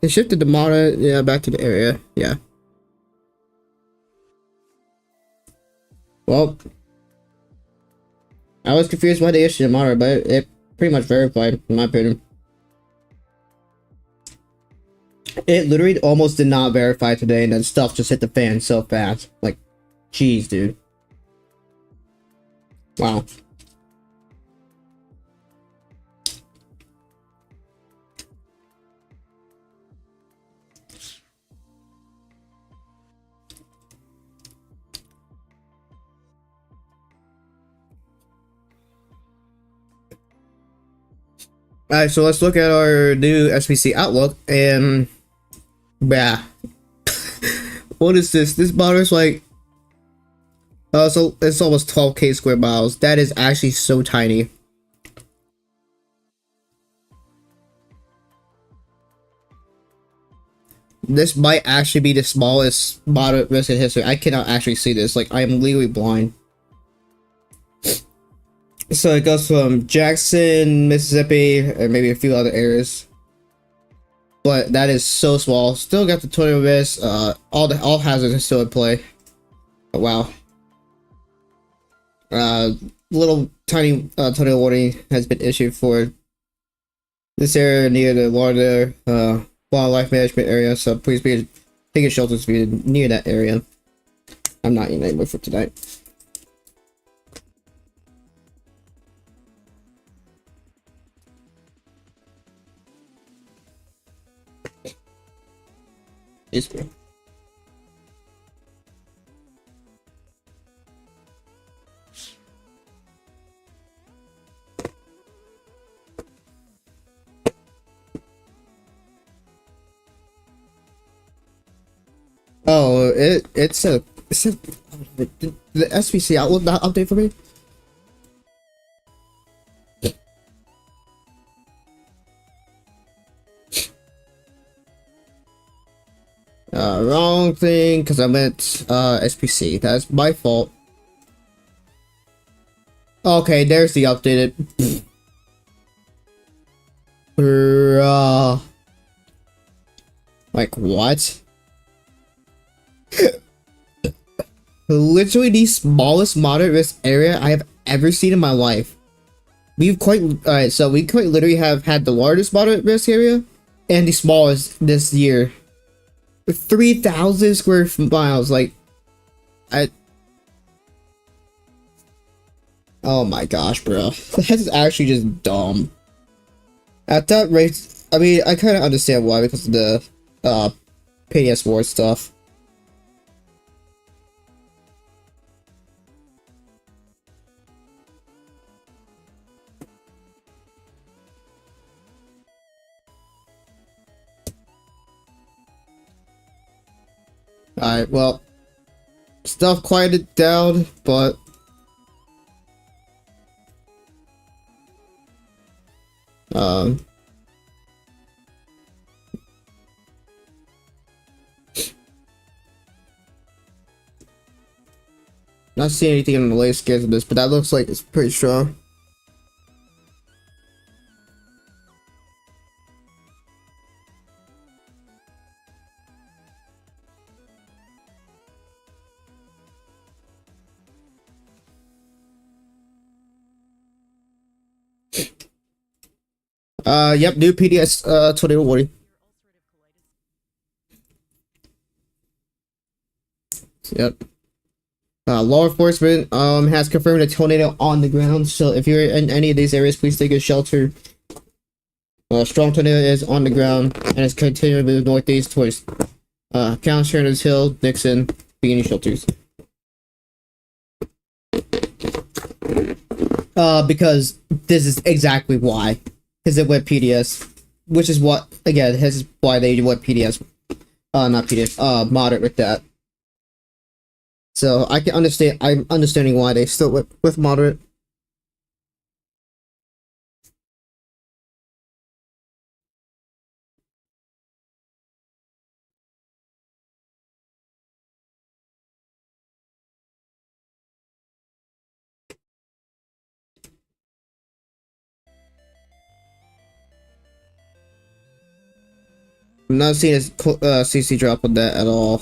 they shifted the monitor, yeah, back to the area, yeah. Well, I was confused why they issued a monitor, but it pretty much verified, in my opinion. It literally almost did not verify today, and then stuff just hit the fan so fast. Like, jeez, dude. Wow. Alright, so let's look at our new SPC outlook, and yeah. What is this? This monitor is like, so it's almost 12k square miles. That is actually so tiny. This might actually be the smallest monitor risk in history. I cannot actually see this. Like, I am legally blind. So it goes from Jackson, Mississippi, and maybe a few other areas. But that is so small. Still got the tornado risk. All hazards are still in play. But wow. Little tiny tornado warning has been issued for this area near the water wildlife management area. So please be taking shelters if you're near that area. I'm not eating anymore for tonight. It's cool. Oh, it's a the SPC outlook not update for me. Wrong thing, because I meant SPC. That's my fault. Okay, there's the updated. Like what? Literally the smallest moderate risk area I have ever seen in my life. We've quite alright, so we quite literally have had the largest moderate risk area and the smallest this year. 3,000 square miles. Like, I. Oh my gosh, bro. That's actually just dumb. At that rate, I mean, I kind of understand why, because of the PDS War stuff. Alright, well, stuff quieted down, but not seeing anything in the latest scans of this, but that looks like it's pretty strong. Yep, new PDS tornado warning. Yep. Law enforcement has confirmed a tornado on the ground. So if you're in any of these areas, please take a shelter. Strong tornado is on the ground and is continuing to move northeast towards Count Sheridan's Hill, Dixon, beginning shelters. Because this is exactly why. Because it went PDS, which is what, again, this is why they went PDS, not PDS, moderate with that. So I can understand, I'm understanding why they still went with moderate. I'm not seeing a CC drop on that at all.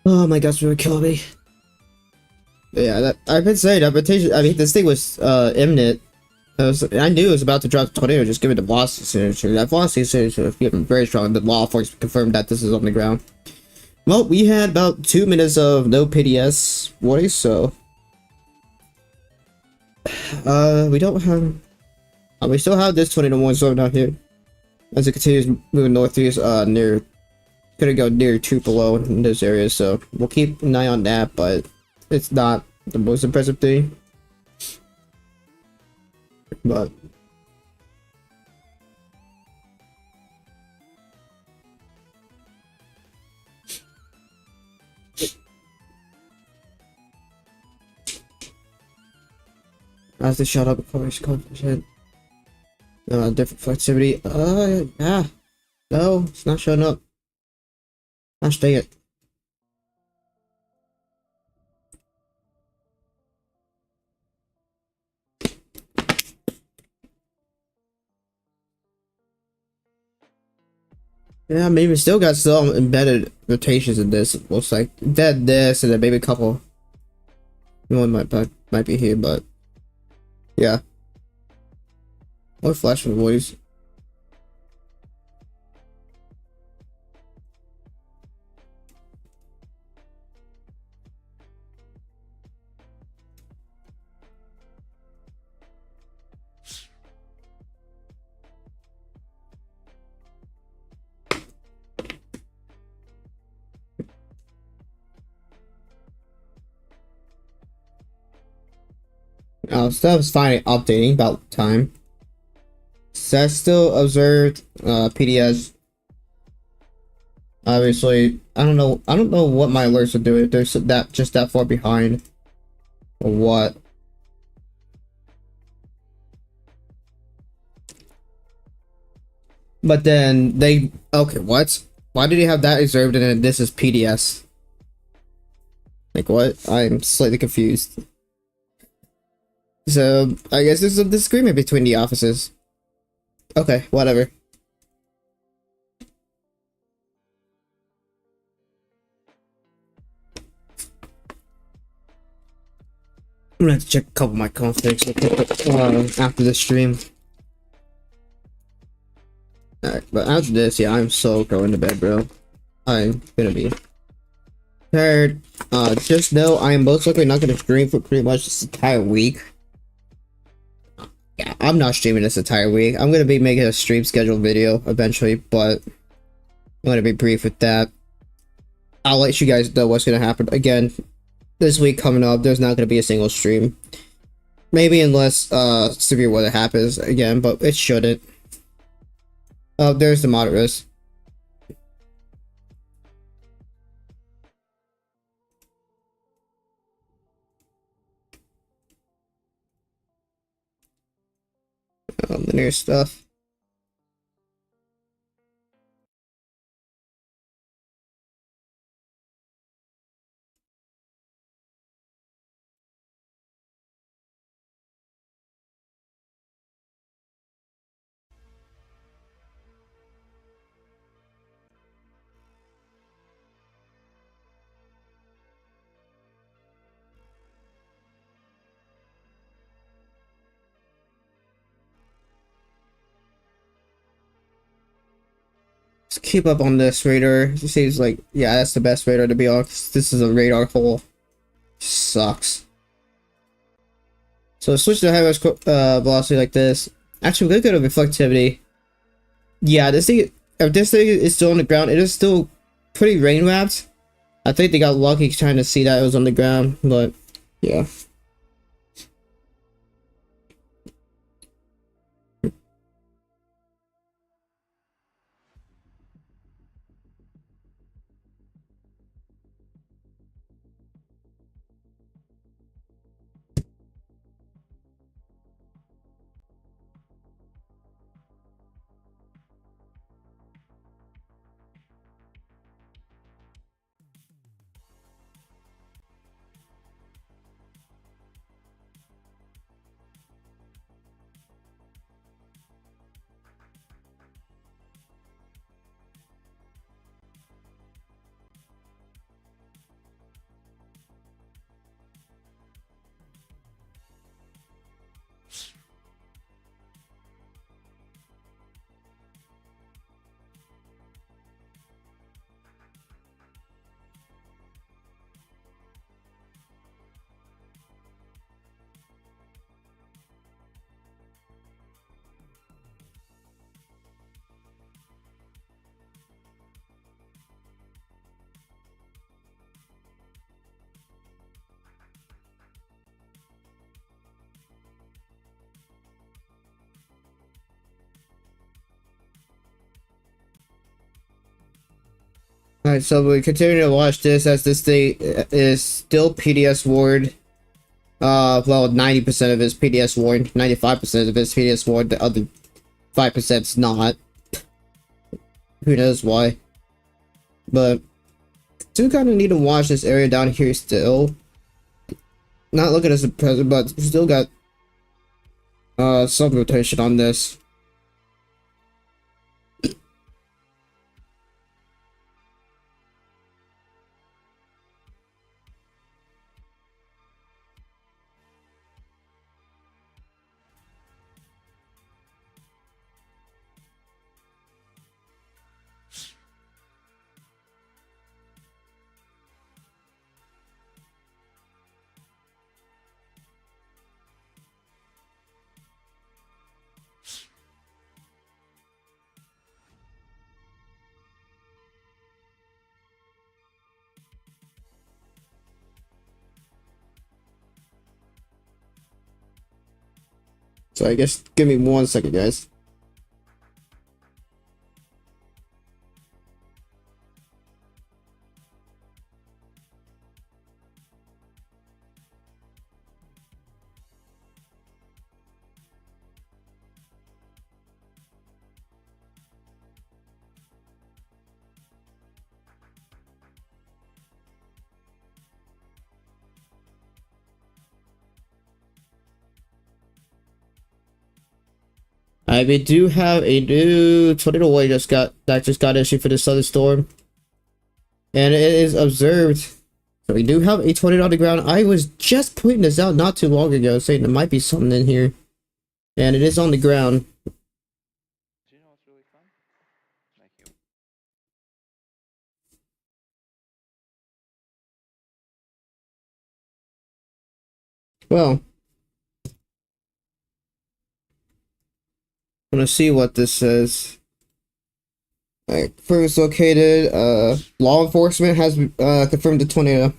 Oh my gosh, it would kill me. Yeah, that, I've been saying, I mean, this thing was imminent. I knew it was about to drop the tornado, just give it the velocity signature. That velocity signature is getting very strong. The law enforcement confirmed that this is on the ground. Well, we had about 2 minutes of no PDS warnings, so we don't have. We still have this tornado warning zone down here as it continues moving northeast. Near, gonna go near Tupelo in this area, so we'll keep an eye on that. But it's not the most impressive thing. But as they shot up, of course, coefficient. Different flexibility. Yeah. No, it's not showing up. Gosh dang it. Yeah, maybe still got some embedded rotations in this. It looks like dead this and then maybe a couple. One might be here, but yeah. More flashing voice. Stuff is finally updating about time. Set still observed PDS Obviously, I don't know. I don't know what my alerts are doing. If they're that just that far behind, or what. But then they okay. What? Why did he have that reserved and then this is PDS? Like what? I'm slightly confused. So I guess there's a disagreement between the offices. Okay, whatever. I'm gonna have to check a couple of my configs after the stream. Alright, but after this, yeah, I'm so going to bed, bro. I'm gonna be tired. Just know I am most likely not gonna stream for pretty much this entire week. Yeah, I'm not streaming this entire week. I'm gonna be making a stream schedule video eventually, but I'm gonna be brief with that. I'll let you guys know what's gonna happen. Again, this week coming up, there's not gonna be a single stream. Maybe unless severe weather happens again, but it shouldn't. Oh, there's the moderate risk. Linear stuff. Just keep up on this radar. It seems like, yeah, that's the best radar to be on. This is a radar hole. Sucks. So switch to high velocity like this. Actually, we're gonna go to reflectivity. Yeah, this thing, if this thing is still on the ground, it is still pretty rain wrapped. I think they got lucky trying to see that it was on the ground, but yeah. Alright, so we continue to watch this as this thing is still PDS ward. Well, 90% of it's PDS ward, 95% of it's PDS ward, the other 5% is not. Who knows why. But, do kind of need to watch this area down here still. Not looking as a present, but we still got some rotation on this. So I guess give me 1 second, guys. We do have a new tornado warning that just got issued for the southern storm, and it is observed. So we do have a tornado on the ground. I was just pointing this out not too long ago, saying there might be something in here, and it is on the ground. Do you know what's really fun? Thank you. Well, I'm gonna see what this says. Alright, first located. Law enforcement has confirmed the tornado.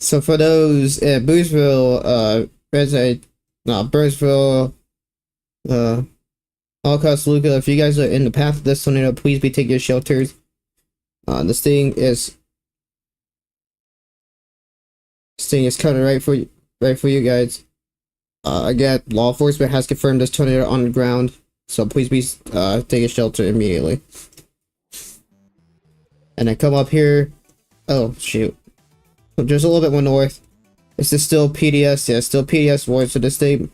So for those at Boothville, Burnsville, Holocaust, Luca, if you guys are in the path of this tornado, please be taking your shelters. This thing is coming right for you guys. Again, law enforcement has confirmed this tornado on the ground, so please be taking shelter immediately. And then come up here. Oh shoot. Just a little bit more north. Is this still PDS? Yeah, still PDS ward. So this thing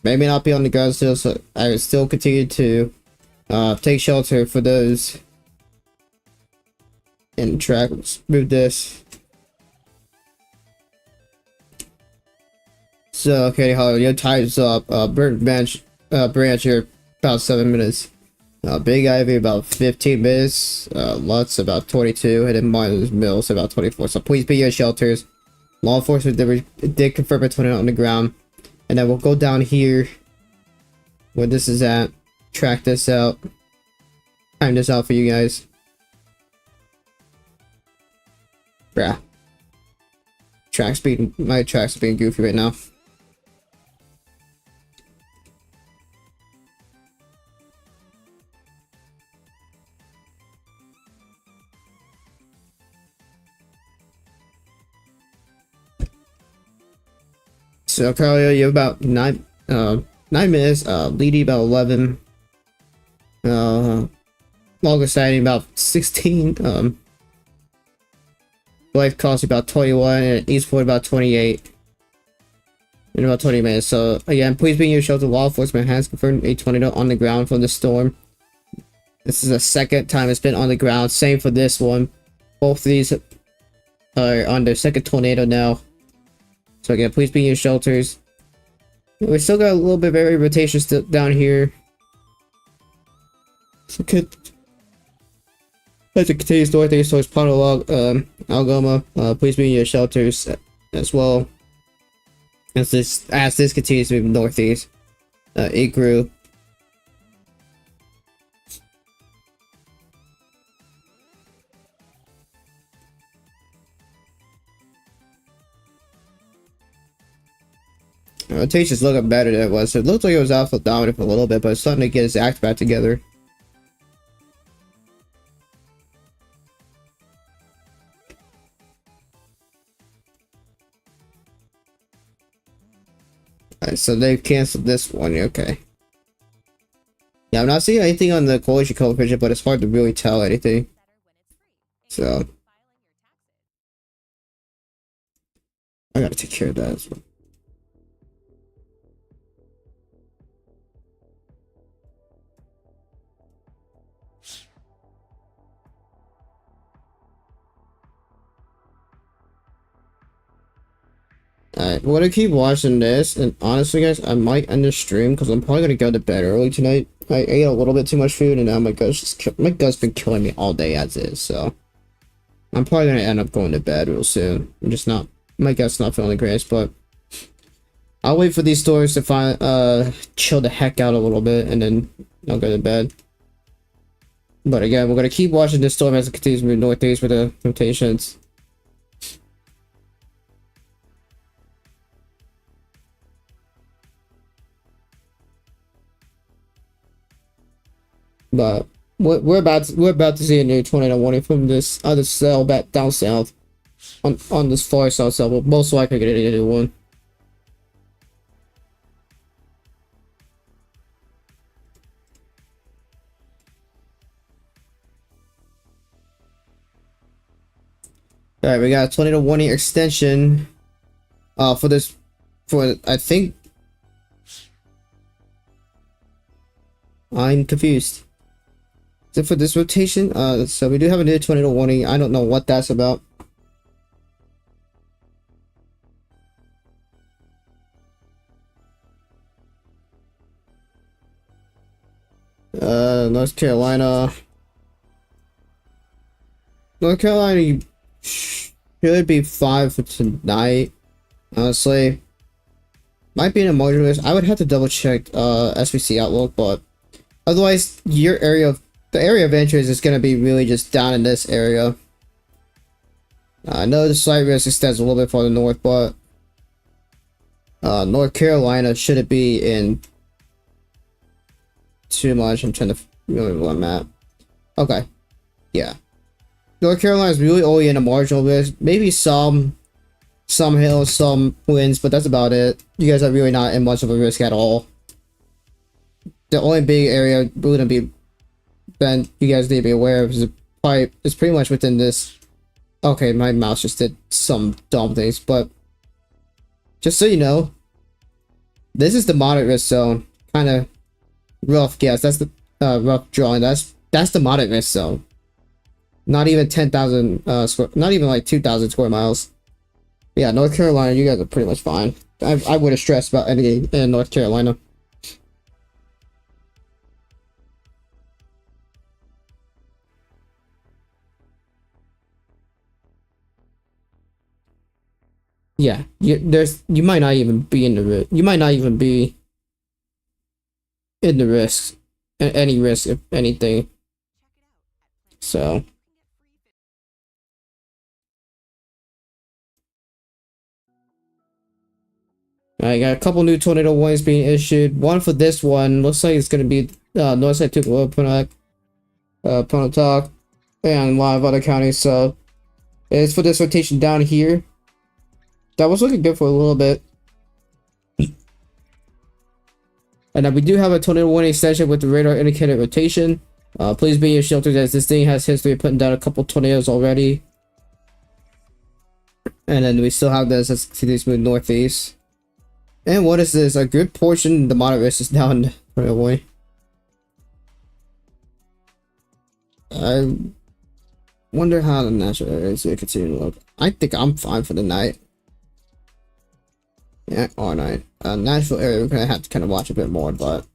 maybe not be on the ground still. So I would still continue to take shelter for those. And track. Let's move this. So okay, your time's up. Branch here about 7 minutes. Big Ivy about 15 minutes. Lutz about 22, and then Martin's Mills about 24. So please be your shelters. Law enforcement did confirm a tornado on the ground, and then we'll go down here where this is at. Track this out. Time this out for you guys. Bruh. My tracks are being goofy right now. So Carly, you have about 9 minutes, Leedy about 11, longer sighting about 16, life cost about 21, and Eastport about 28 in about 20 minutes. So again, please be in your shelter. Law enforcement has confirmed a tornado on the ground from the storm. This is the second time it's been on the ground. Same for this one. Both of these are on their second tornado now. So again, please be in your shelters. We still got a little bit of rotation still down here. So as it continues northeast towards Algoma, please be in your shelters as well. As this continues to move northeast, it grew. Rotation's looking better than it was. So it looked like it was alpha dominant for a little bit, but it's starting to get its act back together. Alright, so they've canceled this one. Okay. Yeah, I'm not seeing anything on the coalition coefficient, but it's hard to really tell anything. So I gotta take care of that as well. Alright, we're gonna keep watching this, and honestly guys, I might end the stream because I'm probably gonna go to bed early tonight. I ate a little bit too much food, and now my gut's been killing me all day as is, so I'm probably gonna end up going to bed real soon. I'm just not, my gut's not feeling the greatest, but I'll wait for these stores to chill the heck out a little bit, and then I'll go to bed. But again, we're gonna keep watching this storm as it continues to move northeast with the rotations. But we're about to see a new tornado warning from this other cell back down south on this far south cell. We'll most likely get a new one. All right, we got a tornado warning extension. For this, for I think I'm confused. Is it for this rotation? So we do have a new tornado warning. I don't know what that's about. North Carolina. North Carolina should be fine for tonight. Honestly, might be an marginal risk. I would have to double check SVC outlook, but otherwise, your area of the area of interest is going to be really just down in this area. I know the slight risk extends a little bit farther north, but North Carolina shouldn't be in too much. I'm trying to remember what map. Okay, yeah. North Carolina is really only in a marginal risk. Maybe some hills, some winds, but that's about it. You guys are really not in much of a risk at all. The only big area wouldn't be then you guys need to be aware of is probably is pretty much within this. Okay, my mouse just did some dumb things, but just so you know, this is the moderate risk zone. Kind of rough guess. That's the rough drawing. That's the moderate risk zone. Not even 10,000 square. Not even like 2,000 square miles. Yeah, North Carolina, you guys are pretty much fine. I would have stressed about anything in North Carolina. Yeah, you might not even be in the risk. You might not even be in the risk, any risk if anything. So I got a couple new tornado warnings being issued. One for this one looks like it's gonna be north side to Pontotoc, and a lot of other counties. So it's for this rotation down here. That was looking good for a little bit. And now we do have a tornado warning extension with the radar indicated rotation. Please be in your shelters as this thing has history of putting down a couple tornadoes already. And then we still have this as continues to move northeast. And what is this? A good portion of the moderate risk is now in the tornado warning. I wonder how the natural areas will continue to look. I think I'm fine for the night. Yeah, all night. Natural area, we're gonna have to kind of watch a bit more, but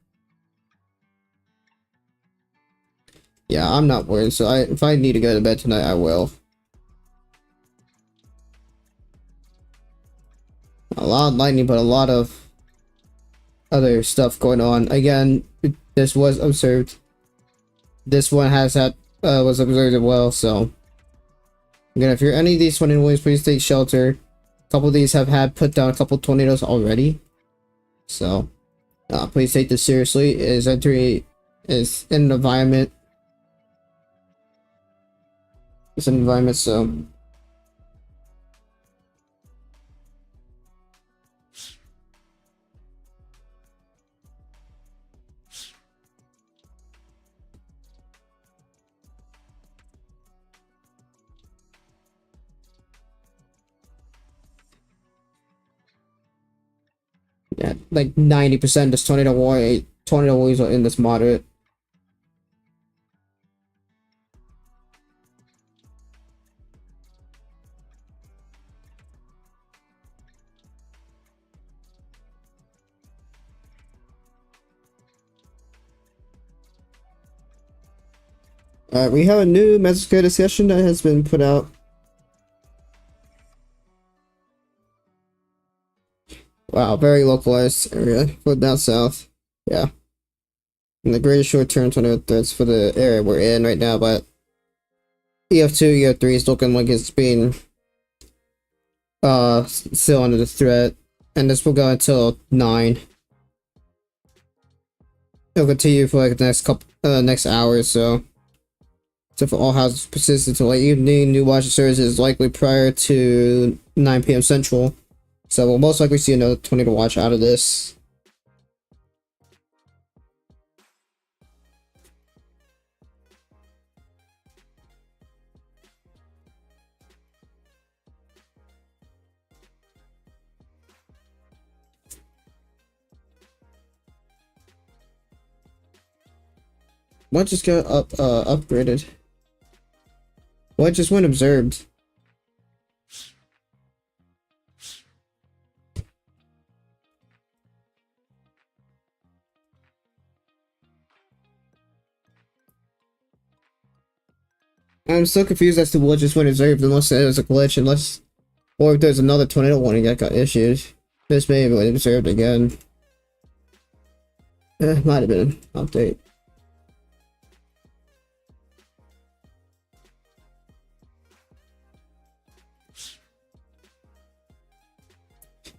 yeah, I'm not worried. So if I need to go to bed tonight, I will. A lot of lightning, but a lot of other stuff going on. Again, this was observed. This one has had was observed as well. So again, if you're any of these 20 ways, please take shelter. A couple of these have had put down a couple tornadoes already. So please take this seriously. It is entering is in an environment. It's an environment, so yeah, like 90% of this tornado warnings are in this moderate. We have a new Mexico discussion that has been put out. Wow, very localized area for down south. Yeah. And the greatest short-term tornado threats for the area we're in right now, but EF2, EF3 is looking like it's being still under the threat. And this will go until 9. It'll continue for like the next hour or so. So for all houses persistent until late evening, new watch service is likely prior to 9 p.m. Central. So we'll most likely see another tornado watch out of this. What just got upgraded? What just went observed? I'm so confused as to what just went observed, unless it was a glitch, or if there's another tornado warning that got issued. This may have been observed again. Might have been an update.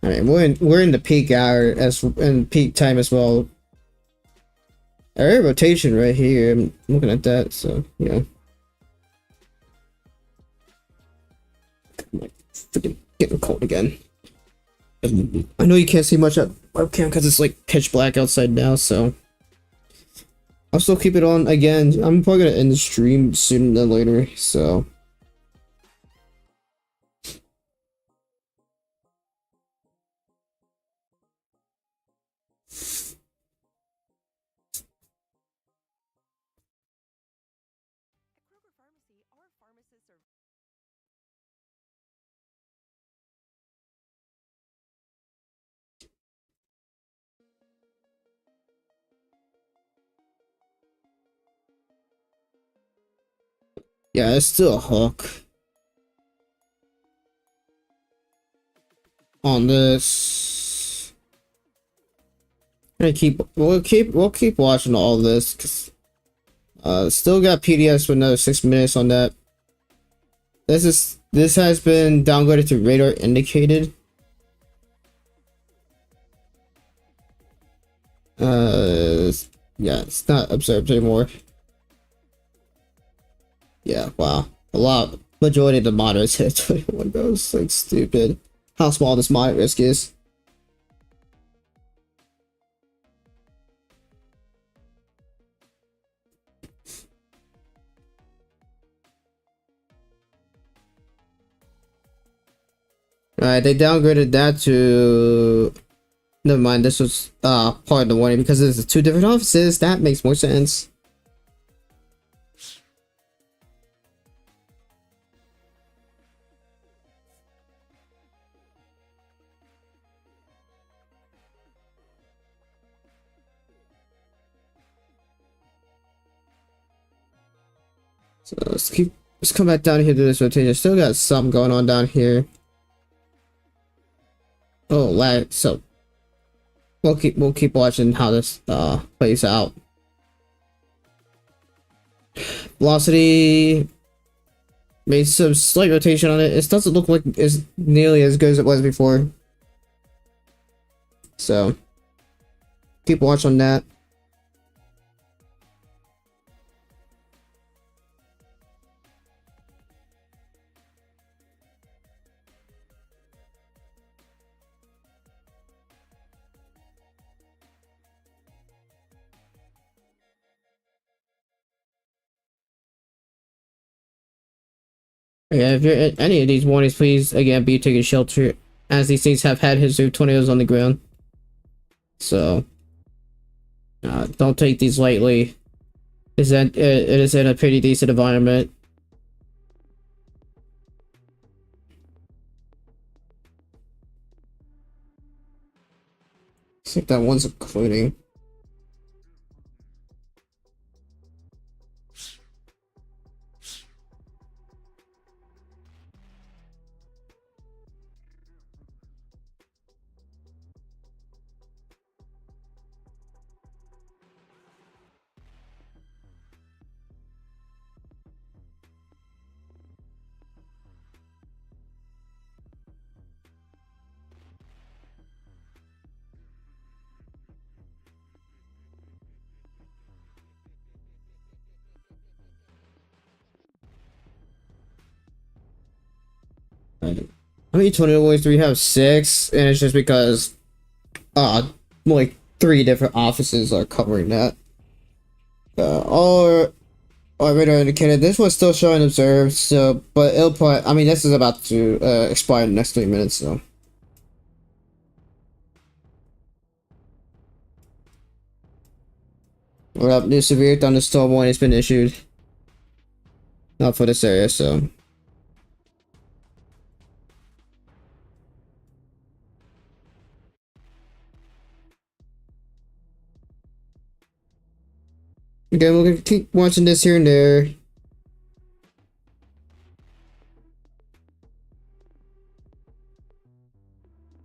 Alright, we're in the peak hour in peak time as well. Our rotation right here, I'm looking at that, so yeah. I'm like freaking getting cold again. I know you can't see much at webcam because it's like pitch black outside now, so I'll still keep it on again. I'm probably gonna end the stream sooner than later, so. At Kroger Pharmacy, our pharmacists are Yeah, it's still a hook on this. We'll keep watching all this, cause still got PDFs for another 6 minutes on that. This has been downgraded to radar indicated. Yeah, it's not observed anymore. Yeah, wow. Majority of the moderates hit 21 goes. Like, stupid. How small this moderate risk is. Alright, they downgraded that to... Never mind, this was part of the warning because there's 2 different offices. That makes more sense. So let's come back down here to this rotation. Still got something going on down here. Oh, lag. So we'll keep watching how this plays out. Velocity made some slight rotation on it. It doesn't look like it's nearly as good as it was before. So keep watch on that. Yeah, if you're at any of these warnings, please again be taking shelter, as these things have had history of tornadoes on the ground. So don't take these lightly. It is in a pretty decent environment. See if that one's including. How many tornado warnings do we have? 6, and it's just because like 3 different offices are covering that. All radar indicated. This one's still showing observed, so but it'll probably, I mean, this is about to expire in the next 3 minutes, so. What up? New severe thunderstorm warning has been issued. Not for this area, so. Okay, we're gonna keep watching this here and there. The chicken or the egg? The question isn't which came first.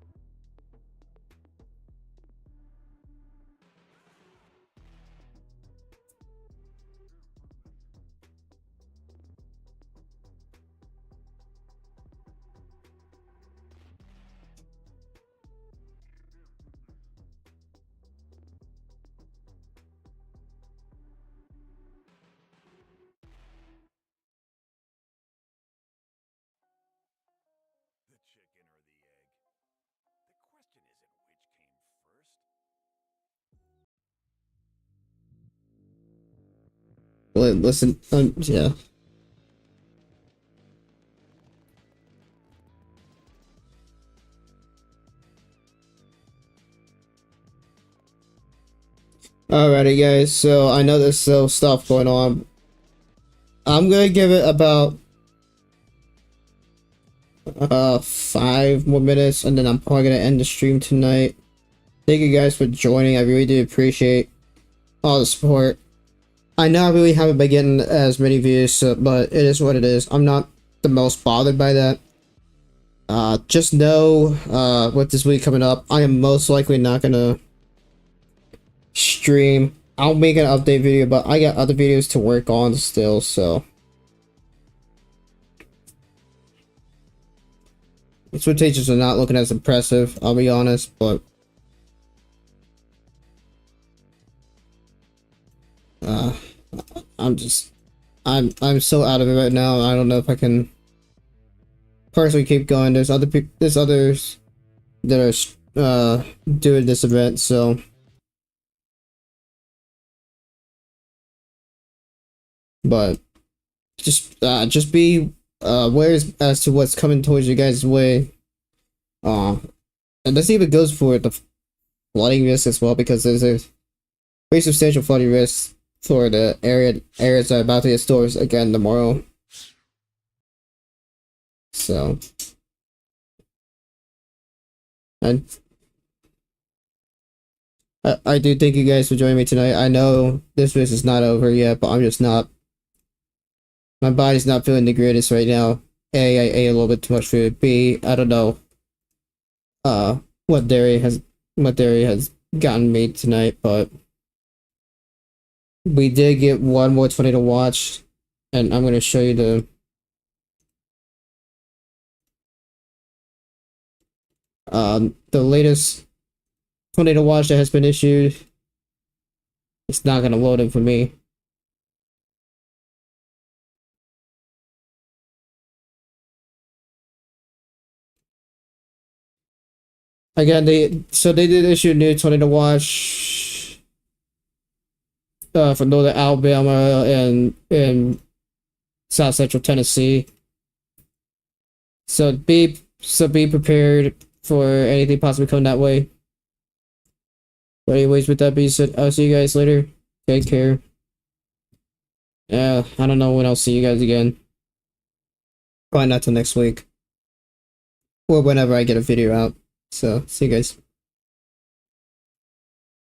Listen, yeah. Alrighty, guys. So I know there's still stuff going on. I'm gonna give it about 5 more minutes, and then I'm probably gonna end the stream tonight. Thank you guys for joining. I really do appreciate all the support. I know I really haven't been getting as many views, but it is what it is. I'm not the most bothered by that. Just know, with this week coming up, I am most likely not gonna stream. I'll make an update video, but I got other videos to work on still, so. Expectations are not looking as impressive, I'll be honest, but. I'm so out of it right now. I don't know if I can personally keep going. There's others that are doing this event, so but just be aware as to what's coming towards you guys' way. And this even goes for the flooding risk as well, because there's a very substantial flooding risk for the areas that are about to get stores again tomorrow. So, and I do thank you guys for joining me tonight. I know this race is not over yet, but I'm just not. My body's not feeling the greatest right now. A, I ate a little bit too much food. B, I don't know. What dairy has gotten me tonight, but we did get one more 20 to watch, and I'm gonna show you the latest 20 to watch that has been issued. It's not gonna load it for me. Again, they did issue a new 20 to watch for Northern Alabama and South Central Tennessee. So be prepared for anything possibly coming that way. But anyways, with that being said, I'll see you guys later. Take care. I don't know when I'll see you guys again. Probably not till next week. Or whenever I get a video out. So, see you guys.